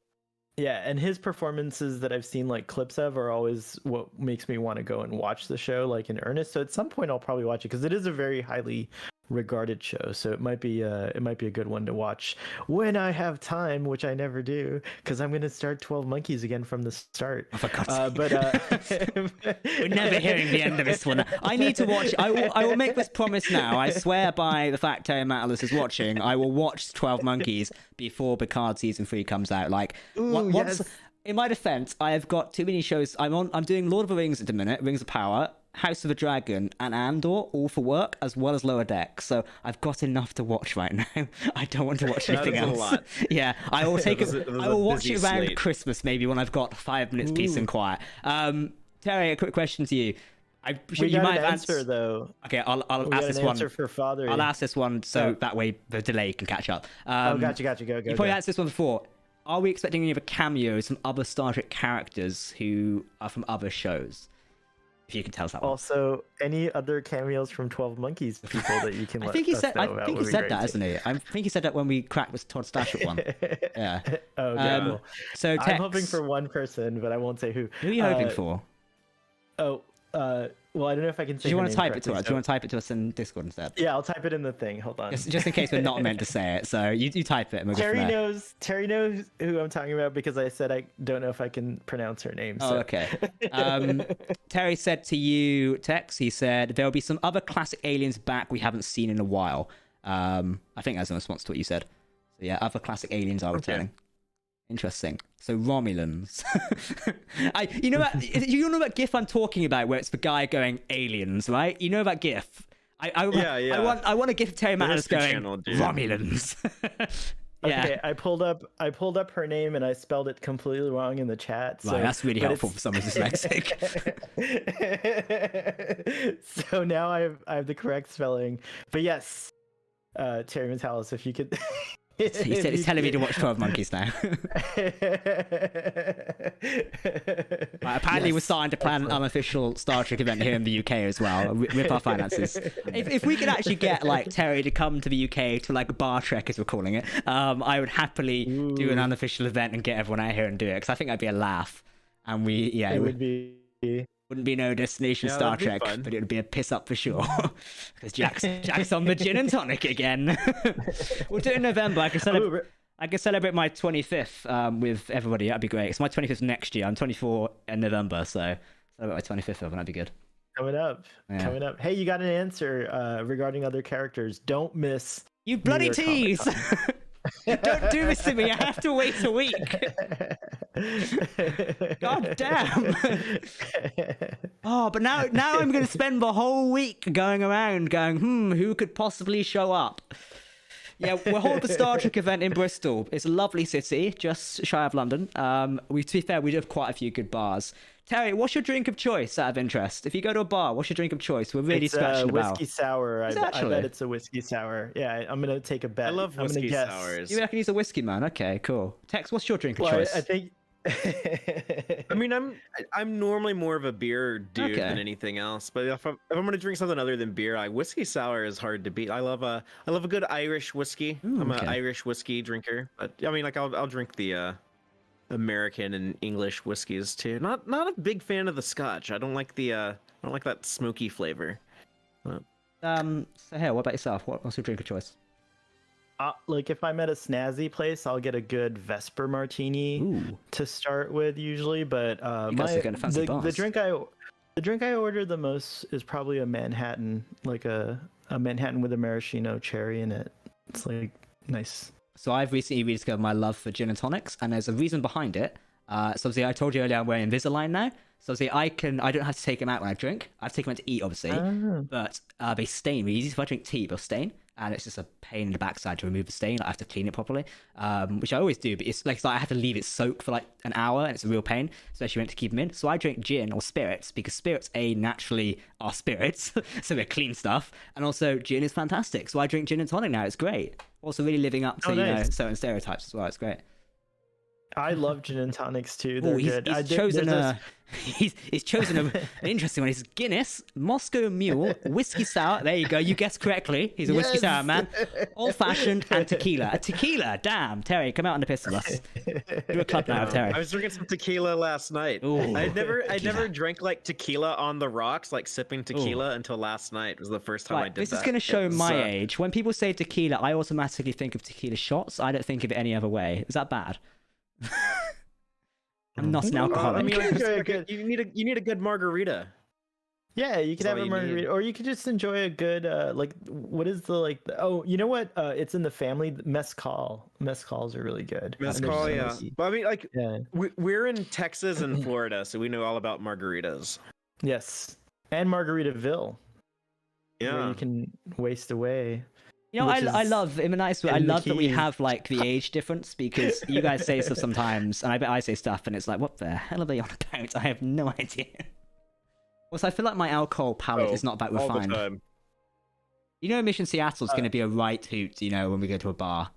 and his performances that I've seen like clips of are always what makes me want to go and watch the show like in earnest. So at some point I'll probably watch it because it is a very highly regarded show, so it might be a good one to watch when I have time, which I never do because I'm going to start 12 Monkeys again from the start. Oh, for God's sake. We're never hearing the end of this one. I need to watch. I will make this promise now. I swear by the fact Terry Matalis is watching, I will watch 12 Monkeys before Picard season 3 comes out. Like, once. Yes. In my defense, I have got too many shows. I'm doing Lord of the Rings at the minute, Rings of Power, House of the Dragon, and Andor, all for work, as well as Lower Deck. So I've got enough to watch right now. I don't want to watch anything else. A lot. Yeah, I will take it. I will watch it around Christmas, maybe when I've got 5 minutes peace and quiet. Terry, a quick question to you. You might answer though. Okay, I'll ask this one. Answer for father. I'll ask this one so that way the delay can catch up. Gotcha. Go. You probably answered this one before. Are we expecting any other cameos from other Star Trek characters who are from other shows? If you can tell us that one. Also, any other cameos from 12 Monkeys people that you can I think he said that, isn't he? I think he said that when we cracked with Todd Stashwood one. Yeah. Okay, cool. So Tex, I'm hoping for one person, but I won't say who. Who are you hoping for? Well, I don't know if I can say. Do you want to type it to us? Do you want to type it to us in Discord instead? Yeah, I'll type it in the thing. Hold on. Just in case we're not meant to say it. So you type it and we'll go from there. Terry knows who I'm talking about because I said I don't know if I can pronounce her name. So. Oh, okay. Terry said to you, Tex, he said, there'll be some other classic aliens back we haven't seen in a while. I think that's in response to what you said. So yeah, other classic aliens are returning. Interesting. So Romulans. You know that GIF I'm talking about, where it's the guy going aliens, right? You know that GIF. I want a GIF of Terry Matalis going Romulans. Yeah. Okay, I pulled up her name and I spelled it completely wrong in the chat. So, Right, that's really but helpful for someone who's dyslexic. So now I have the correct spelling. But yes, Terry Metalis, if you could. He's telling me to watch 12 Monkeys now. Apparently, we're starting to plan an unofficial Star Trek event here in the UK as well. Rip our finances. If we could actually get like Terry to come to the UK to like Bar Trek, as we're calling it, I would happily do an unofficial event and get everyone out here and do it because I think that'd be a laugh. And it would be. Wouldn't be no Destination Star Trek, but it would be a piss up for sure. Because Jack's on the gin and tonic again. We'll do it in November. I can celebrate my 25th with everybody. That'd be great. It's my 25th next year. I'm 24 in November, so celebrate my 25th, and that'd be good. Coming up. Hey, you got an answer regarding other characters. Don't miss. You bloody tease! Don't do this to me. I have to wait a week. God damn. Oh, but now I'm going to spend the whole week going around going, who could possibly show up? Yeah, we'll hold the Star Trek event in Bristol. It's a lovely city, just shy of London. To be fair, we do have quite a few good bars. Terry, what's your drink of choice out of interest? If you go to a bar, what's your drink of choice? We're really scratching about. Whiskey sour. I bet it's a whiskey sour. Yeah, I'm going to take a bet. I love whiskey sours. You reckon he's a whiskey man? Okay, cool. Tex, what's your drink of choice? I think... I mean, I'm normally more of a beer dude than anything else, but if I'm gonna drink something other than beer, whiskey sour is hard to beat. I love a good Irish whiskey. I'm an Irish whiskey drinker, but I mean, like I'll drink the American and English whiskeys too. Not a big fan of the Scotch. I don't like that smoky flavor. So here, what about yourself? What's your drink of choice? Like if I'm at a snazzy place, I'll get a good Vesper martini to start with usually. But the drink I ordered the most is probably a Manhattan, like a Manhattan with a maraschino cherry in it. It's like nice. So I've recently rediscovered my love for gin and tonics, and there's a reason behind it. So obviously I told you earlier I'm wearing Invisalign now. So obviously I don't have to take them out when I drink. I have to take them out to eat, obviously. But they stain really easy. If I drink tea, they'll stain. And it's just a pain in the backside to remove the stain. I have to clean it properly, which I always do. But it's like I have to leave it soak for like an hour, and it's a real pain, especially when to keep them in. So I drink gin or spirits because spirits naturally are spirits, so they're clean stuff. And also gin is fantastic. So I drink gin and tonic now. It's great. Also really living up to certain stereotypes as well. It's great. I love gin and tonics too. They're good. He's chosen an interesting one. He's Guinness, Moscow Mule, whiskey sour. There you go. You guessed correctly. He's a whiskey sour man. Old fashioned and tequila. A tequila. Damn, Terry, come out on the piss with us. Do a club now, Terry. I was drinking some tequila last night. I never drank like tequila on the rocks, like sipping tequila until last night. It was the first time I did that. This is going to show my age. When people say tequila, I automatically think of tequila shots. I don't think of it any other way. Is that bad? I'm not an alcoholic. I mean, you need a good margarita. Yeah, you could have a margarita, or you could just enjoy a good what is you know what? It's in the family. Mezcal. Mezcals are really good. Mezcal, yeah. But I mean, we're in Texas and Florida, so we know all about margaritas. Yes, and Margaritaville. Yeah, where you can waste away. You know, I love in a nice way. I love that we have like the age difference because you guys say stuff sometimes, and I bet I say stuff, and it's like, what the hell are they on about? I have no idea. Also, I feel like my alcohol palate is not that refined. All the time. You know, Mission Seattle's going to be a right hoot. You know, when we go to a bar.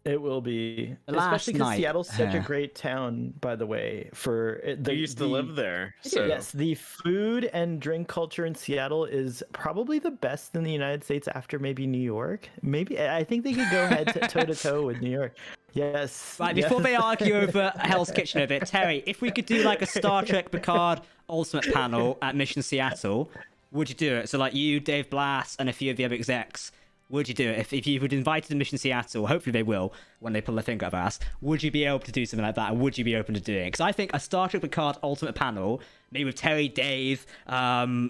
It will be, especially because Seattle's such a great town, by the way. I used to live there. So. Yes, the food and drink culture in Seattle is probably the best in the United States after maybe New York. Maybe I think they could go toe to toe with New York. Yes. Right, before they argue over Hell's Kitchen a bit, Terry, if we could do like a Star Trek Picard Ultimate panel at Mission Seattle, would you do it? So like you, Dave Blass, and a few of the other execs. Would you do it? If you would invite to Mission Seattle, hopefully they will when they pull their finger up our ass, would you be able to do something like that? And would you be open to doing it? Because I think a Star Trek Picard Ultimate panel, maybe with Terry, Dave, maybe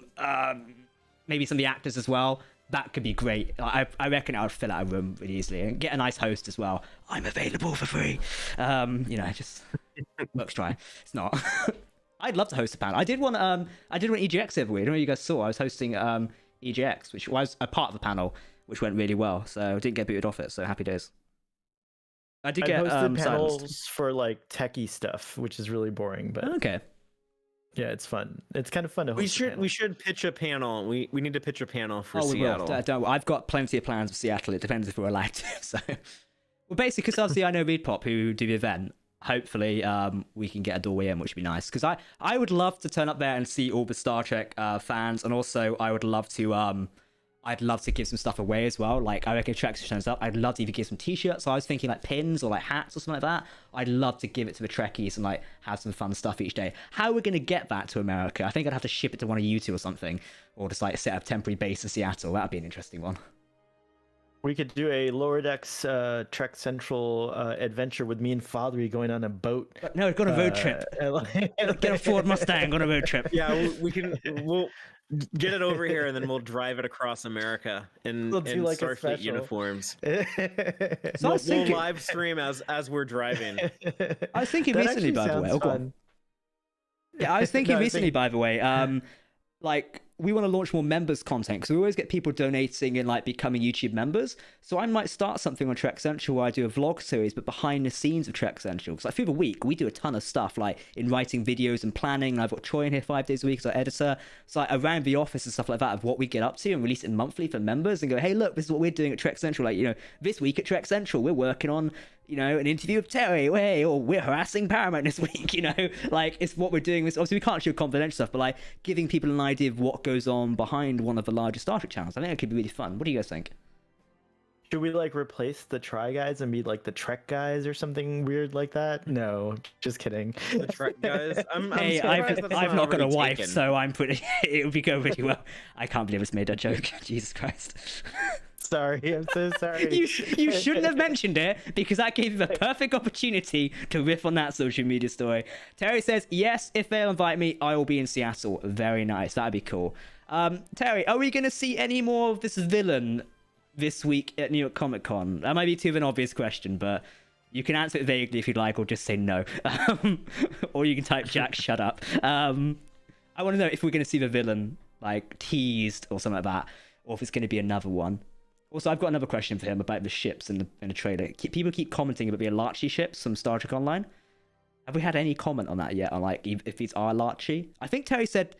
some of the actors as well, that could be great. I reckon I would fill out a room really easily and get a nice host as well. I'm available for free. Just works dry. It's not. I'd love to host a panel. I did one EGX every week. I don't know if you guys saw. I was hosting EGX, which was a part of the panel, which went really well. So I didn't get booted off it. So happy days. I did I get hosted panels silenced. for like techie stuff, which is really boring, but Okay. yeah, it's fun. It's kind of fun to host. We should pitch a panel. We need to pitch a panel for Oh, we Seattle. will. Don't, I've got plenty of plans for Seattle. It depends if we're allowed to. So, well, basically, because obviously I know ReadPop who do the event. Hopefully, we can get a doorway in, which would be nice. Because I would love to turn up there and see all the Star Trek fans, and also I would love to I'd love to give some stuff away as well. Like, I reckon if Trek turns up, I'd love to even give some t-shirts. So I was thinking like pins or like hats or something like that. I'd love to give it to the Trekkies and like have some fun stuff each day. How are we going to get that to America? I think I'd have to ship it to one of you two or something, or just like set up a temporary base in Seattle. That'd be an interesting one. We could do a Lower Decks Trek Central adventure with me and Fadri going on a boat. But no, we've got a road trip. Get a Ford Mustang on a road trip. Yeah, we'll get it over here and then we'll drive it across America in like Starfleet uniforms. So We'll live stream as we're driving. I was thinking recently, by the way. Oh, go on. Yeah, I was thinking recently, by the way. Like, we want to launch more members content because we always get people donating and like becoming YouTube members. So I might start something on Trek Central where I do a vlog series, but behind the scenes of Trek Central. Because like through the week, we do a ton of stuff like in writing videos and planning. I've got Troy in here 5 days a week as our editor. So like around the office and stuff like that of what we get up to and release it monthly for members and go, hey, look, this is what we're doing at Trek Central. Like, you know, this week at Trek Central, we're working on, you know, an interview with Terry, or we're harassing Paramount this week, you know, like it's what we're doing. Obviously, we can't show confidential stuff, but like giving people an idea of what goes on behind one of the largest Star Trek channels. I think it could be really fun. What do you guys think? Should we like replace the Try guys and be like the Trek guys or something weird like that? No, just kidding. The Trek guys. Hey, I've not got a wife, taken. So I'm pretty. It would be going really well. I can't believe it's made a joke. Jesus Christ. Sorry, I'm so sorry. You shouldn't have mentioned it because that gave you the perfect opportunity to riff on that social media story. Terry says, yes, if they'll invite me, I will be in Seattle. Very nice. That'd be cool. Terry, are we going to see any more of this villain this week at New York Comic Con? That might be too of an obvious question, but you can answer it vaguely if you'd like, or just say no. Or you can type Jack, shut up. I want to know if we're going to see the villain like teased or something like that, or if it's going to be another one. Also, I've got another question for him about the ships in the trailer. People keep commenting about the Alarchi ships from Star Trek Online. Have we had any comment on that yet? On like if these are Alarchi? I think Terry said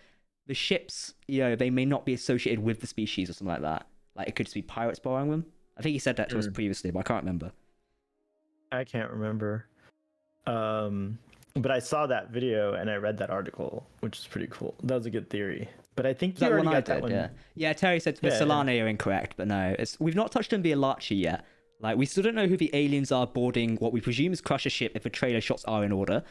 the ships, you know, they may not be associated with the species or something like that. Like it could just be pirates borrowing them. I think he said that to us previously, but I can't remember. I can't remember. But I saw that video and I read that article, which is pretty cool. That was a good theory. But I think you already got that one. Yeah, Terry said the Solani are incorrect, but no, we've not touched on the Alarchi yet. Like, we still don't know who the aliens are boarding what we presume is Crusher ship if the trailer shots are in order.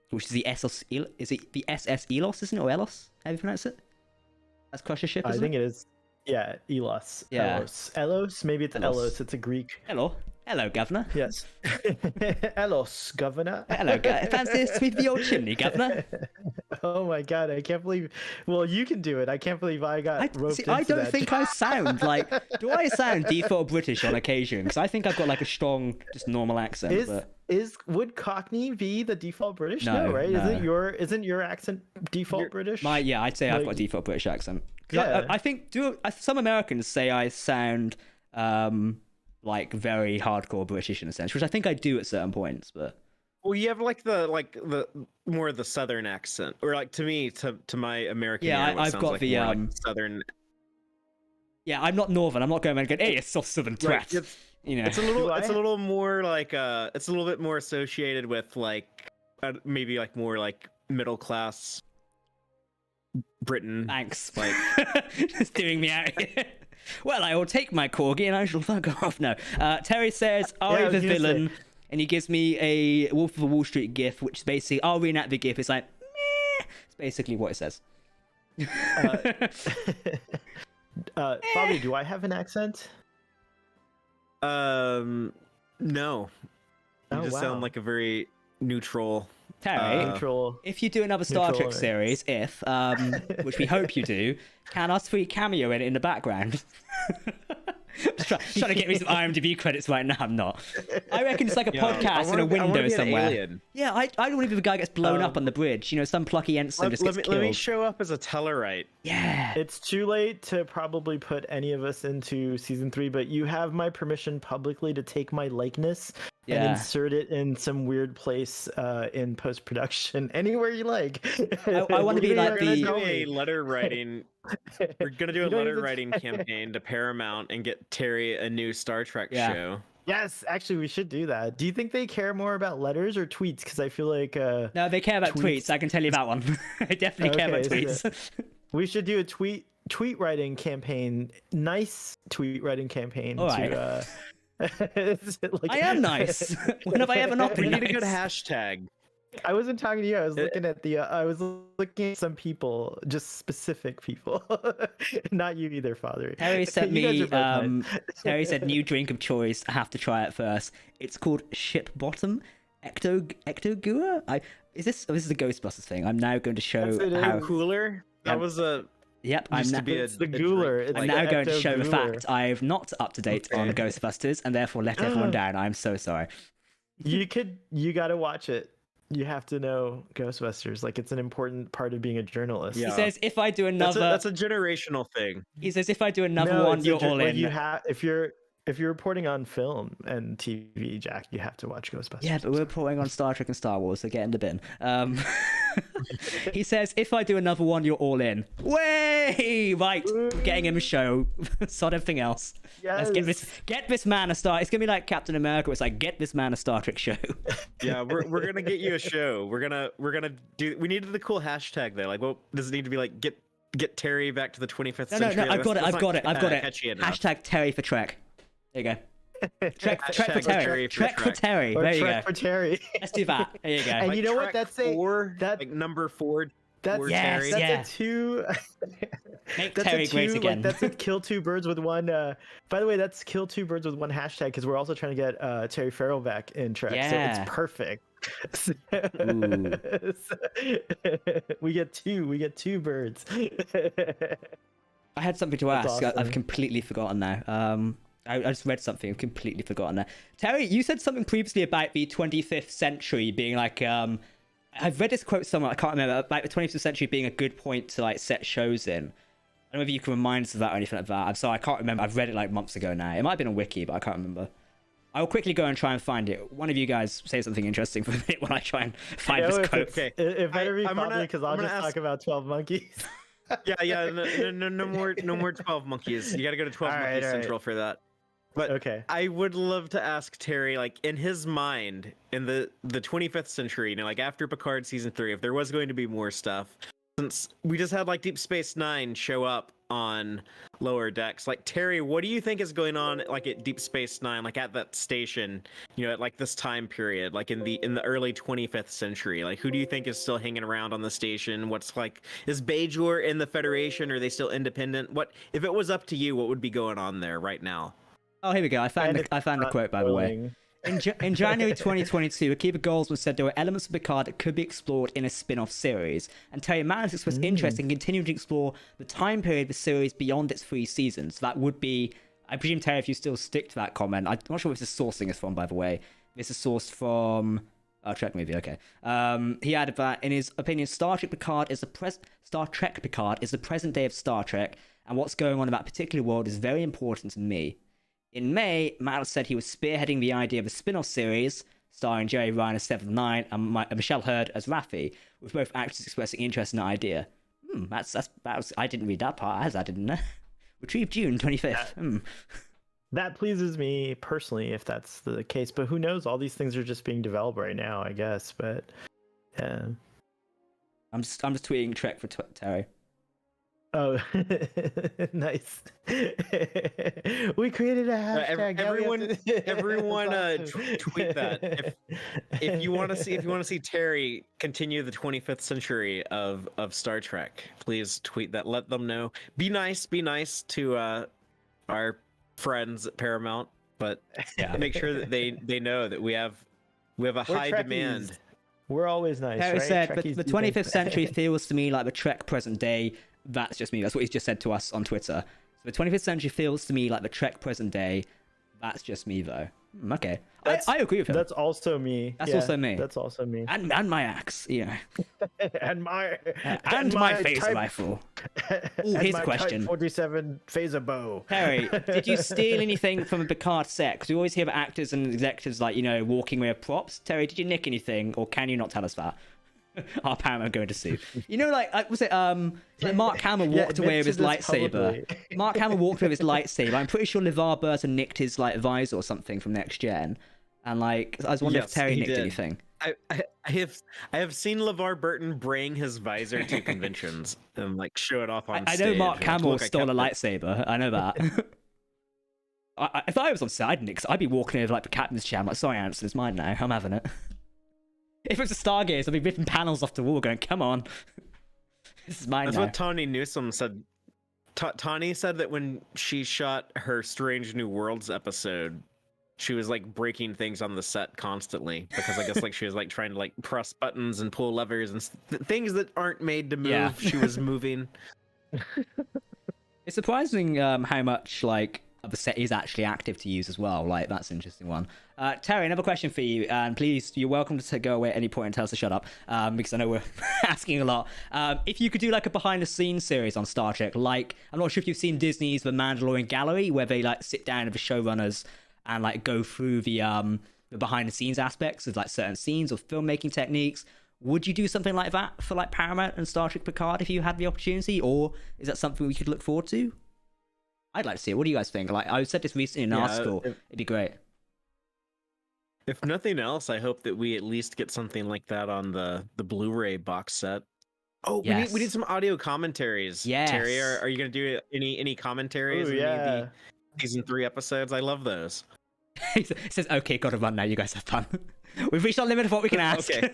Which is the SS... Is it the SS Elos, isn't it? Or Elos? How do you pronounce it? That's Crusher ship, isn't I think it is. Yeah, Elos. Yeah. Elos? Maybe it's Elos. It's a Greek. Hello, Governor. Yes. Elos, Governor. Hello, fancy to sweep the old chimney, Governor. Oh my God, I can't believe... Well, you can do it. I can't believe I got roped into I don't that. think I sound like... Do I sound default British on occasion? Because I think I've got like a strong, just normal accent. Would Cockney be the default British? No, right? no. Isn't your accent default British? I'd say I've got a default British accent. Yeah. I think some Americans say I sound like very hardcore British in a sense, which I think I do at certain points, but... Well, you have the more of the southern accent, or like to me, to my American ear, I've got the southern. Yeah, I'm not northern. I'm not going around going, hey, it's soft southern twat. Right, you know, it's a little more like it's a little bit more associated with like maybe like more like middle class Britain. Thanks, like just doing me out here. Well, I will take my corgi and I shall fuck off. No, Terry says, "Are the villain?" And he gives me a Wolf of Wall Street gif, which is basically, I'll reenact the gif. It's like, meh. It's basically what it says. Bobby, do I have an accent? No. You just sound like a very neutral. Terry, if you do another Star Trek series, which we hope you do, can us three cameo in the background? Trying to get me some IMDb credits right now. I'm not. I reckon it's like a podcast in a I wanna window be an somewhere. alien. Yeah, I don't want to be the guy who gets blown up on the bridge. You know, some plucky ensign just gets killed. Let me show up as a Tellarite. Yeah. It's too late to probably put any of us into season 3, but you have my permission publicly to take my likeness and insert it in some weird place in post-production, anywhere you like. I want to be like a letter writing. We're gonna do a letter writing campaign to Paramount and get Terry a new Star Trek show. Yes, actually, we should do that. Do you think they care more about letters or tweets? Because I feel like no, they care about tweets. I can tell you that one. They definitely care about tweets. We should do a tweet writing campaign. Nice tweet writing campaign. All right. Like, I am nice. When have I ever not been We nice? need a good hashtag. I wasn't talking to you. I was looking at I was looking at some people, just specific people, not you either, Father. Terry sent You guys me. are both nice. Terry said new drink of choice. I have to try it first. It's called Ship Bottom Ectogua. This is a Ghostbusters thing. I'm now going to show how Cooler. That was a. Yep, It's the Gooler. I'm now going to show the fact I'm not up to date on Ghostbusters and therefore let everyone down. I'm so sorry. You gotta watch it. You have to know Ghostbusters. Like, it's an important part of being a journalist. Yeah. He says if I do another, That's a generational thing. He says if I do another one, you're all in. If you're reporting on film and TV, Jack, you have to watch Ghostbusters. Yeah, but we're reporting on Star Trek and Star Wars, so get in the bin. He says, if I do another one, you're all in. Way! Right, getting him a show. Sod everything else. Yes. Let's get this man a Star... It's going to be like Captain America. It's like, get this man a Star Trek show. Yeah, we're going to get you a show. We're going to do... We needed the cool hashtag, though. Like, well, does it need to be like, get Terry back to the 25th century? No, I've got it. Catchy enough. Hashtag Terry for Trek. There you go. Trek for Terry. Trek for Terry. Or There you Trek go. for Terry. Let's do that. There you go. And you know what? Trek That's like number 4. That's Yes, that's yeah. a two. Make That's Terry a two, great again. Like, that's a kill two birds with one. By the way, that's kill two birds with one hashtag because we're also trying to get Terry Farrell back in Trek, so Yeah. it's perfect. Ooh. We get two birds. I had something to That's ask. awesome. I've completely forgotten now. I just read something. I've completely forgotten now. Terry, you said something previously about the 25th century being like. I've read this quote somewhere. I can't remember about the 25th century being a good point to like set shows in. I don't know if you can remind us of that or anything like that. I'm sorry, I can't remember. I've read it like months ago now. It might have been on Wiki, but I can't remember. I will quickly go and try and find it. One of you guys say something interesting for a minute while I try and find this quote. Okay. It better be I'm probably gonna- because I'm I'll gonna just ask- talk about 12 monkeys. Yeah. No more 12 monkeys. You got to go to 12 All right, Monkeys all right. Central for that. But Okay. I would love to ask Terry, like, in his mind, in the 25th century, you know, like after Picard season 3, if there was going to be more stuff, since we just had like Deep Space Nine show up on Lower Decks, like Terry, what do you think is going on, like at Deep Space Nine, like at that station, you know, at like this time period, like in the early 25th century? Like, who do you think is still hanging around on the station? What's like, is Bajor in the Federation? Are they still independent? What if it was up to you? What would be going on there right now? Oh, here we go. I found the quote, by the way. In January 2022, Akiva Goldsman said there were elements of Picard that could be explored in a spin-off series, and Terry Mannix expressed interest in continuing to explore the time period of the series beyond its 3 seasons. That would be, I presume, Terry, if you still stick to that comment. I'm not sure where this sourcing is from, by the way. This is sourced from Trek movie. Okay. He added that in his opinion, Star Trek Picard is the present day of Star Trek, and what's going on in that particular world is very important to me. In May, Matt said he was spearheading the idea of a spin-off series starring Jerry Ryan as 7th Nine and Michelle Hurd as Raffi, with both actors expressing interest in the idea. I didn't read that part, as I didn't know. Retrieved June 25th. That pleases me personally if that's the case, but who knows? All these things are just being developed right now, I guess. But yeah. I'm just tweeting Trek for Terry. Oh, nice. We created a hashtag. Everyone, tweet that. If you want to see Terry continue the 25th century of Star Trek, please tweet that. Let them know. Be nice to our friends at Paramount, but make sure that they know that we have a high demand. We're always nice. Terry right? said, but Trekkies the do 25th things. century feels to me like the Trek present day. That's just me. That's what he's just said to us on Twitter. So the 25th century feels to me like the Trek present day. That's just me, though. Okay. I agree with him. That's also me. That's also me. That's also me. And my axe, you know. and my phaser type, rifle. Ooh, here's a question. Type 47 phaser bow. Terry, did you steal anything from a Picard set? Because we always hear about actors and executives like, you know, walking away with props. Terry, did you nick anything, or can you not tell us that? Our Paramount going to sue. You know, like was it like Mark Hamill walked away with his lightsaber. Mark Hamill walked away with his lightsaber. I'm pretty sure LeVar Burton nicked his like visor or something from Next Gen. And like I was wondering if Terry nicked anything. I have seen LeVar Burton bring his visor to conventions and like show it off on I stage. know Mark Hamill stole a it. lightsaber. I know that. If I was on set, I'd be walking over like the captain's chair. I'm like, sorry, Ansel, it's mine now. I'm having it. If it was a Stargaze, I'd be ripping panels off the wall going, come on. This is mine. That's what Tawny Newsome said. Tawny said that when she shot her Strange New Worlds episode, she was like breaking things on the set constantly because I guess like she was like trying to like press buttons and pull levers and things that aren't made to move. Yeah. She was moving. It's surprising how much like the set is actually active to use as well. Like that's an interesting one. Terry, another question for you, and please, you're welcome to go away at any point and tell us to shut up, because I know we're asking a lot. If you could do like a behind-the-scenes series on Star Trek, like I'm not sure if you've seen Disney's The Mandalorian Gallery, where they like sit down with the showrunners and like go through the behind-the-scenes aspects of like certain scenes or filmmaking techniques. Would you do something like that for like Paramount and Star Trek Picard if you had the opportunity, or is that something we could look forward to? I'd like to see it. What do you guys think? Like I said this recently in an article. It'd be great. If nothing else, I hope that we at least get something like that on the Blu-ray box set. Oh, yes. we need some audio commentaries. Yes. Terry, are you gonna do any commentaries? Ooh, yeah. The season 3 episodes? I love those. It says, "Okay, gotta run now. You guys have fun." We've reached our limit of what we can ask. Okay.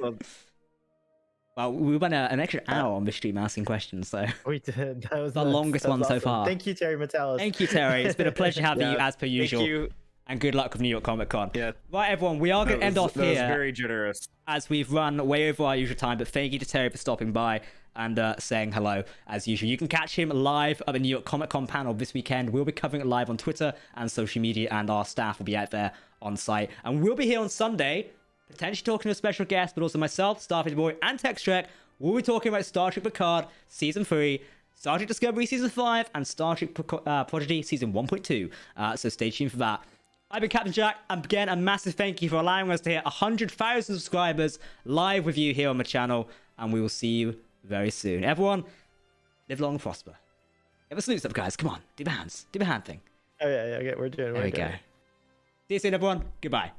Well, we went an extra hour on this stream asking questions, so we did. That was the longest one awesome. So far. Thank you, Terry Metalis. Thank you, Terry. It's been a pleasure having you as per usual. Thank you. And good luck with New York Comic Con. Yeah. Right, everyone, we are going to end off here. That was very generous. As we've run way over our usual time, but thank you to Terry for stopping by and saying hello as usual. You can catch him live at the New York Comic Con panel this weekend. We'll be covering it live on Twitter and social media, and our staff will be out there on site. And we'll be here on Sunday, potentially talking to a special guest, but also myself, Starfish Boy, and Tex Trek. We'll be talking about Star Trek Picard Season 3, Star Trek Discovery Season 5, and Star Trek Prodigy Season 1.2. So stay tuned for that. I've been Captain Jack, and again, a massive thank you for allowing us to hit 100,000 subscribers live with you here on the channel, and we will see you very soon. Everyone, live long and prosper. Give a salute up, guys. Come on, do the hands. Do the hand thing. Oh, yeah, okay, we're doing it. There we go. See you soon, everyone. Goodbye.